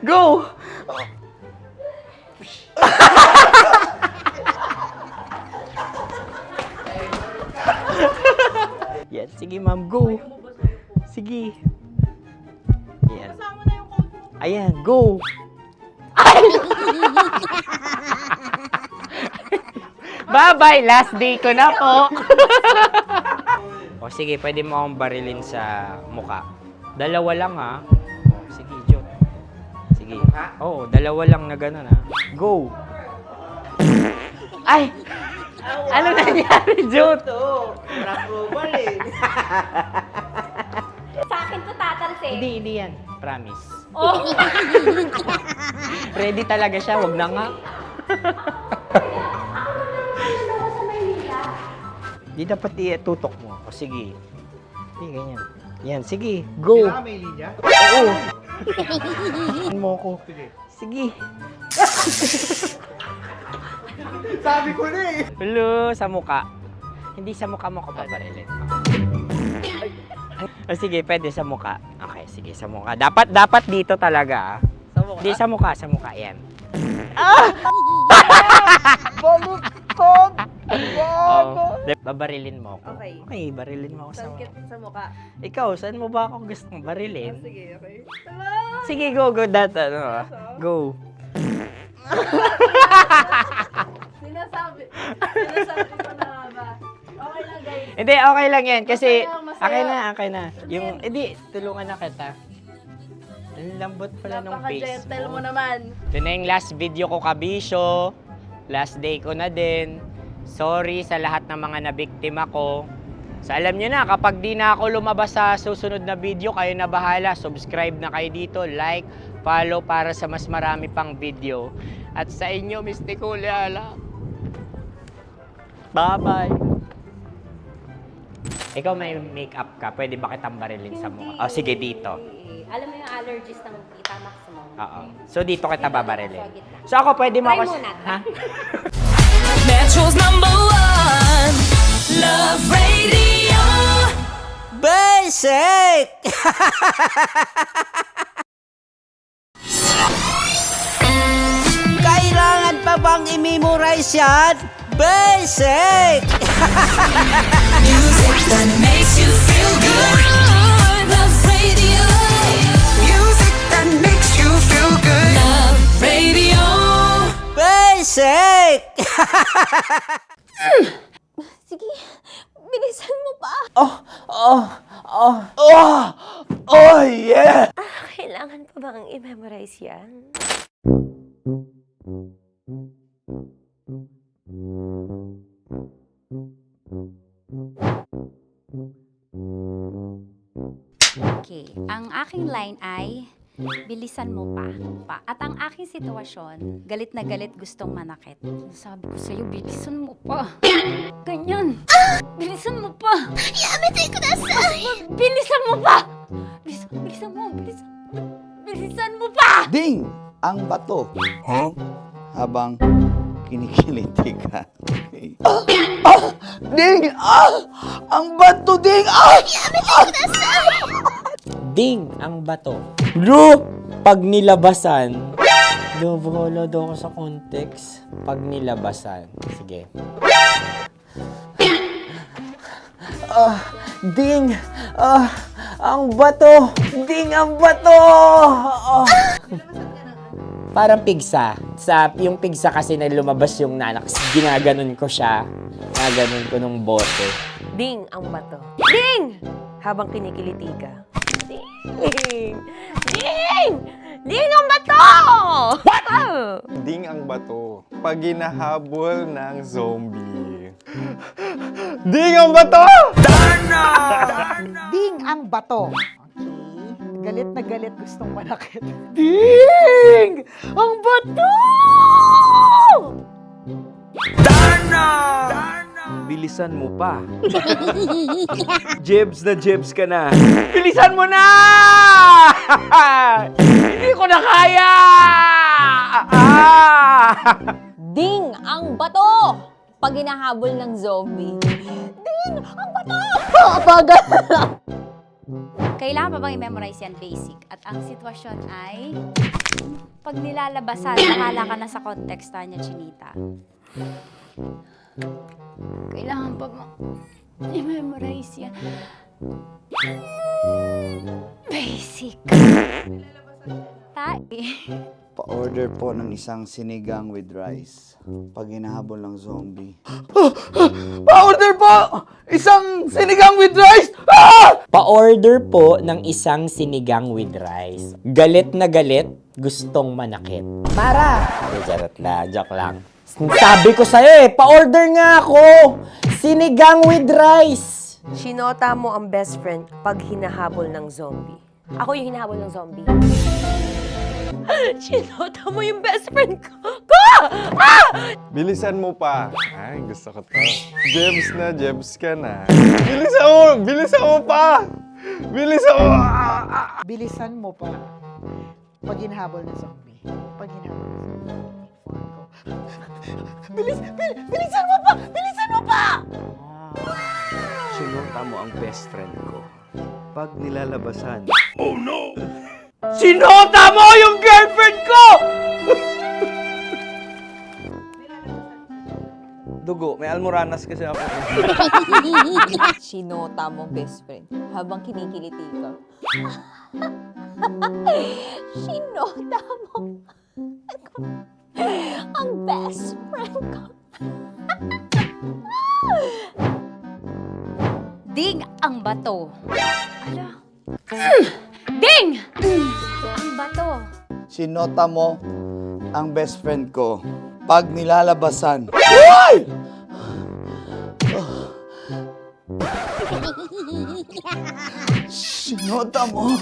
Go! Sige, ma'am. Go. Sige. Ayan. Ayan, go. Bye-bye. Last day ko na po. O sige, pwede mo akong barilin sa muka. Dalawa lang ha. O, sige, Jot. Sige. Oo, dalawa lang na gano'n ha. Go. Ay! Ano nangyari, Jot? Approval eh. Sa akin to tatalsik. Hindi yan. Promise. Oh. Ready talaga siya, wag na nga. Di dapat tutok mo. O sige. Hindi, ganyan. Yan, sige. Go. Kailangan may linya? Oo. mo ko. Sige. Sabi ko na eh. Hello, sa muka. Hindi sa muka mo ko babarilin. O sige, pwede sa muka. Okay, sige, sa muka. Dapat dito talaga. Sa muka? Hindi, sa muka. Yan. Baluktot! Babarilin mo ako. Okay. Okay, barilin mo ako sa muka. Sa mukha. Ikaw, saan mo ba ako gustong barilin? Sige, okay. Sige, go. Go. Sinasabi ko na ba? Okay lang, guys. Hindi, okay lang yan. Kasi, Masaya. okay na. Yung, hindi, tulungan na kita. Ang lambot pala nung face Napaka-gentle mo. mo naman. Ito na yung last video ko, kabisyo. Last day ko na din. Sorry sa lahat ng mga nabiktima ko. So alam nyo na, kapag di na ako lumabas sa susunod na video, kayo na bahala. Subscribe na kayo dito, like, follow para sa mas marami pang video. At sa inyo, Mistiko Leala. Bye-bye. Ikaw may makeup ka, pwede ba kitang barilin sa mukha? O sige, dito. Alam mo yung allergies ng Tita Max mo? Oo. So dito kita babarilin. So ako, pwede mo Try ako... muna. Ha? Metro's #1 Love Radio. Basic! Kailangan pa bang i-memorize yan? Basic! Music that makes you feel good. Love Radio. Music that makes you feel good. Love Radio. Basic! Sige, bilisan mo pa. Oh, yeah! Kailangan pa bang i-memorize yan? Okay, ang aking line ay, bilisan mo pa. At ang aking sitwasyon, galit na galit gustong manakit. Sabi ko sa'yo, bilisan mo pa. Ganyan. Bilisan mo pa. Yamitay ko na sa... Bilisan mo pa! Bilisan mo pa! Ding! Ang bato. Habang kinikiliti ka. Okay. Ding! Ang bato, Ding! Ding ang bato. Bro, pag nilabasan. Wala daw ako sa context. Pag nilabasan. Sige. Ding! Ang bato! Ding ang bato! Parang pigsa. Yung pigsa kasi na lumabas yung nanak. Ginaganon ko siya. Ginaganon ko nung bote. Ding ang bato. Ding! Habang kinikiliti ka. Ding! Ding! Ding ang bato! What? Ding ang bato. Pag hinahabol ng zombie. Ding ang bato! Ding ang bato. Okay. Galit na galit gustong manakit. Ding! Ang bato! Bilisan mo pa. Jebs ka na. Bilisan mo na! Hindi ko na kaya! Ding ang bato! Pag hinahabol ng zombie. Ding ang bato! Bagal! Kailangan pa bang i-memorize yan basic? At ang sitwasyon ay, pag nilalabasan, nakala ka na sa konteksta niya, Chinita. Kailangan pa bang i-memorize yan? Basic. Tae. Pa-order po ng isang sinigang with rice. Pag hinahabol ng zombie. Pa-order po! Isang sinigang with rice! Pa-order po ng isang sinigang with rice. Galit na galit, gustong manakit. Mara! Charot na, joke lang. Sabi ko sa'yo pa-order nga ako! Sinigang with rice! Sinota mo ang best friend pag hinahabol ng zombie. Ako yung hinahabol ng zombie. Sinota mo yung best friend ko! Bilisan mo pa. Ay, gusto ko to. Jebs na, Jebs ka na. Bilisan mo! Bilisan mo pa! Bilisan mo! Bilisan mo pa. Pag hinahabol ng zombie. Pag hinahabol ng zombie. Bilisan mo pa! Bilisan mo pa! Sinota mo ang best friend ko. Pag nilalabasan. Oh no! Sinota mo yung girlfriend ko! Dugo, may almoranas kasi ako. Sinota mo best friend habang kinikiliti ka. Sinota mo ang best friend ko. Ding ang bato. Ala. Ding! Ang bato. Sinota mo ang best friend ko. Pag nilalabasan. Uy! Sinota mo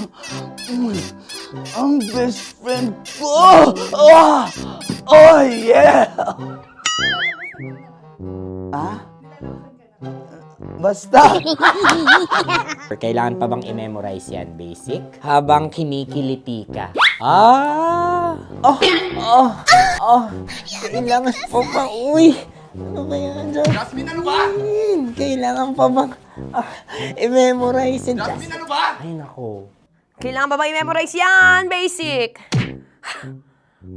ang best friend ko. Oh yeah! Ah? Basta! Kailangan pa bang i-memorize yan, basic? Habang kinikiliti ka. Kailangan pa ba? Uy! Ano ba yan, Jasmine? Jasmine, ano ba? Kailangan pa bang i-memorize yan, Jasmine, ano ba? Ay, nako. Kailangan ba i-memorize yan? Basic.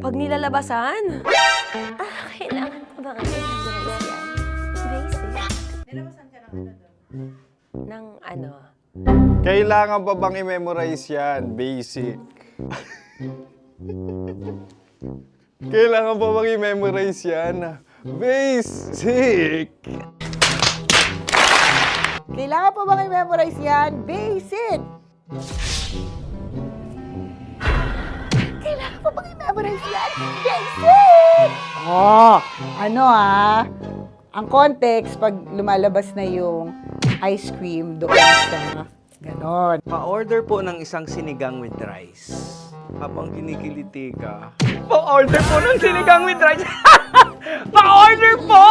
Pag nilalabasan? Kailangan pa ba i-memorize yan? Basic. Nilalabasan ka ng ano? Kailangan pa bang i-memorize yan? Basic. Kailangan pa bang i-memorize yan? Basic! Kailangan pa bang i-memorize yan? Basic! Kailangan pa bang i-memorize yan? Basic! Ang context, pag lumalabas na yung ice cream doon sa ganon. Pa-order po ng isang sinigang with rice. Habang kinikiliti ka. Pa-order po ng sinigang with rice! Pa-order po!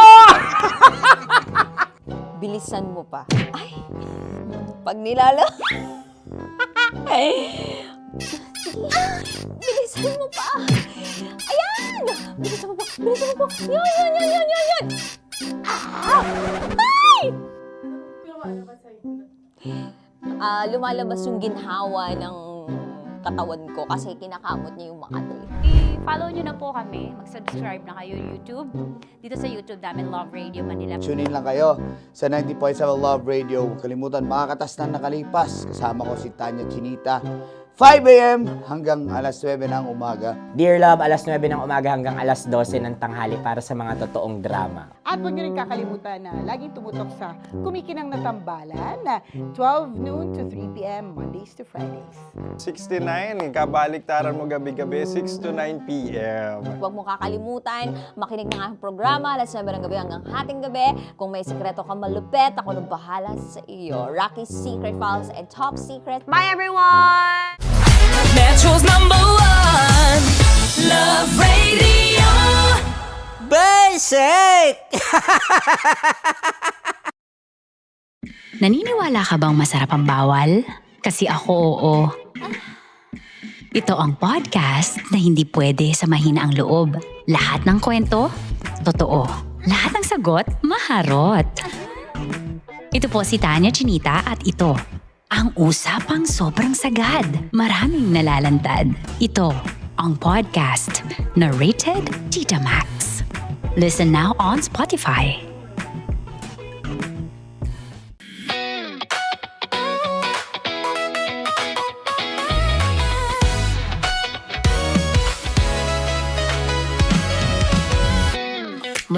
Bilisan mo pa. Ay! Pag nilala... Bilisan mo pa! Ayan! Bilisan mo pa! Bilisan mo pa! Yan! Ay! Lumalabas yung ginhawa ng katawan ko kasi kinakamot niya yung Makati. I-follow nyo na po kami. Mag-subscribe na kayo YouTube. Dito sa YouTube namin, Love Radio Manila. Tune in lang kayo sa 90.7 Love Radio. Huwag kalimutan, makakatas na nakalipas. Kasama ko si Tanya Chinita. 5 a.m. hanggang alas 9 ng umaga. Dear Love, alas 9 ng umaga hanggang alas 12 ng tanghali para sa mga totoong drama. At huwag niyo rin kakalimutan na laging tumutok sa Kumikinang na Tambalan na 12 noon to 3 p.m. Mondays to Fridays. 69, kabaliktaran mo gabi-gabi, 6 to 9 p.m. Huwag mo kakalimutan, makinig ng aking programa, alas 9 ng gabi hanggang hating gabi. Kung may sikreto ka malupet, ako nang bahala sa iyo. Rocky's Secret Files and Top Secret. Bye everyone! Metro's #1 Love Radio. Basic! Naniniwala ka bang masarap ang bawal? Kasi ako, oo. Ito ang podcast na hindi pwede sa mahina ang loob. Lahat ng kwento, totoo. Lahat ng sagot, maharot. Ito po si Tanya Chinita at ito, ang usapang sobrang sagad. Maraming nalalantad. Ito, ang podcast na rated Tita Max. Listen now on Spotify.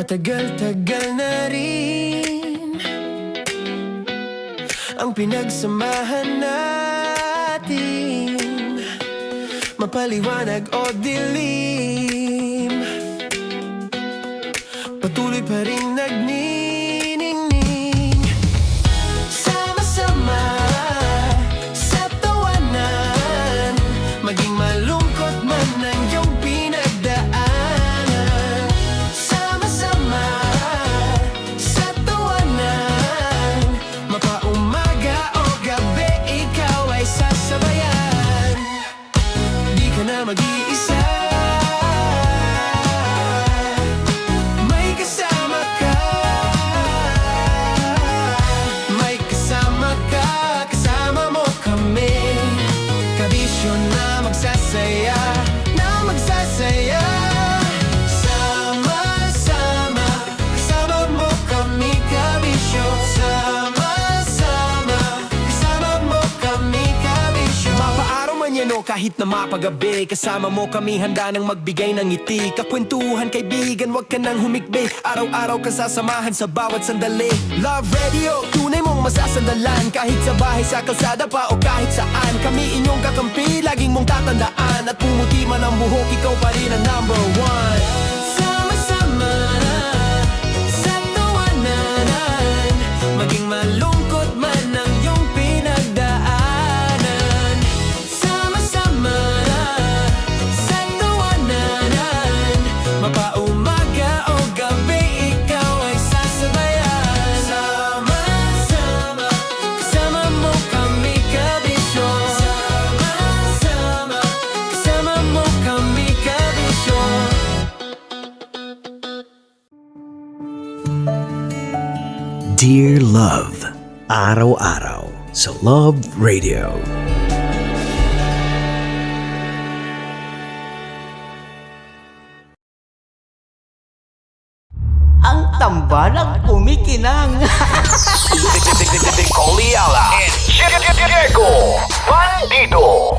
Matagal-tagal na rin ang pinagsamahan natin, mapaliwanag o dilim, patuloy pa rin nagniningning. Sama-sama sa tawanan, maging malungkot man ang iyong pinagdaanan. Sama-sama sa tawanan, mapaumaga o gabi, ikaw ay sasabayan. Di ka na mag-iisa, may kasama ka. May kasama ka, kasama mo kami. Kabisyo na magsasaya, na magsasaya. Sama-sama, kasama mo kami, kabisyo. Sama-sama, kasama mo kami, kabisyo. Mapaaraw man yan o kahit na mapagabi, kasama mo kami, handa nang magbigay ng ngiti. Kakwentuhan, kaibigan, wag ka nang humikbi. Araw-araw ka sasamahan sa bawat sandali. Love Radio, tunay mong masasandalan. Kahit sa bahay, sa kalsada pa o kahit saan, kami inyong kakampi, laging mong tatandaan. At pumuti man ang buhok, ikaw pa rin ang number one. Sama-sama sa tawanan, maging malungkot man ang iyong pinagdaanan. Sama-sama sa tawanan, mapaumaga o gabi, ikaw ay sasabayan. Sama-sama, kasama mo kami, kabisyo. Sama-sama, kasama mo kami, kabisyo. Dear Love, araw-araw sa Love Radio. Ang tambalang kumikinang. Coliala and Diego Bandido.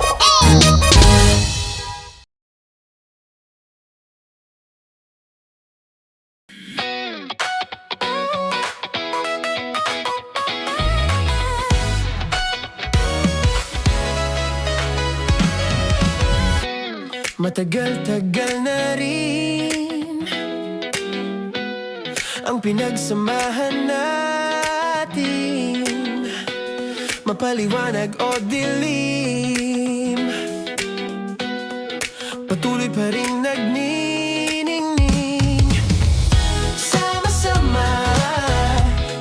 Matagal-tagal na rin ang pinagsamahan natin, mapaliwanag o dilim, patuloy pa rin nagniningning. Sama-sama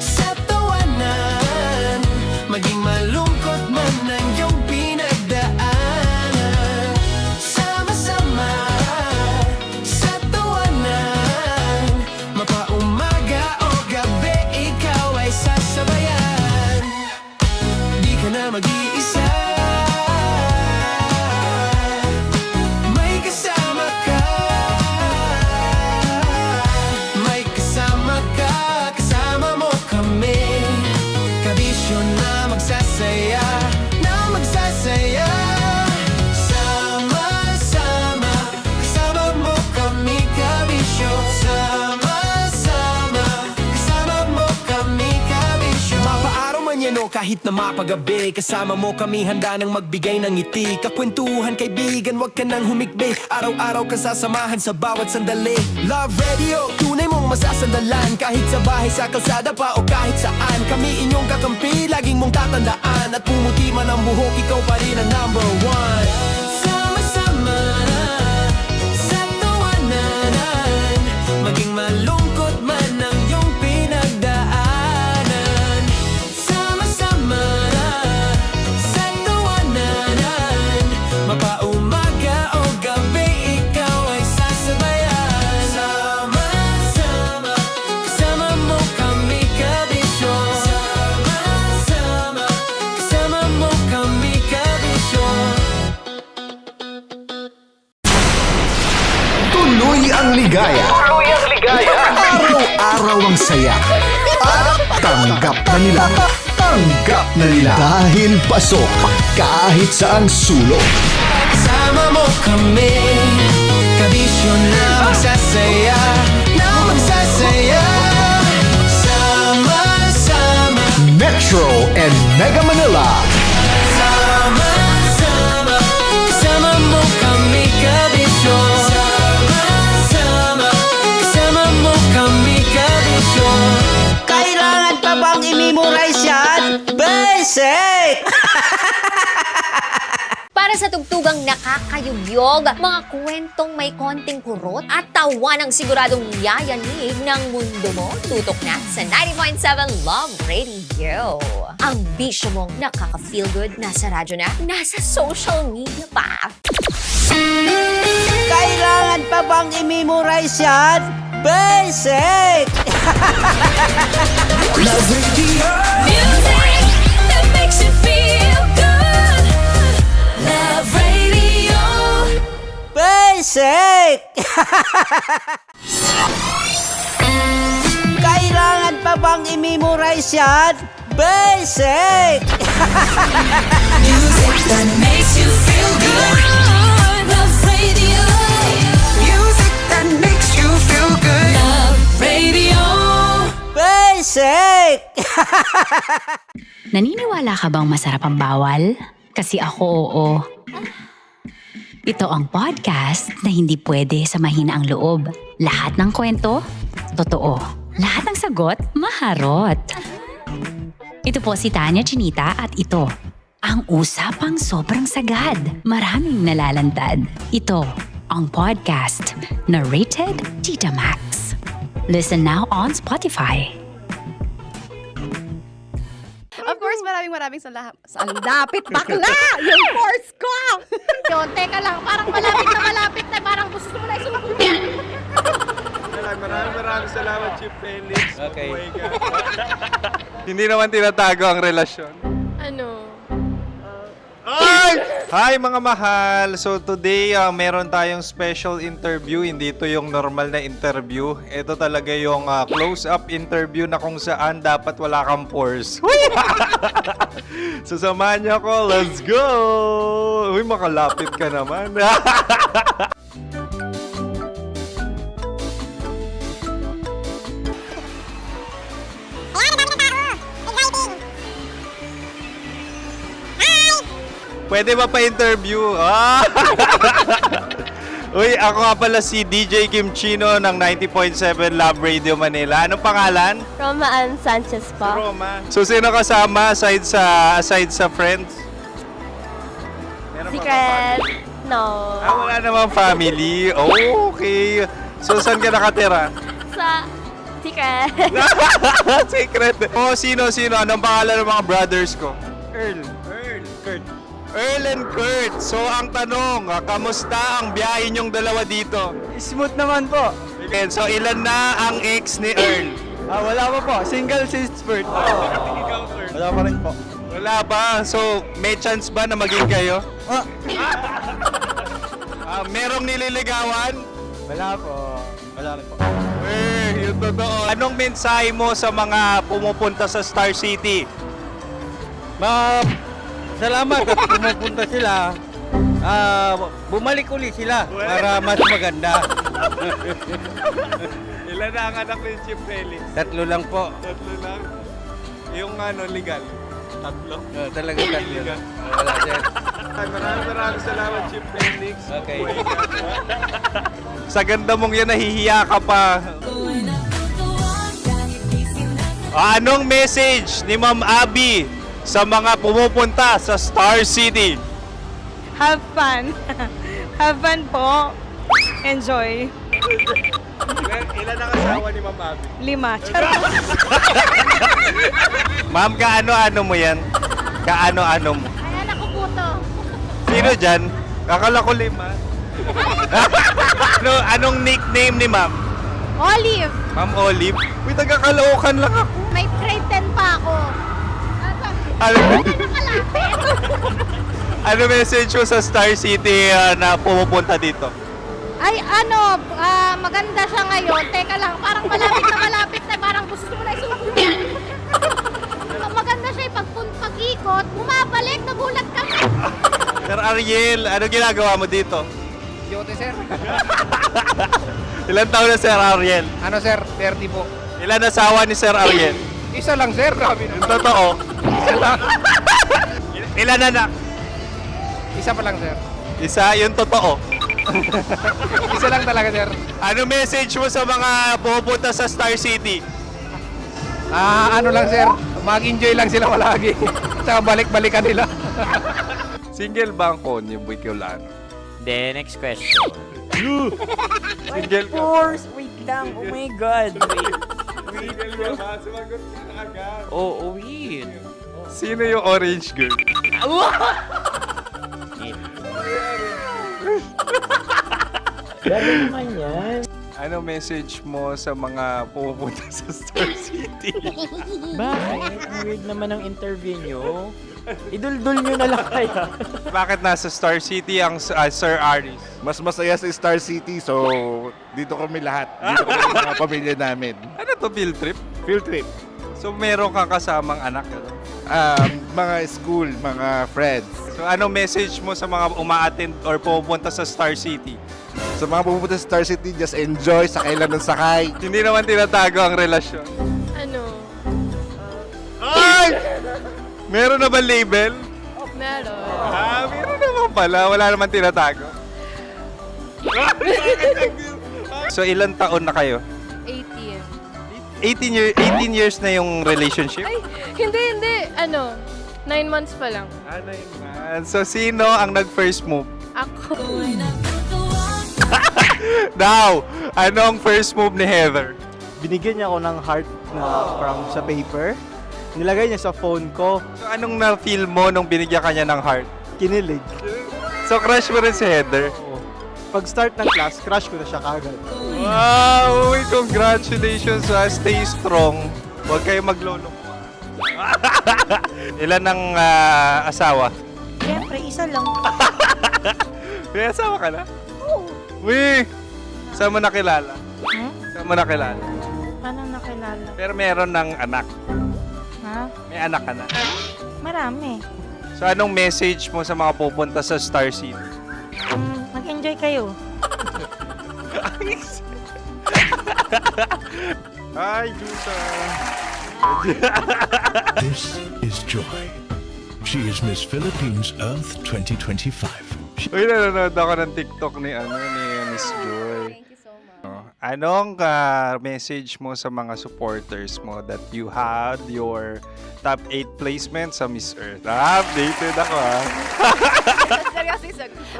sa tawanan, maging malungkot man ang iyong pinagdaanan. Sama-sama sa tawanan, mapaumaga o gabi, ikaw ay sasabayan. Di ka na mag-iisa, may kasama ka. May kasama ka, kasama mo kami. Kabisyo na magsasaya, na magsasaya. Sama-sama, kasama mo kami, kabisyo. Sama-sama, kasama mo kami, kabisyo. Mapaaraw man yan o kahit na mapagabi, kasama mo kami, handa nang magbigay ng ngiti. Kakwentuhan, kaibigan, wag ka nang humikbi. Araw-araw ka sasamahan sa bawat sandali. Love Radio, tunay mong masasandalan. Kahit sa bahay, sa kalsada pa o kahit saan, kami inyong kakampi, laging mong tatandaan. At pumuti man ang buhok, ikaw pa rin ang number one. Sama-sama sa tawanan, maging malungkot man ang iyong pinagdaanan. Sama-sama sa tawanan, mapaumaga o gabi, ikaw ay sasabayan. Sama-sama, kasama mo kami, kabisyo. Sama-sama, kasama mo kami, kabisyo. Tuloy ang ligaya. Tuloy ang ligaya. Araw-araw ang saya. At tanggap na nila. Tanggap na nila. Dahil pasok kahit saang sulok. Kasama mo kami, kabisyo na magsasaya, na magsasaya. Mega Manila. Sama-sama, kasama mo kami kabisyo. Sama-sama, kasama mo kami kabisyo. Kailangan pa bang i-memorize yan? Basic! Para sa tugtugang nakakayugyog, mga kwentong may konting kurot at tawa ng siguradong yayanig ng mundo mo, tutok na sa 90.7 Love Radio. Ang bisyo mong nakaka-feel good, nasa radyo na, nasa social media pa. Kailangan pa bang i-memorize yan? Basic! Love Radio. Music that makes you feel good. Love Radio. Basic! Kailangan pa bang i-memorize yan? Basic! Music that makes you feel good. Love Radio. Music that makes you feel good. Love Radio. Basic! Naniniwala ka bang masarap ang bawal? Kasi ako oo. Ito ang podcast na hindi pwede sa mahina ang loob. Lahat ng kwento, totoo. Lahat ng sagot, maharot. Ito po si Tanya Chinita at ito, ang usapang sobrang sagad. Maraming nalalantad. Ito, ang podcast na rated Tita Max. Listen now on Spotify. Of course, maraming salamat. Ang lapit bakla! Yung force ko! Yun, teka lang, parang malapit na, parang gusto mo na isulat. Maraming salamat, Chief Felix. Okay. Hindi naman tinatago ang relasyon. Ano? Hi mga mahal! So today, meron tayong special interview. Hindi ito yung normal na interview. Ito talaga yung close-up interview na kung saan dapat wala kang pores. So samahan niyo ako. Let's go! Uy, makalapit ka naman. Pwede ba pa-interview? Uy, ako nga pala si DJ Kim Chino ng 90.7 Love Radio Manila. Anong pangalan? Roma Ann Sanchez po. Roma. So, sino kasama aside sa friends? Meron pa ba Secret. family? No. Wala namang family. Oh, okay. So, saan ka nakatira? Sa secret. Secret. Oh, sino? Anong pangalan ng mga brothers ko? Earl, Kurt. Earl and Kurt. So, ang tanong, kamusta ang biyahe niyong dalawa dito? Smooth naman po. Okay, so ilan na ang ex ni Earl? Wala pa po. Single since birth. Wala pa rin po. Wala ba? So, may chance ba na maging kayo? Merong nililigawan? Wala po. Wala rin po. Yung totoo. Anong mensahe mo sa mga pumupunta sa Star City? Salamat at pumupunta sila. Bumalik uli sila para mas maganda. Ilan na ang anak ni Chief Felix? 3 lang po. 3 lang? Yung legal? 3? Talaga 3 lang. Wala sir. Maraming salamat, Chief Felix. Okay. Sa ganda mong yan, nahihiya ka pa. Anong message ni Ma'am Abby sa mga pumupunta sa Star City? Have fun. Have fun po. Enjoy. Ilan ang asawa ni Ma'am Abby? 5. Charot. Ma'am, kaano-ano mo yan? Kaano-ano mo? Ay, anak ko po to. Sino dyan? Kakala ko 5. Anong nickname ni Ma'am? Olive. Ma'am Olive? Uy, taga-Caloocan lang ako. May grade 10 pa ako. Ano message mo sa Star City na pumupunta dito? Ay, maganda siya ngayon. Teka lang, parang malapit na, parang gusto mo na isulat. Maganda siya pag-ikot, bumabalik, nagulat ka. Sir Ariel, ano ginagawa mo dito? Yote sir. Ilan taon na Sir Ariel? Ano sir? 30 po. Ilan asawa ni Sir Ariel? Isa lang, sir. Grabe Yung totoo. Isa lang. Ilan anak? Isa pa lang, sir. Isa, yung totoo. Isa lang talaga, sir. Ano message mo sa mga pupunta sa Star City? Ano lang, sir. Mag-enjoy lang sila palagi. Tsaka balik-balikan nila. Single ba ang Konyo Bicolano? Then, next question. Single ka? Wait lang. Oh my God. Wait. Sumagot ka na agad. Oh, wait. Sino yung orange girl? Grabe naman yan. Ano message mo sa mga pupunta sa Star City? Bakit? Ang weird naman ang interview nyo. Idul-dul nyo na lang kaya. Bakit nasa Star City ang Sir Aris? Mas masaya sa Star City, so dito kami lahat. Dito kami mga pamilya namin. Ano to, field trip? Field trip. So meron kang kasamang anak? Ano? Mga school, mga friends. So ano message mo sa mga uma-attend or pupunta sa Star City? Sa mga pupunta sa Star City, just enjoy, sakay lang ng sakay. Hindi naman tinatago ang relasyon. Ano? Ay! Meron na ba label? Meron. Meron naman pala. Wala naman tinatago. So ilan taon na kayo? 18. 18 years na yung relationship? Ay, hindi. 9 months pa lang. 9 months. So sino ang nag-first move? Ako. Now, ano ang first move ni Heather? Binigyan niya ako ng heart na from sa paper. Nilagay niya sa phone ko. So anong na-feel mo nung binigyan ka niya ng heart? Kinilig. So crush mo rin si Heather? Pag-start ng class, crush ko na siya kagad. Wow! Uy, congratulations ha! Stay strong. Huwag kayo maglolo. Ilan ang asawa? Siyempre, isa lang. May asawa ka na? Oo. Uy! Saan mo nakilala? Saan mo nakilala? Paano nakilala? Pero meron ng anak. Ha? May anak ka na. Marami. So anong message mo sa mga pupunta sa Star City? Mag-enjoy kayo. Hi, Jusa! This is Joy. She is Miss Philippines Earth 2025. Uy, nanonood ako ng TikTok ni Miss Joy. Thank you so much. Anong message mo sa mga supporters mo that you had your top 8 placement sa Miss Earth? Updated ako Seryoso.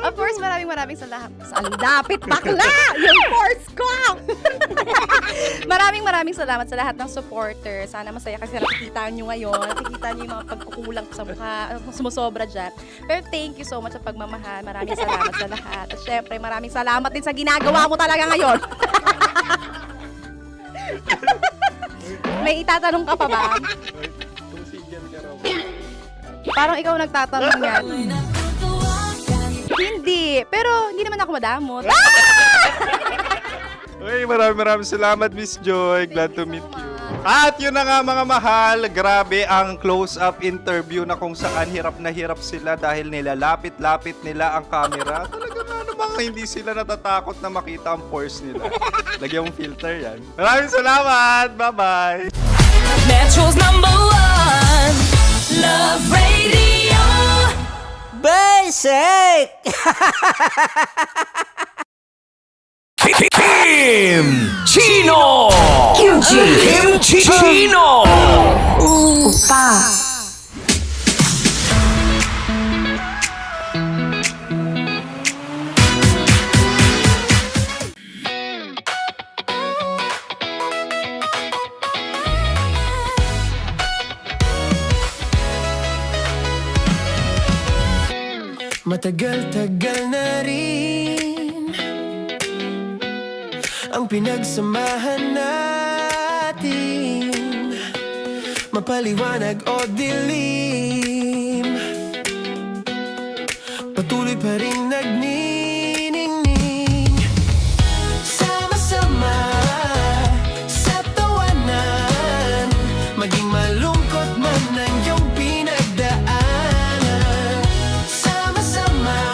Of course, maraming salamat. Sa lapit bakla! Yung course ko! maraming salamat sa lahat ng supporters. Sana masaya kasi nakikita nyo ngayon. Nakikita nyo yung mga pagkukulang ko sa mukha. Sumusobra dyan. Pero thank you so much sa pagmamahal. Maraming salamat sa lahat. At syempre, maraming salamat din sa ginagawa mo talaga ngayon. May itatanong ka pa ba? Parang ikaw nagtatanong yan. Hindi. Pero hindi naman ako madamot. Uy, maraming salamat, Miss Joy. Glad to meet you. At yun na nga mga mahal, grabe ang close-up interview na kung saan hirap na hirap sila dahil nilalapit-lapit nila ang camera. Talaga nga namang hindi sila natatakot na makita ang pores nila. Lagyan mong filter yan. Maraming salamat! Bye-bye! Metro's #1 Love Radio. Basic! Kim Chino. Kim Chino. Upa. Matagal-tagal na rin ang pinagsamahan natin, mapaliwanag o dilim, patuloy pa rin nagniningning. Sama-sama sa tawanan, maging malungkot man ang iyong pinagdaanan. Sama-sama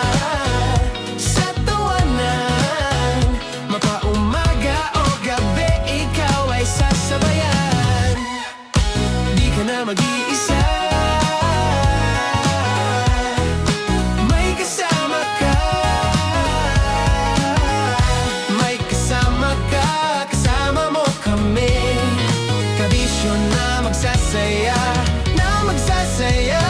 sa tawanan, mapaumaga o gabi, ikaw ay sasabayan. mag-iisa. May kasama ka. May kasama ka. Kasama mo kami. Kabisyo na magsasaya. Na magsasaya.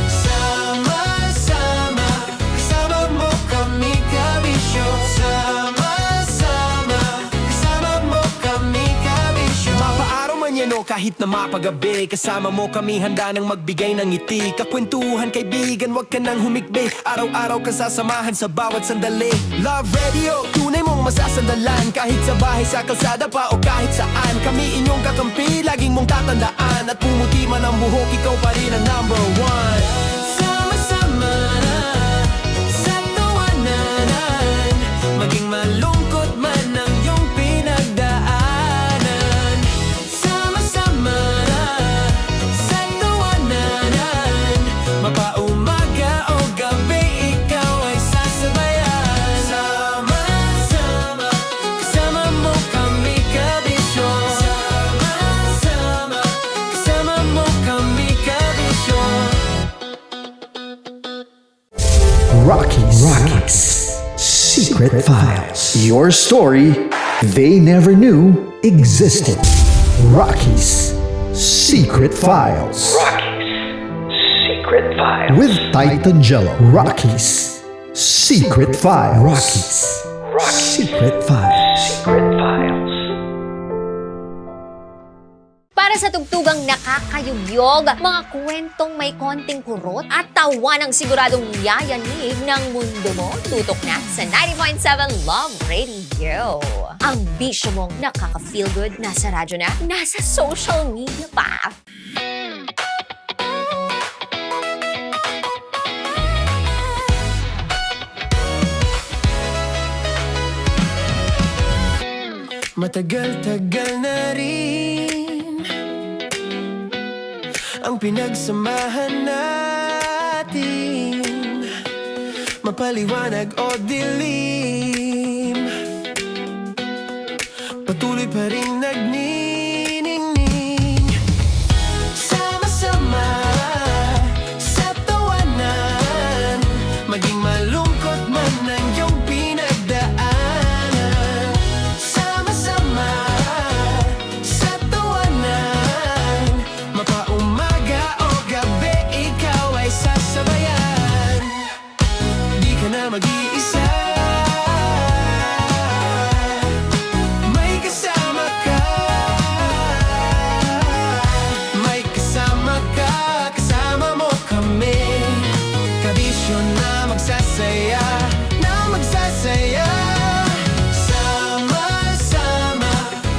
Sama-sama. Kasama mo kami, kabisyo. Sama-sama. Kasama mo kami, kabisyo. Mapaaraw man yan o kahit na mapagabi, kasama mo kami handa nang magbigay ng ngiti. Kakwentuhan kaibigan, wag ka nang humikbi. Araw-araw ka sasamahan sa bawat sandali. Love Radio, tunay mong masasandalan. Kahit sa bahay, sa kalsada pa o kahit saan. Kami inyong kakampi, laging mong tatandaan. At pumuti man ang buhok, ikaw pa rin ang number one. Sama-sama na sa tawanan, maging malungkot man ang iyong pinagdaanan. Sama-sama na sa tawanan, mapaumaga o gabi, ikaw ay sasabayan. Sama-sama, kasama mo kami, kabisyo. Sama-sama, kasama mo kami, kabisyo. Rocky's Secret Files. Your story they never knew existed. Rocky's Secret Files. Secret Files. With Titan Jello. Rocky's Secret Files. Rocky's Secret Files. Secret Files. Para sa tugtugang nakakayugyog, mga kwentong may konting kurot at tawa ng siguradong yayanig ng mundo mo, tutok na sa 90.7 Love Radio. Ang bisyo mong nakaka-feel good, nasa radyo na, nasa social media pa. Matagal-tagal na rin ang pinagsamahan natin, mapaliwanag o dilim, patuloy pa rin nagniningning. Sama-sama sa tawanan, maging malungkot man ang iyong pinagdaanan. Sama-sama sa tawanan, mapaumaga o gabi, ikaw ay sasabayan. Di ka na mag-iisa. May kasama ka. May kasama ka. Kasama mo kami. Kabisyo na magsasaya. Na magsasaya. Sama-sama.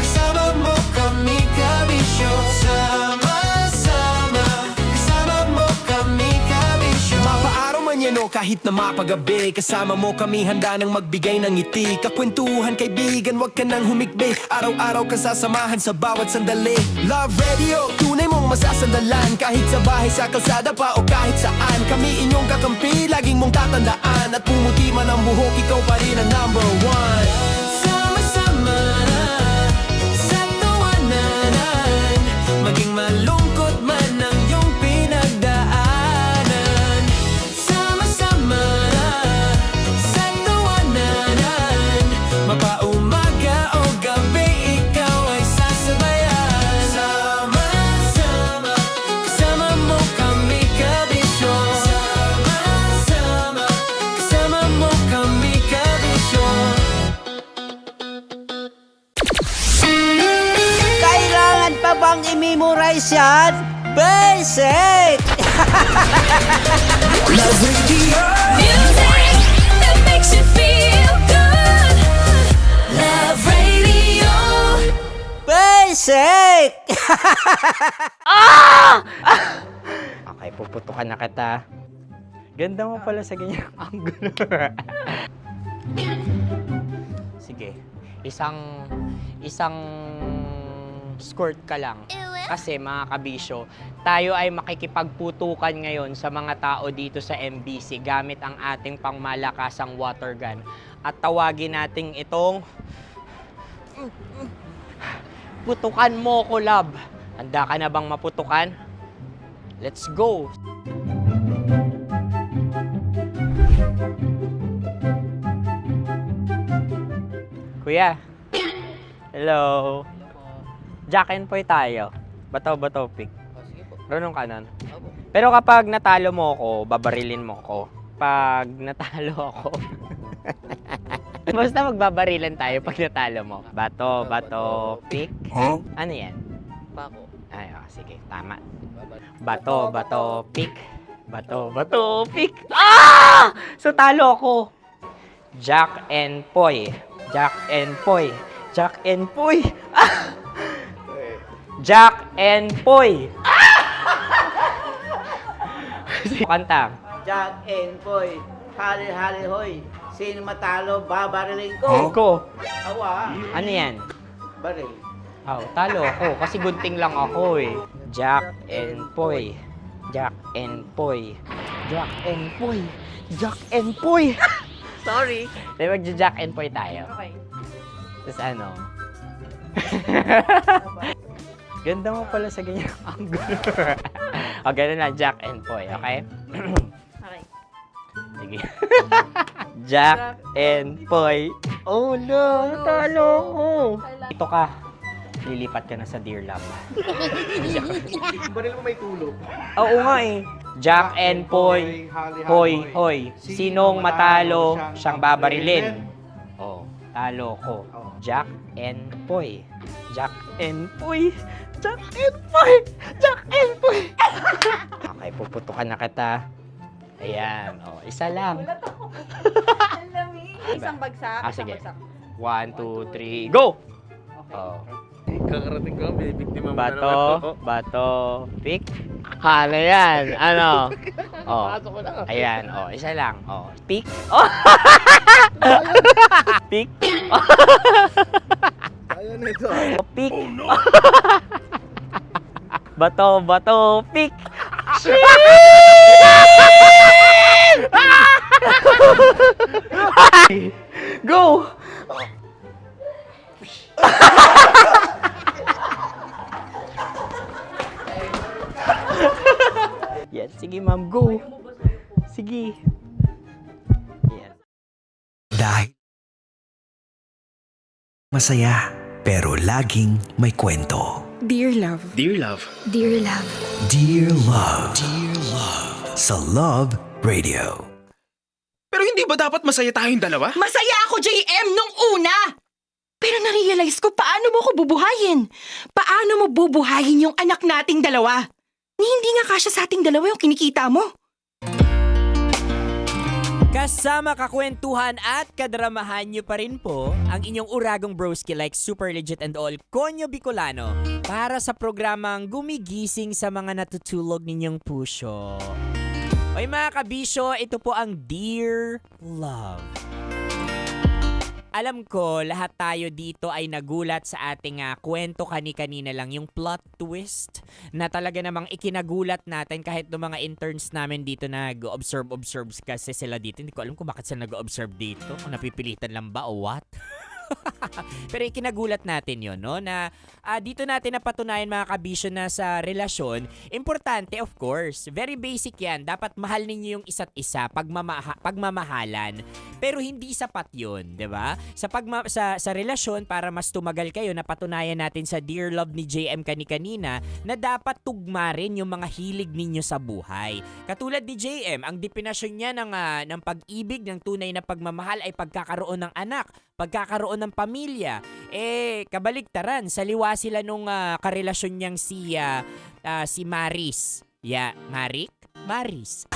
Kasama mo kami, kabisyo. Sama-sama. Kasama mo kami, kabisyo. Mapaaraw man yan o kahit na mapagabi, kasama mo kami handa nang magbigay ng ngiti. Kakwentuhan kaibigan, wag ka nang humikbi. Araw-araw ka sasamahan sa bawat sandali. Love Radio, tunay mong masasandalan. Kahit sa bahay, sa kalsada pa o kahit saan. Kami inyong kakampi, laging mong tatandaan. At pumuti man ang buhok, ikaw pa rin ang number one. Sama-sama na sa tawanan, maging malungkot man ang iyong pinagdaanan. Sama-sama na sa tawanan, mapaumaga o gabi, ikaw ay sasabayan. Sama-sama, kasama mo kami, kabisyo. Sama-sama, kasama mo kami, kabisyo. Kailangan pa bang i-memorize yan? Basic! Love Radio. Music that makes you feel good. Love Radio. Basic! Okay, puputukan na kita. Ganda mo pala sa ganyang angulo. Sige, isang skirt ka lang. Kasi mga kabisyo, tayo ay makikipagputukan ngayon sa mga tao dito sa MBC gamit ang ating pangmalakasang water gun. At tawagin natin itong putukan mo ko, love. Handa ka na bang maputukan? Let's go! Kuya. Hello. Jack and Poy tayo. Bato-bato pick. Runong kanan. Pero kapag natalo mo ako, babarilin mo ako. Pag natalo ako, basta magbabarilan tayo pag natalo mo. Bato, pick. Ano yan? Bako. Ay, sige, tama. Bato, pick. Bato, pick. Ah! So, talo ako. Jack and Poy. Jack and Poy. Jack and Poy. Ah! Jack and Poy. Kanta. Jack and Poy, hali-hali hoy. Sino matalo, babariling ko. Ko. Awa. Ano yan? Baril. Talo ako kasi gunting lang ako eh. Jack and Poy. Jack and Poy. Jack and Poy. Jack and Poy. Sorry. Di magja-Jack and Poy tayo. Okay. Tapos ano? Ganda mo pala sa ganyan angle. O, ganun na, Jack and Poy, okay? Okay. Sige. Jack and Poy. Oh no, natalo ko. Ito ka. Lilipat ka na sa Dear Love. Baril mo may tulog. Oo nga eh. Jack and Poy. Hoy, hoy. Sinong matalo, siyang babarilin. Oh, talo ko. Jack and Poy. Jack and Poy. Jack and Poy. Jack and Poy. Okay, puputukan na kita. Ayan. Oh, isa lang. Isang bagsak. Sige. 1, 2, 3, go! Oh. Kakarating ko, binibiktima mo Bato, pick. Ano yan? Ano? Oh. Ayan, oh, isa lang. Oh, pick. Oh. Pick. Ayaw na ito. Oh, pick. Bato, pick. Go! Yan, sige ma'am, go. Sige. Yan. Dahil masaya, pero laging may kwento. Dear Love. Dear Love. Dear Love. Dear Love. Dear Love. Sa Love Radio. Pero hindi ba dapat masaya tayong dalawa? Masaya ako, JM, nung una! Pero na-realize ko, paano mo ko bubuhayin? Paano mo bubuhayin yung anak nating dalawa? Hindi nga kasya sa ating dalawa yung kinikita mo. Kasama kakwentuhan at kadramahan nyo pa rin po ang inyong uragong broski like Super Legit and All, Konyo Bicolano, para sa programang gumigising sa mga natutulog ninyong puso. Oy mga kabisyo, ito po ang Dear Love. Alam ko, lahat tayo dito ay nagulat sa ating kwento kani-kanina lang, yung plot twist na talaga namang ikinagulat natin kahit ng mga interns namin dito nag-observe kasi sila dito. Hindi ko alam kung bakit sila nag-observe dito, kung napipilitan lang ba o what. Pero ikinagulat natin yon, no? Na dito natin napatunayan mga kabisyo na sa relasyon, importante of course, very basic yan. Dapat mahal ninyo yung isa't isa, pagmamahalan. Pero hindi sapat yun, di ba? Sa relasyon, para mas tumagal kayo, napatunayan natin sa Dear Love ni JM kani-kanina na dapat tugma rin yung mga hilig ninyo sa buhay. Katulad ni JM, ang definasyon niya ng pag-ibig, ng tunay na pagmamahal ay pagkakaroon ng anak, pagkakaroon ng pamilya. Kabaligtaran, saliwa sila nung karelasyon niyang si Maris. Maris.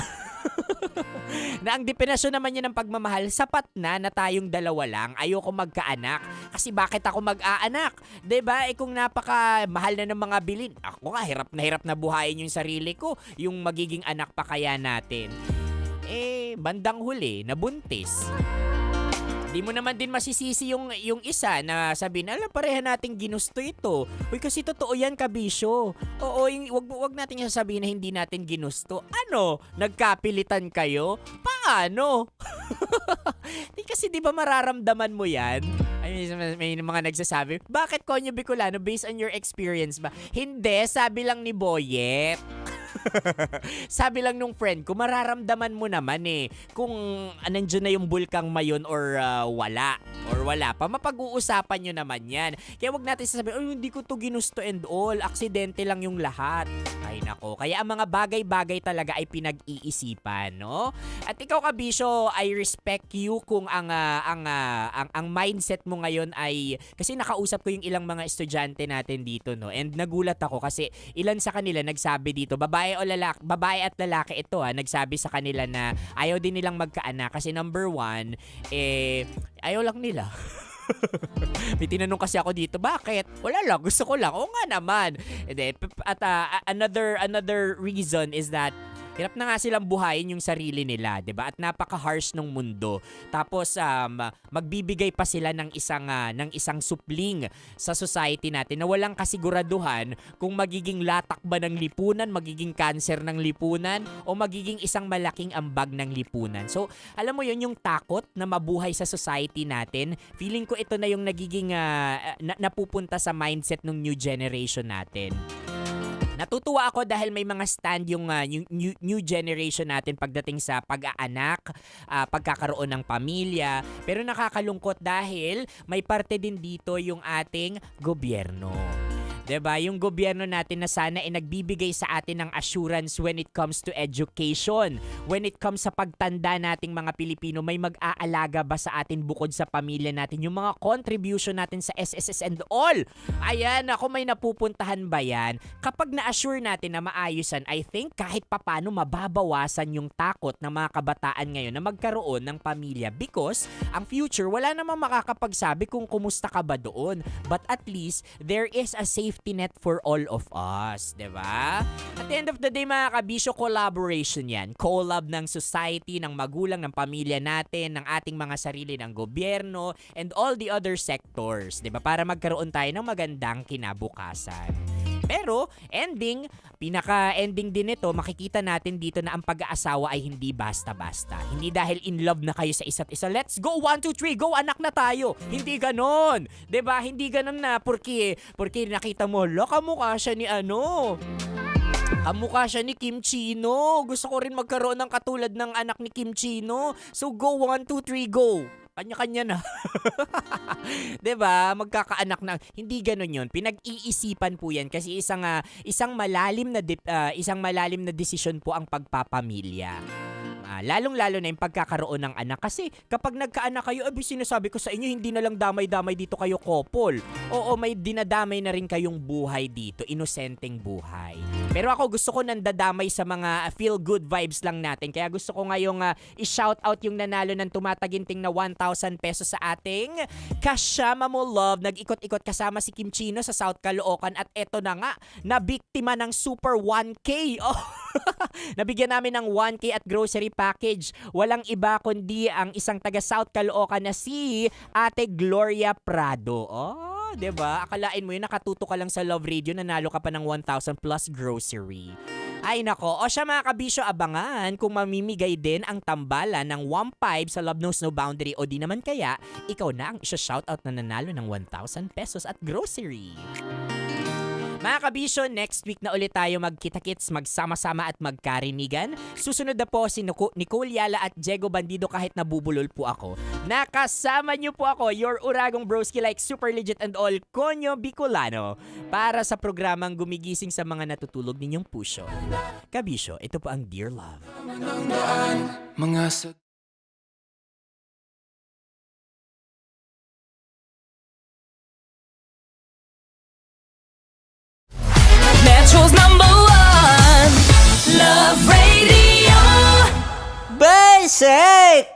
Na ang definasyon naman niya ng pagmamahal, sapat na tayong dalawa lang. Ayoko magkaanak. Kasi bakit ako mag-aanak? Diba? Kung napakamahal na ng mga bilin, ako nga, hirap na buhayin yung sarili ko. Yung magiging anak pa kaya natin. Bandang huli, nabuntis. Di mo naman din masisisi yung isa na sabihin, pareha nating ginusto ito. Uy, kasi totoo yan, kabisyo. Oo, wag nating sasabihin na hindi natin ginusto. Ano? Nagkapilitan kayo? paano? Di kasi di ba mararamdaman mo yan? Ay, may mga nagsasabi, bakit Konyo Bicolano based on your experience ba? Hindi, sabi lang ni Boyet. Sabi lang nung friend ko, mararamdaman mo naman kung nandiyan na yung bulkang mayon or wala. Or wala pa. Mapag-uusapan nyo naman yan. Kaya wag natin sasabihin, hindi ko to ginusto and all. Aksidente lang yung lahat. Ay nako. Kaya ang mga bagay-bagay talaga ay pinag-iisipan, no? At ikaw, Kabisyo, I respect you kung ang mindset mo ngayon ay, kasi nakausap ko yung ilang mga estudyante natin dito, no? And nagulat ako kasi ilan sa kanila nagsabi dito, babae at lalaki ito nagsabi sa kanila na ayaw din nilang magkaanak kasi number 1, ayaw lang nila. May tinanong kasi ako dito, bakit? Wala lang, gusto ko lang. Oo nga naman. At another reason is that hirap na nga silang buhayin yung sarili nila, 'di ba? At napaka-harsh ng mundo. Tapos magbibigay pa sila ng isang supling sa society natin na walang kasiguraduhan kung magiging latak ba ng lipunan, magiging cancer ng lipunan o magiging isang malaking ambag ng lipunan. So, alam mo 'yun, yung takot na mabuhay sa society natin. Feeling ko ito na yung nagiging napupunta sa mindset ng new generation natin. Natutuwa ako dahil may mga stand yung new generation natin pagdating sa pag-aanak, pagkakaroon ng pamilya. Pero nakakalungkot dahil may parte din dito yung ating gobyerno. 'Di ba? Yung gobyerno natin na sana ay nagbibigay sa atin ng assurance when it comes to education. When it comes sa pagtanda nating mga Pilipino, may mag-aalaga ba sa atin bukod sa pamilya natin? Yung mga contribution natin sa SSS and all. Ayan, ako, may napupuntahan ba yan? Kapag na-assure natin na maayusan, I think kahit papano mababawasan yung takot ng mga kabataan ngayon na magkaroon ng pamilya because ang future, wala namang makakapagsabi kung kumusta ka ba doon. But at least, there is a safety net for all of us, 'di ba? At the end of the day, mga Kabisyo, collaboration 'yan. Collab ng society, ng magulang, ng pamilya natin, ng ating mga sarili, ng gobyerno, and all the other sectors, 'di ba? Para magkaroon tayo ng magandang kinabukasan. Pero, pinaka-ending din nito, makikita natin dito na ang pag-aasawa ay hindi basta-basta. Hindi dahil in love na kayo sa isa't isa, let's go, 1, 2, 3, go, anak na tayo. Hindi ganon. 'Di ba? Hindi ganon na porque nakita mo, kamukha siya ni kamukha siya ni Kim Chino. Gusto ko rin magkaroon ng katulad ng anak ni Kim Chino. So go, 1, 2, 3, go. Kanya-kanya na. 'Di ba? Magkakaanak na. Hindi ganoon 'yon. Pinag-iisipan po 'yan kasi isang malalim na desisyon po ang pagpapamilya. Lalong-lalo na yung pagkakaroon ng anak. Kasi kapag nagkaanak kayo, sinasabi ko sa inyo, hindi na lang damay-damay dito kayo couple. Oo, may dinadamay na rin kayong buhay dito. Inosenteng buhay. Pero ako, gusto ko nandadamay sa mga feel-good vibes lang natin. Kaya gusto ko ngayong i-shout out yung nanalo ng tumataginting na 1,000 pesos sa ating Kasama Mo Love. Nag-ikot-ikot kasama si Kim Chino sa South Caloocan. At eto na nga, nabiktima ng Super 1K. Oh. Nabigyan namin ng 1K at grocery package. Walang iba kundi ang isang taga South Caloocan na si Ate Gloria Prado. Oh, 'di ba? Akalain mo yun, nakatuto ka lang sa Love Radio, nanalo ka pa ng 1,000 plus grocery. Ay nako, o siya mga Kabisyo, abangan kung mamimigay din ang tambalan ng 1.5 sa Love Knows No Boundary o di naman kaya, ikaw na ang isa-shoutout na nanalo ng 1,000 pesos at grocery. Mga Kabisyo, next week na ulit tayo magkita-kits, magsama-sama at magkarinigan. Susunod na po si Nicole Yala at Diego Bandido kahit nabubulol po ako. Nakasama niyo po ako, your uragong broski like super legit and all, Konyo Bicolano, para sa programang gumigising sa mga natutulog ninyong puso. Kabisyo, ito po ang Dear Love. Metro's #1 Love Radio. Basic!